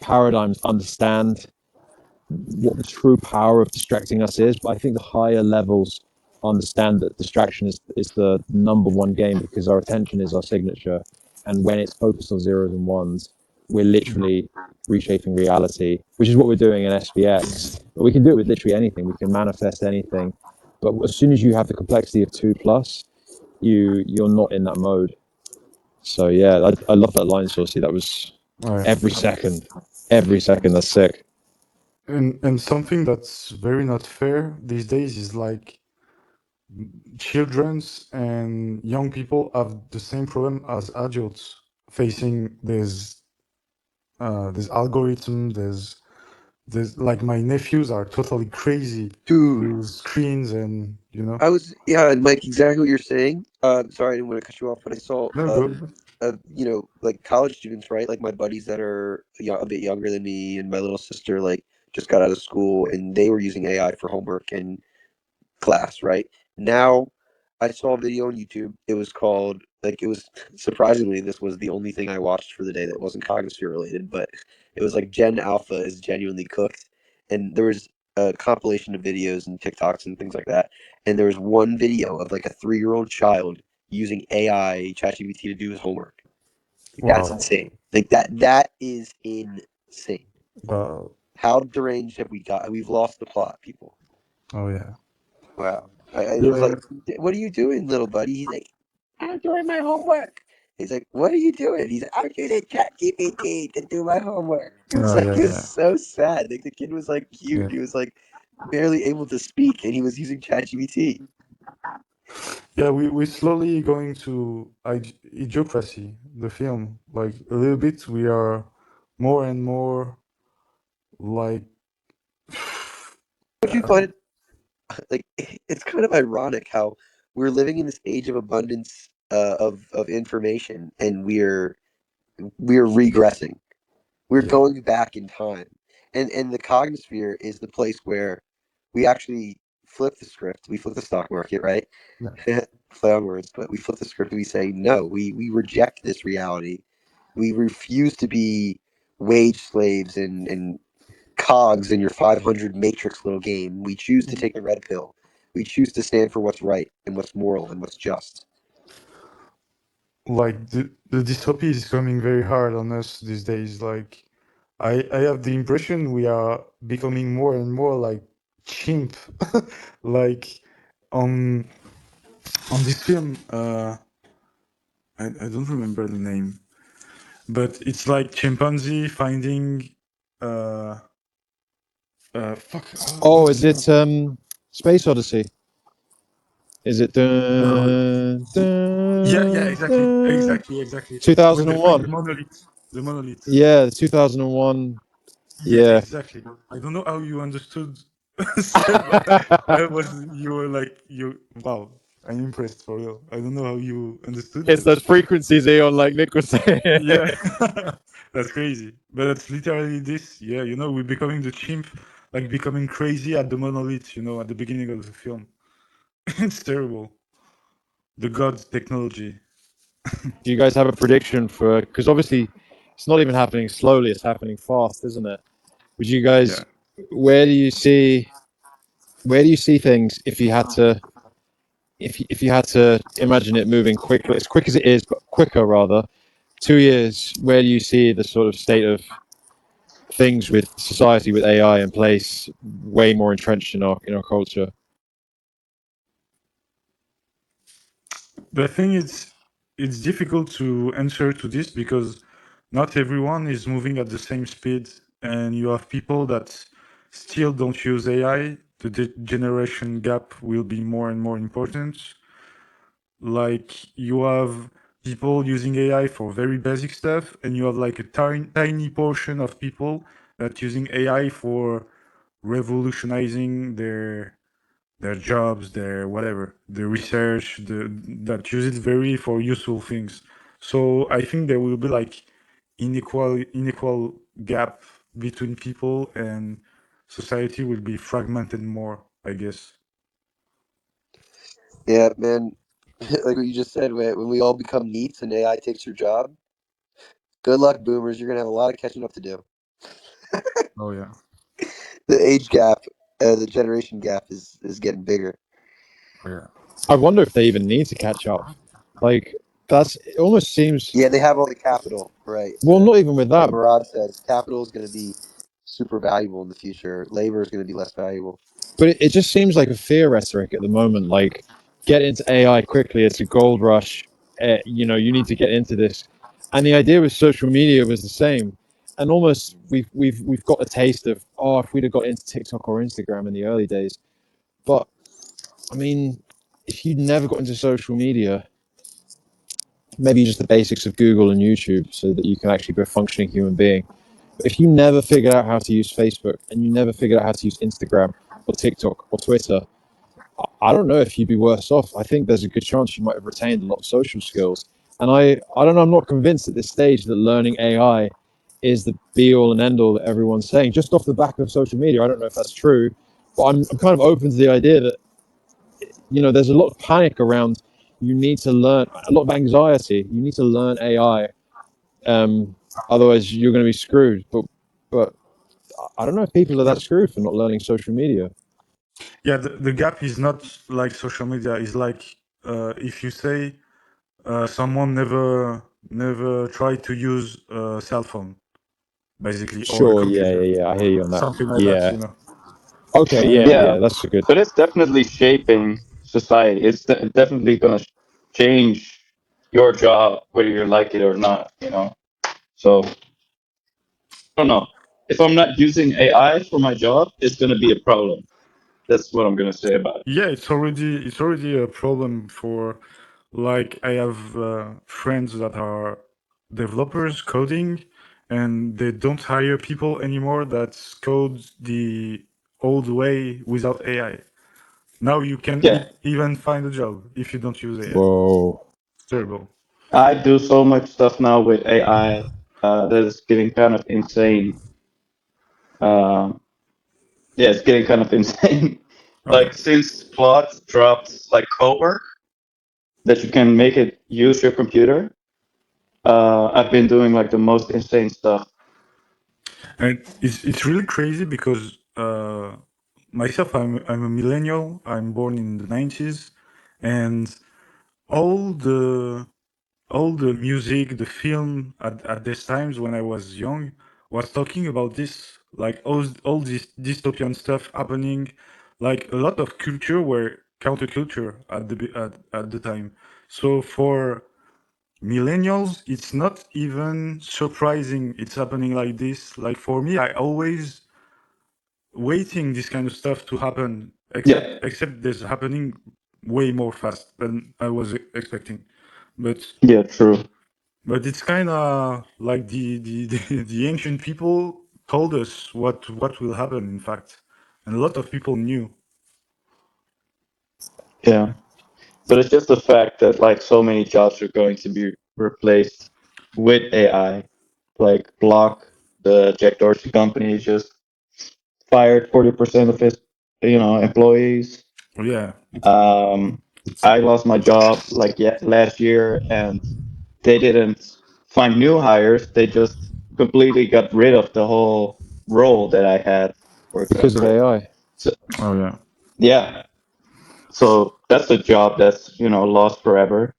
paradigms understand what the true power of distracting us is, but I think the higher levels understand that distraction is the number one game, because our attention is our signature, and when it's focused on 0s and 1s, we're literally reshaping reality, which is what we're doing in SPX. But we can do it with literally anything. We can manifest anything, but as soon as you have the complexity of 2 plus, you're not in that mode. So yeah, I love that line, Saucy. That was Ouais. every second. That's sick. And something that's very not fair these days is like children's and young people have the same problem as adults facing this algorithm. There's like my nephews are totally crazy Dude, with screens, and and Mike, exactly what you're saying. Sorry, I didn't want to cut you off, but I saw, no good. like college students, right? Like my buddies that are a bit younger than me, and my little sister, like just got out of school, and they were using AI for homework and class, right? Now, I saw a video on YouTube. It was called, like, it was surprisingly, this was the only thing I watched for the day that wasn't Cognisphere related, but it was like Gen Alpha is genuinely cooked. And there was a compilation of videos and TikToks and things like that. And there was one video of like a 3-year-old child using AI, ChatGPT, to do his homework. Like, that's Wow. insane. Like, that is insane. Uh, How deranged have we got? We've lost the plot, people. oh yeah. Wow. I was Yeah. like, what are you doing, little buddy? He's like, I'm doing my homework. He's like, what are you doing? He's like, I'm using ChatGPT to do my homework. It's Oh like, yeah, it's yeah. so sad. Like, the kid was like cute. Yeah. He was like barely able to speak, and he was using ChatGPT. Yeah, we're slowly going to Idiocracy, the film. Like a little bit, we are more and more like Don't you find it like it's kind of ironic how we're living in this age of abundance of information, and we're regressing. We're yeah, going back in time, and the cognosphere is the place where we actually flip the script. We flip the stock market, right? yeah. Play on words, but we flip the script and we say no. We reject this reality. We refuse to be wage slaves and cogs in your 500 matrix little game. We choose to take the red pill. We choose to stand for what's right and what's moral and what's just. Like the dystopia is coming very hard on us these days. Like I have the impression we are becoming more and more like chimp. Like on on this film, I don't remember the name, but it's like chimpanzee finding uh fuck Oh, what's is the name? it Space Odyssey? Is it Uh, yeah, exactly, 2001? The monolith. Yeah, 2001. Yeah, Yeah. exactly. I don't know how you understood, Seb. I was you were like you. Wow, I'm impressed for real. I don't know how you understood, It's but those frequencies, Eon, like Nick was saying. yeah, that's crazy. But that's literally this. Yeah, we're becoming the chimp, like becoming crazy at the monolith. At the beginning of the film, it's terrible. The god technology. Do you guys have a prediction for? Because obviously, it's not even happening slowly; it's happening fast, isn't it? Would you guys? Yeah. Where do you see? Where do you see things if you had to? If you had to imagine it moving quickly, as quick as it is, but quicker rather. 2 years. Where do you see the sort of state of things with society with AI in place, way more entrenched in our culture? The thing is, it's difficult to answer to this because not everyone is moving at the same speed, and you have people that still don't use AI. The generation gap will be more and more important. Like you have people using AI for very basic stuff, and you have like a tiny portion of people that using AI for revolutionizing their jobs, their whatever, the research, that use it very for useful things. So I think there will be like unequal gap between people, and society will be fragmented more, I guess. Yeah, man. Like what you just said, when we all become neats and AI takes your job, good luck, boomers. You're gonna have a lot of catching up to do. Oh yeah. The age gap, the generation gap is getting bigger. Oh yeah. I wonder if they even need to catch up. Like it almost seems. Yeah, they have all the capital, right? Well, not even with Like that, Murad said, capital is going to be super valuable in the future. Labor is going to be less valuable. but it just seems like a fear rhetoric at the moment. Like, get into AI quickly. It's a gold rush. You need to get into this. And the idea with social media was the same. And almost we've got a taste of, oh, if we'd have got into TikTok or Instagram in the early days. But I mean, if you'd never got into social media, maybe just the basics of Google and YouTube, so that you can actually be a functioning human being. But if you never figured out how to use Facebook, and you never figured out how to use Instagram or TikTok or Twitter, I don't know if you'd be worse off. I think there's a good chance you might have retained a lot of social skills. And I don't know, I'm not convinced at this stage that learning AI is the be all and end all that everyone's saying, just off the back of social media. I don't know if that's true, but I'm kind of open to the idea that, there's a lot of panic around, you need to learn, a lot of anxiety. You need to learn AI. Otherwise you're going to be screwed. But I don't know if people are that screwed for not learning social media. Yeah, the gap is not like social media. It's like if you say someone never tried to use a cell phone, basically, or a Sure, computer, yeah. I hear you on that. something like that, Yeah. you know. Okay, Yeah, that's a good. but it's definitely shaping society. It's definitely going to change your job, whether you like it or not, you know? So, I don't know. If I'm not using AI for my job, it's going to be a problem. That's what I'm going to say about it. Yeah, it's already a problem for, like, I have friends that are developers coding, and they don't hire people anymore that code the old way without AI. Now you can Yeah, even find a job if you don't use AI. Whoa. It's terrible. I do so much stuff now with AI that is getting kind of insane. Uh, yeah, it's getting kind of insane. Oh yeah. Like since Claude dropped like Cowork, that you can make it use your computer, I've been doing like the most insane stuff. And it's really crazy because myself, I'm a millennial. I'm born in the 90s, and all the all the music, the film at these times when I was young was talking about this, like all this dystopian stuff happening, like a lot of culture were counterculture at the time. So for millennials, it's not even surprising it's happening like this. Like for me, I always waiting this kind of stuff to happen, Yeah, except this happening way more fast than I was expecting. But yeah, true. but it's kind of like the ancient people told us what will happen, in fact, and a lot of people knew. Yeah, but it's just the fact that like so many jobs are going to be replaced with AI. Like Block, the Jack Dorsey company, just fired 40% of his, employees. Yeah, Um, it's I lost my job like last year, and they didn't find new hires. They just completely got rid of the whole role that I had, for Because of example. AI. So oh yeah. yeah, so that's a job that's lost forever.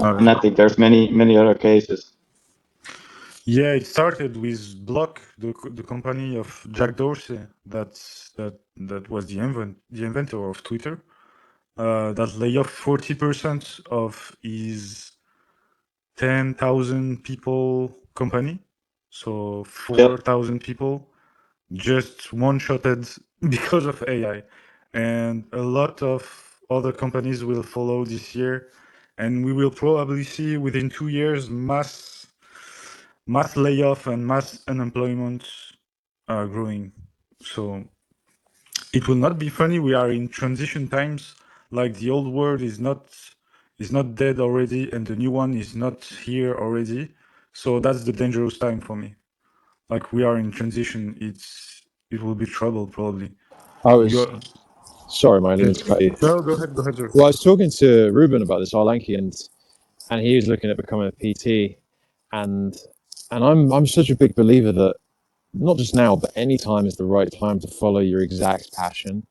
Oh, And yeah. I think there's many other cases. Yeah, it started with Block, the company of Jack Dorsey. That was the inventor of Twitter. That lay off 40% of his 10,000 people company, so 4,000 people just one-shotted because of AI, and a lot of other companies will follow this year, and we will probably see within 2 years mass layoff and mass unemployment growing. So it will not be funny. We are in transition times. Like the old world is not dead already, and the new one is not here already. So that's the dangerous time for me. Like we are in transition. It will be trouble probably. I was You're, sorry, man, I didn't mean to cut you. no, go ahead, sir. Well, I was talking to Ruben about this Arlanki, and he was looking at becoming a PT, and I'm such a big believer that not just now, but any time is the right time to follow your exact passion,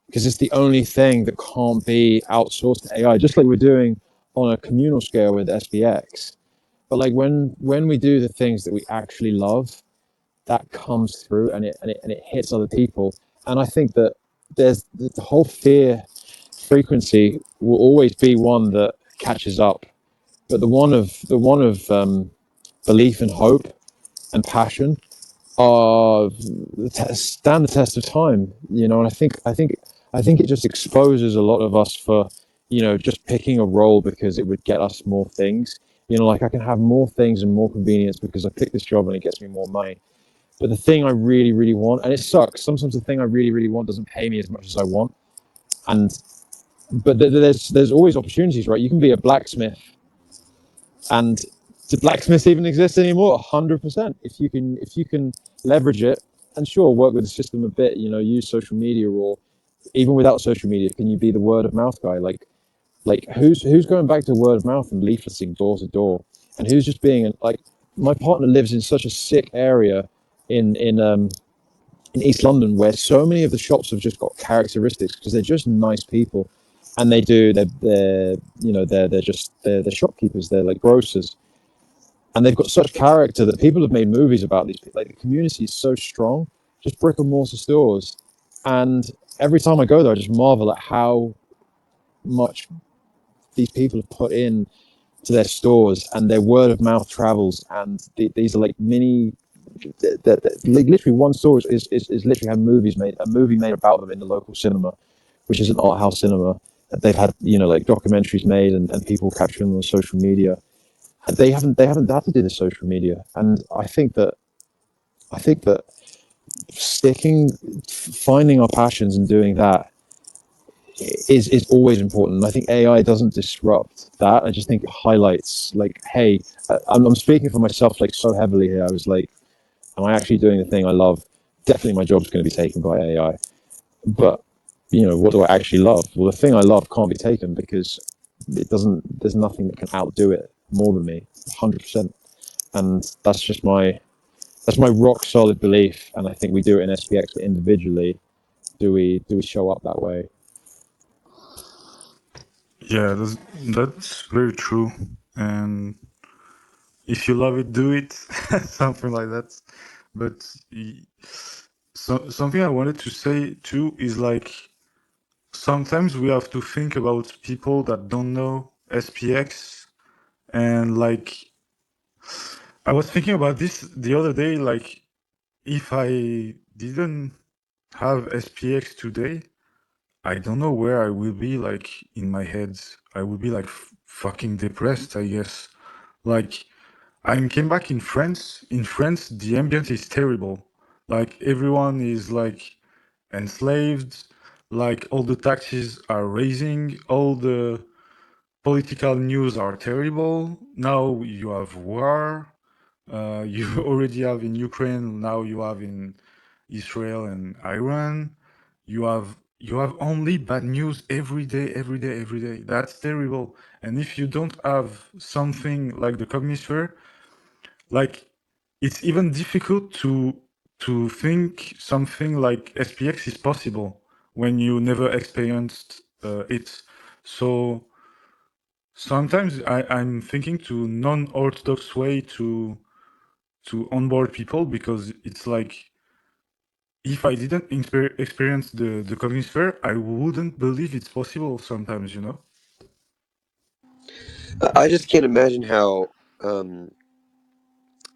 because it's the only thing that can't be outsourced to AI. Just like we're doing on a communal scale with SPX, but like when we do the things that we actually love, that comes through and it hits other people. And I think that there's the whole fear frequency will always be one that catches up, but the one of belief and hope and passion are stand the test of time, and I think it just exposes a lot of us for just picking a role because it would get us more things. Like I can have more things and more convenience because I pick this job and it gets me more money. But the thing I really, really want, and it sucks, sometimes the thing I really, really want doesn't pay me as much as I want. And but there's always opportunities, right? You can be a blacksmith, and do blacksmiths even exist anymore? 100%. If you can leverage it, and sure, work with the system a bit. Use social media, or even without social media, can you be the word of mouth guy? Like who's going back to word of mouth and leafleting door to door, and who's just being like, my partner lives in such a sick area in East London, where so many of the shops have just got characteristics because they're just nice people, and they're shopkeepers, they're like grocers, and they've got such character that people have made movies about these people. Like the community is so strong, just brick and mortar stores, and every time I go there, I just marvel at how much these people have put in to their stores, and their word of mouth travels, and these are like mini like literally one store is literally had a movie made about them in the local cinema, which is an art house cinema. They've had like documentaries made, and people capturing them on social media. They haven't had to do the social media, and I think that finding our passions and doing that is always important. And I think AI doesn't disrupt that. I just think it highlights, like, hey, I'm speaking for myself like so heavily here. I was like, am I actually doing the thing I love? Definitely my job's going to be taken by AI. But, what do I actually love? Well, the thing I love can't be taken because there's nothing that can outdo it more than me, 100%. And that's my rock solid belief. And I think we do it in SPX, but individually, do we show up that way? Yeah, that's very true. And if you love it, do it. Something like that. But something I wanted to say too is like sometimes we have to think about people that don't know SPX, and like I was thinking about this the other day, like if I didn't have SPX today, I don't know where I will be, like in my head. I would be like fucking depressed, I guess. Like I came back in France. In France, the ambient is terrible. Like everyone is like enslaved. Like all the taxes are raising. All the political news are terrible. Now you have war. You already have in Ukraine. Now you have in Israel and Iran. You have only bad news every day, every day, every day. That's terrible. And if you don't have something like the Cognisphere, like it's even difficult to think something like SPX is possible when you never experienced it. So sometimes I'm thinking to non-orthodox way to onboard people, because it's like if I didn't experience the Cognisphere, I wouldn't believe it's possible sometimes, you know? I just can't imagine how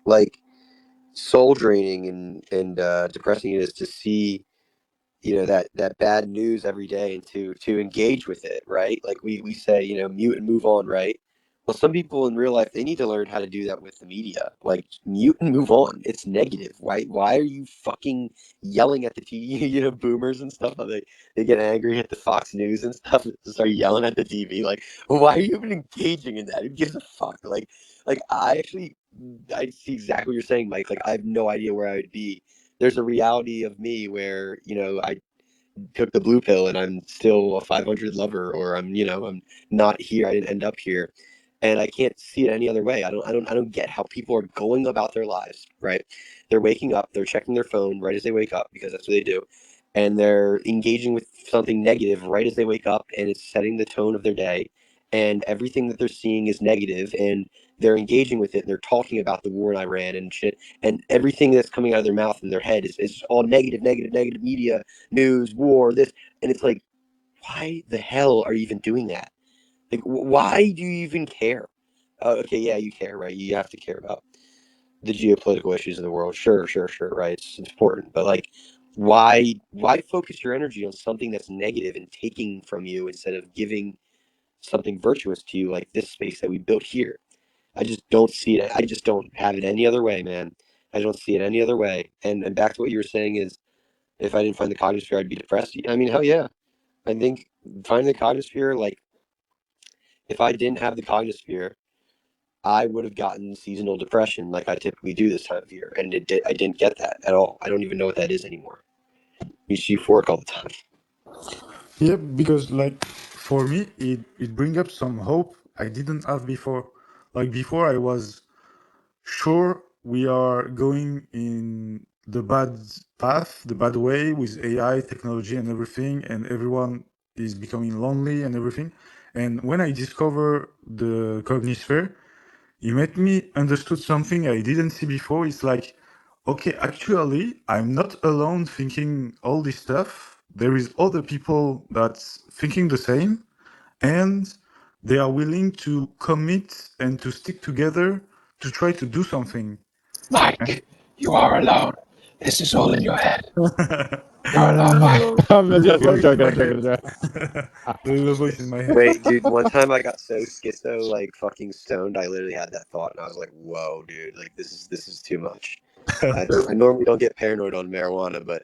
like soul draining and depressing it is to see, that bad news every day, and to engage with it, right? Like we say, mute and move on, right? Well, some people in real life, they need to learn how to do that with the media. Like, mute and move on. It's negative. Why are you fucking yelling at the TV? Boomers and stuff, they get angry at the Fox News and stuff and start yelling at the TV. Like, why are you even engaging in that? Who gives a fuck? Like I see exactly what you're saying, Mike. Like, I have no idea where I would be. There's a reality of me where, I took the blue pill and I'm still a 500 lover, or I'm not here. I didn't end up here, and I can't see it any other way. I don't get how people are going about their lives. Right? They're waking up, they're checking their phone right as they wake up, because that's what they do, and they're engaging with something negative right as they wake up, and it's setting the tone of their day, and everything that they're seeing is negative, and they're engaging with it, and they're talking about the war in Iran and shit, and everything that's coming out of their mouth and their head is all negative, negative, negative media, news, war, this, and it's like, why the hell are you even doing that? Like, why do you even care? Okay, yeah, you care, right? You have to care about the geopolitical issues of the world. Sure, sure, sure, right? It's important, but like, why focus your energy on something that's negative and taking from you instead of giving something virtuous to you, like this space that we built here? I just don't see it. I just don't have it any other way, man. I don't see it any other way. And back to what you were saying is, if I didn't find the cognisphere, I'd be depressed. I mean, hell yeah. I think finding the cognisphere, like, if I didn't have the cognisphere, I would have gotten seasonal depression like I typically do this time of year. And I didn't get that at all. I don't even know what that is anymore. You see euphoric all the time. Yeah, because like for me, it brings up some hope I didn't have before. Like before, I was sure we are going in the bad path, the bad way with AI, technology, and everything, and everyone is becoming lonely and everything. And when I discover the cognisphere, it made me understood something I didn't see before. It's like, okay, actually, I'm not alone thinking all this stuff. There is other people that's thinking the same, and they are willing to commit and to stick together to try to do something. Mike, you are alone. This is all in your head. You're alone, No, Mike. the little I'm voice in joking. my I'm joking. head. The little voice in my head. Wait, dude, one time I got so schizo, like fucking stoned, I literally had that thought, and I was like, whoa, dude, like this is too much. I normally don't get paranoid on marijuana, but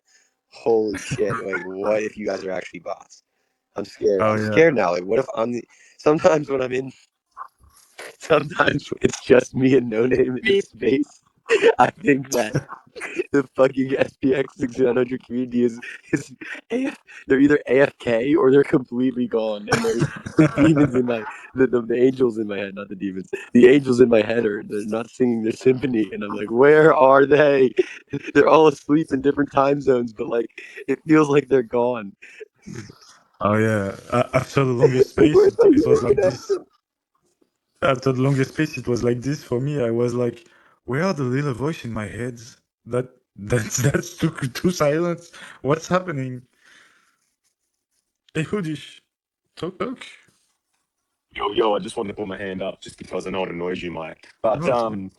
holy shit, like, what if you guys are actually bots? I'm scared. Oh I'm yeah. scared now. Like, what if sometimes when I'm in, sometimes it's just me and No Name in this space. I think that the fucking SPX6900 community is AF, they're either AFK or they're completely gone, and there's the demons in the angels in my head, not the demons. The angels in my head they're not singing their symphony, and I'm like, where are they? They're all asleep in different time zones, but like, it feels like they're gone. Oh yeah. After the longest Like, space, we're so it was like this. disconnected. After the longest space, it was like this for me. I was like, where are the little voice in my head? That's too silent. What's happening? Hey, Hoodish, talk. Yo, I just wanted to put my hand up just because I know it annoys you, Mike. But No, it's fine.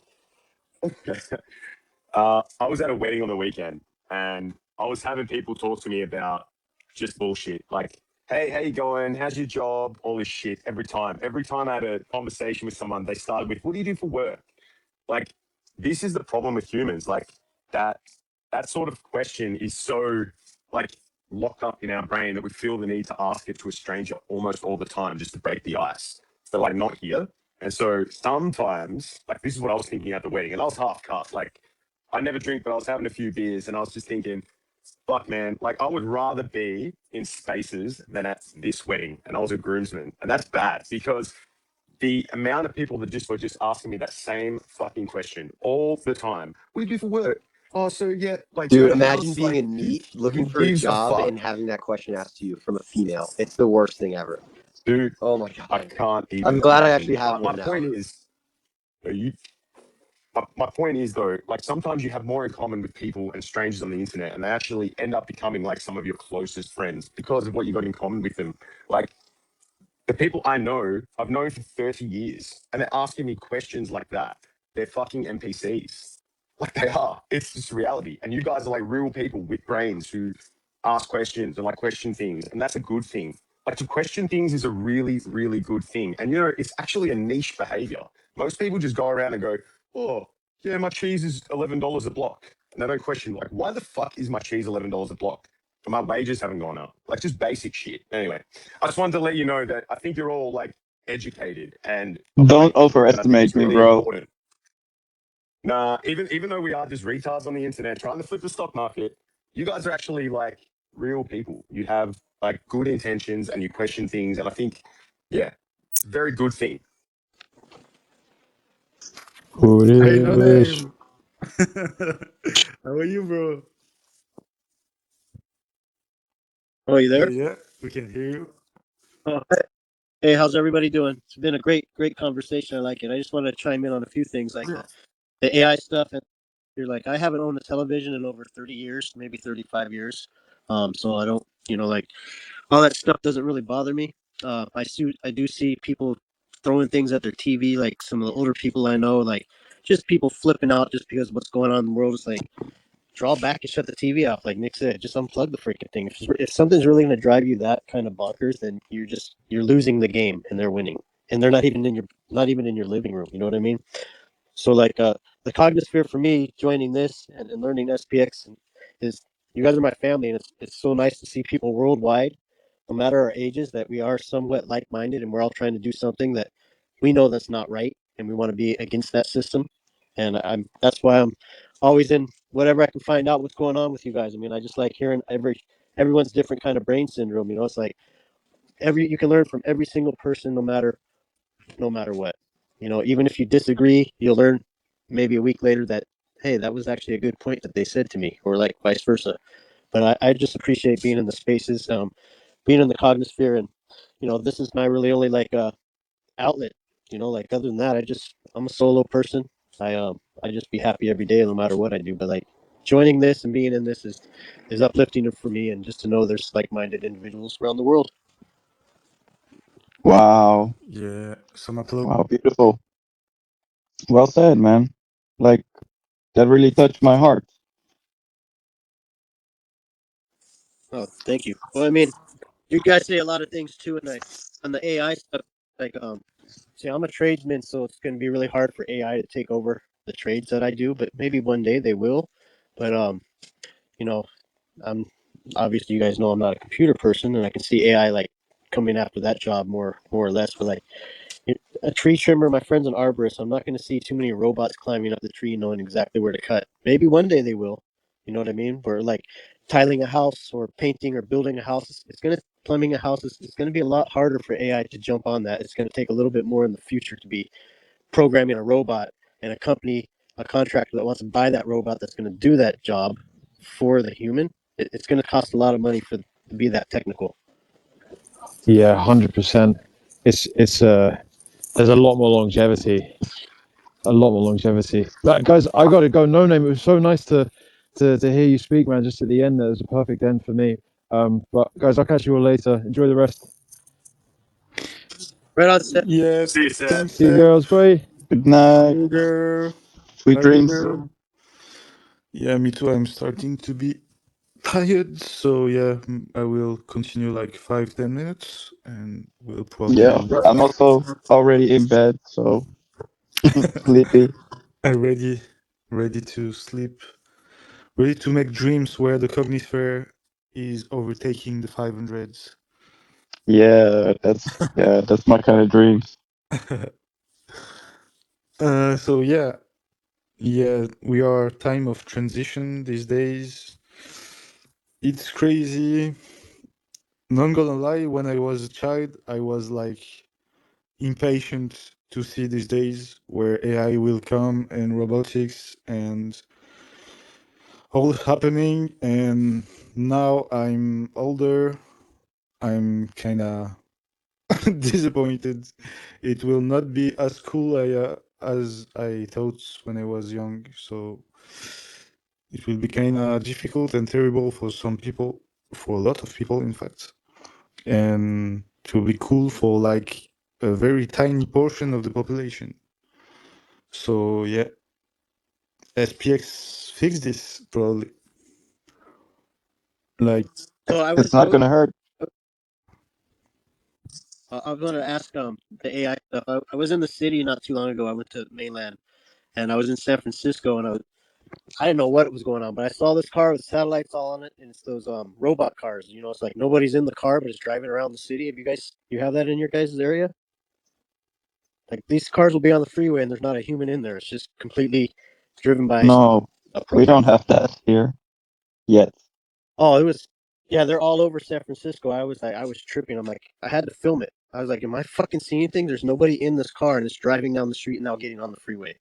I was at a wedding on the weekend, and I was having people talk to me about just bullshit. Like, hey, how you going? How's your job? All this shit every time. Every time I had a conversation with someone, they started with, "What do you do for work?" Like, this is the problem with humans. Like that that sort of question is so like locked up in our brain that we feel the need to ask it to a stranger almost all the time just to break the ice. So like not here. And so sometimes, like this is what I was thinking at the wedding, and I was half cut. Like I never drink, but I was having a few beers, and I was just thinking, fuck, man, like I would rather be in spaces than at this wedding. And I was a groomsman, and that's bad because the amount of people that just were just asking me that same fucking question all the time. What do you do for work? Oh, so yeah, like you Dude, got a imagine house? being Like in who NEAT looking who for a gives a job fuck? and having that question asked to you from a female. It's the worst thing ever. Dude, Oh my I god. can't I'm even glad I imagine. actually have But my one now. point is, you my point is though, like sometimes you have more in common with people and strangers on the internet, and they actually end up becoming like some of your closest friends because of what you got in common with them. Like the people I know, I've known for 30 years, and they're asking me questions like that. They're fucking NPCs. Like they are. It's just reality. And you guys are like real people with brains who ask questions and like question things. And that's a good thing. Like to question things is a really, really good thing. And it's actually a niche behavior. Most people just go around and go, oh, yeah, my cheese is $11 a block. And they don't question, like, why the fuck is my cheese $11 a block? But my wages haven't gone up. Like just basic shit. Anyway, I just wanted to let you know that I think you're all like educated and Don't awake. And I think overestimate it's me, really bro. important. Nah, even though we are just retards on the internet trying to flip the stock market, you guys are actually like real people. You have like good intentions and you question things, and I think, yeah, it's a very good thing. Hey, no Foolish. name. How are you, bro? Oh, you there? Yeah, we can hear you. Oh, hey, how's everybody doing? It's been a great conversation. I like it. I just want to chime in on a few things like the AI stuff. And you're like, I haven't owned a television in over 30 years, maybe 35 years. So I don't, like all that stuff doesn't really bother me. I do see people throwing things at their TV, like some of the older people I know, like just people flipping out just because of what's going on in the world. It's like, draw back and shut the TV off. Like Nick said, just unplug the freaking thing. If something's really going to drive you that kind of bonkers, then you're losing the game and they're winning, and they're not even in your living room. You know what I mean? So like the Cognisphere for me, joining this and learning SPX is you guys are my family, and it's so nice to see people worldwide, no matter our ages, that we are somewhat like minded, and we're all trying to do something that we know that's not right, and we want to be against that system. And that's why I'm always in whatever I can find out what's going on with you guys. I mean, I just like hearing everyone's different kind of brain syndrome. It's like you can learn from every single person, no matter what. Even if you disagree, you'll learn maybe a week later that, hey, that was actually a good point that they said to me, or like vice versa. But I just appreciate being in the spaces, being in the Cognisphere, and this is my really only like outlet. Like other than that, I'm a solo person. I just be happy every day, no matter what I do. But like joining this and being in this is uplifting for me, and just to know there's like-minded individuals around the world. Wow. Yeah, some applause. Wow, beautiful. Well said, man. Like, that really touched my heart. Oh, thank you. Well, I mean, you guys say a lot of things too, and on the AI stuff, like see, I'm a tradesman, so it's going to be really hard for AI to take over the trades that I do. But maybe one day they will. But you know, I'm obviously you guys know I'm not a computer person, and I can see AI like coming after that job more or less. But like a tree trimmer, my friend's an arborist. I'm not going to see too many robots climbing up the tree, knowing exactly where to cut. Maybe one day they will. You know what I mean? Where like tiling a house or painting or building a house, it's going to plumbing a house. It's going to be a lot harder for AI to jump on that. It's going to take a little bit more in the future to be programming a robot, and a company, a contractor that wants to buy that robot that's going to do that job for the human. It's going to cost a lot of money to be that technical. Yeah, 100%. It's there's a lot more longevity. A lot more longevity. But guys, I got to go. No name. It was so nice to hear you speak, man. Just at the end, there was a perfect end for me. But guys, I'll catch you all later. Enjoy the rest. Right on, Seth. Yes, See you, Seth. thanks, See you, Seth. girls. Bye. Good night. Girl. Sweet Love you, dreams. girl. Yeah, me too. I'm starting to be tired, so yeah, I will continue like 5-10 minutes, and we'll probably Yeah, end. I'm also already in bed, so sleepy. I'm ready to sleep, ready to make dreams where the Cognisphere is overtaking the 500s. That's my kind of dreams. So yeah, we are time of transition these days. It's crazy. Not gonna lie, when I was a child, I was like impatient to see these days where AI will come and robotics and all happening. And now I'm older, I'm kind of disappointed. It will not be as cool as I thought when I was young. So it will be kind of difficult and terrible for some people, for a lot of people, in fact. And it will be cool for like a very tiny portion of the population. So yeah, SPX fix this probably. Like, So It's not gonna hurt. I was going to ask the AI stuff. I was in the city not too long ago. I went to mainland, and I was in San Francisco, and I didn't know what was going on, but I saw this car with satellites all on it, and it's those robot cars. You know, it's like nobody's in the car, but it's driving around the city. You have that in your guys' area? Like these cars will be on the freeway, and there's not a human in there. It's just completely driven by No, a we program. don't have that here yet. Oh, it was. Yeah, they're all over San Francisco. I was tripping. I'm like, I had to film it. I was like, am I fucking seeing anything? There's nobody in this car, and it's driving down the street and now getting on the freeway.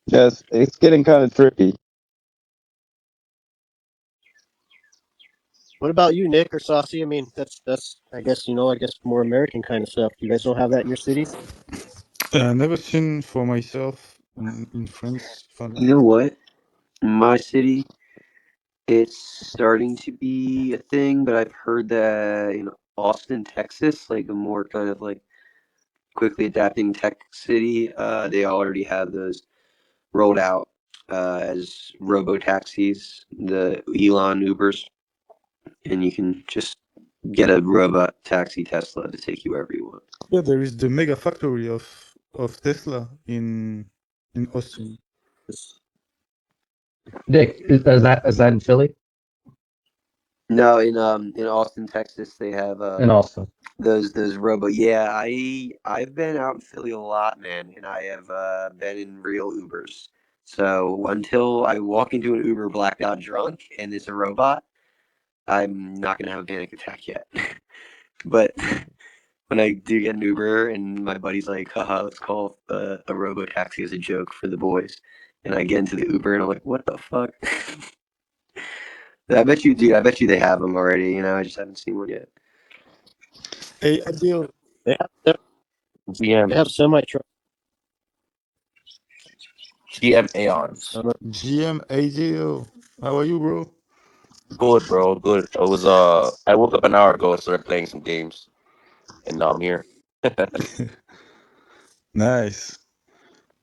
Yes, it's getting kind of trippy. What about you, Nick or Saucy? I mean, that's I guess more American kind of stuff. You guys don't have that in your cities? never seen for myself in France. You know what? In my city, it's starting to be a thing, but I've heard that in Austin, Texas, like a more kind of like quickly adapting tech city, they already have those rolled out as robo taxis, the Elon Ubers, and you can just get a robot taxi Tesla to take you wherever you want. Yeah, there is the mega factory of Tesla in Austin. Nick, is that in Philly? No, in Austin, Texas, they have In Austin. those robo. Yeah, I've been out in Philly a lot, man, and I have been in real Ubers. So until I walk into an Uber blacked out drunk and it's a robot, I'm not gonna have a panic attack yet. But when I do get an Uber and my buddy's like, haha, let's call a robo taxi as a joke for the boys, and I get into the Uber and I'm like, what the fuck? I bet you, dude. I bet you they have them already. You know, I just haven't seen one yet. Hey, Adil. They have, GM they have semi trucks. GM Aeons. GM Adil. How are you, bro? Good, bro. Good. I woke up an hour ago and started playing some games, and now I'm here. Nice.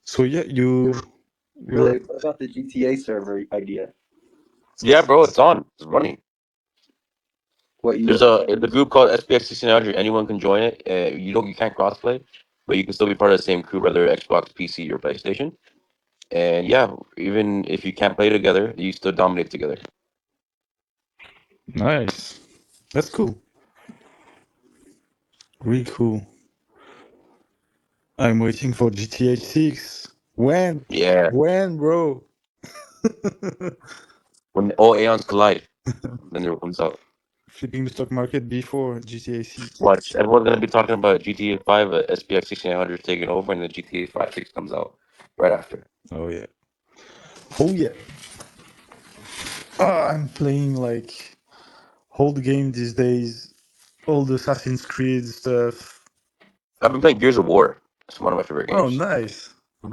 So yeah, you're Really, what about the GTA server idea? Yeah, bro. It's on. It's running. What you? There's a group called SPX6900. Anyone can join it. You can't crossplay, but you can still be part of the same crew, whether Xbox, PC, or PlayStation. And yeah, even if you can't play together, you still dominate together. nice. That's cool. Really cool. I'm waiting for GTA 6. When? Yeah. When, bro? When all Aeons collide, then it comes out. Flipping the stock market before GTA 6. Watch, everyone's gonna be talking about GTA 5, SPX 6900 taking over, and then GTA 5 6 comes out right after. Oh yeah. Oh yeah. I'm playing like whole game these days. All the Assassin's Creed stuff. I've been playing Gears of War. It's one of my favorite Oh, games. nice.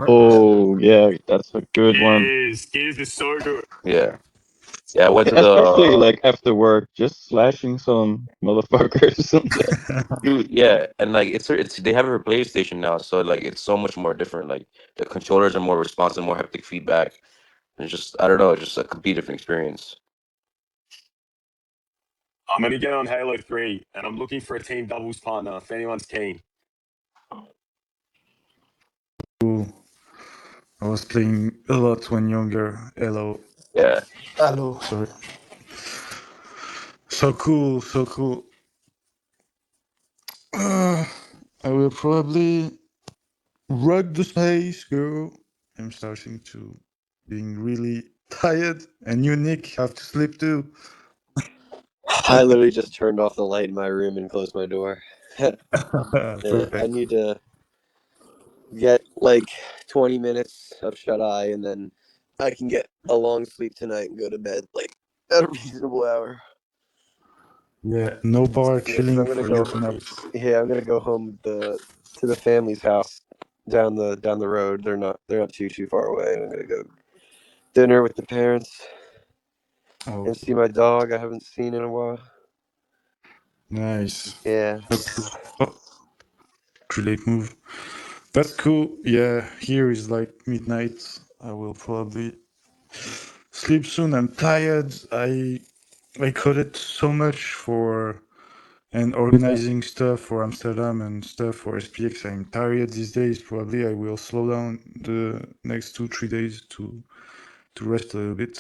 Oh yeah, that's a good one. Gears is so good. Yeah, yeah. I went to Especially the like after work, just slashing some motherfuckers. dude. Yeah, and like it's they have it for PlayStation now, so like it's so much more different. Like the controllers are more responsive, more haptic feedback. And it's just I don't know, it's just a complete different experience. I'm gonna get on Halo 3, and I'm looking for a team doubles partner. If anyone's keen. Cool. I was playing a lot when younger. Hello. Yeah. Hello. Sorry. So cool. So cool. I will probably rock the space, girl. I'm starting to being really tired, and you, Nick, have to sleep too. I literally just turned off the light in my room and closed my door. I Perfect. need to get like 20 minutes of shut eye, and then I can get a long sleep tonight and go to bed like at a reasonable hour. Yeah, no bar Yeah, because chilling for you tonight. I'm gonna go home to the family's house down the road. They're not too far away. I'm gonna go dinner with the parents Oh, and see my dog I haven't seen in a while. nice. Yeah. That's cool. Oh, great move. That's cool. Yeah, here is like midnight. I will probably sleep soon. I'm tired. I coded so much for and organizing stuff for Amsterdam and stuff for SPX. I'm tired these days. Probably I will slow down the next 2-3 days to rest a little bit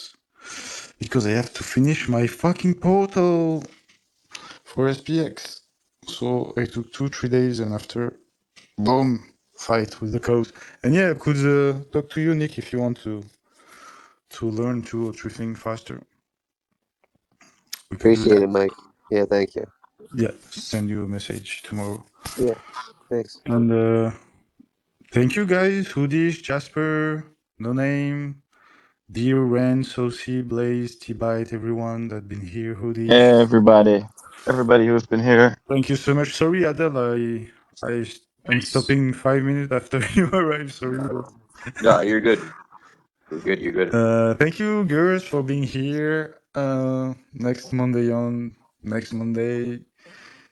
because I have to finish my fucking portal for SPX. So I took 2-3 days and after, boom, fight with the code. And yeah, I could talk to you, Nick, if you want to learn 2 or 3 things faster. We could do Appreciate that. it, Mike. Yeah, thank you. Yeah, send you a message tomorrow. Yeah, thanks. And thank you guys, Hoodies, Jasper, No Name, Dear, Ren, Sosi, Blaze, T-Byte, everyone that been here, Hoodies. Everybody who's been here. Thank you so much. Sorry, Adele, I'm stopping 5 minutes after you arrive. Sorry. No, you're good. You're good. You're good. Thank you, girls, for being here. Next Monday,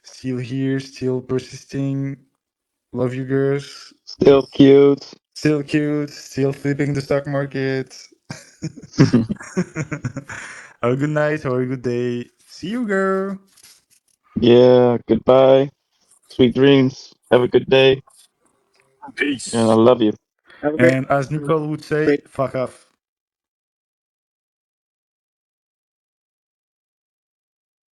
still here, still persisting. Love you, girls. Still cute. Still cute, still flipping the stock market. Have a good night or a good day. See you, girl. Yeah, goodbye. Sweet dreams. Have a good day. And I Peace. love you. Have a great, And as Nicole would say, great fuck off.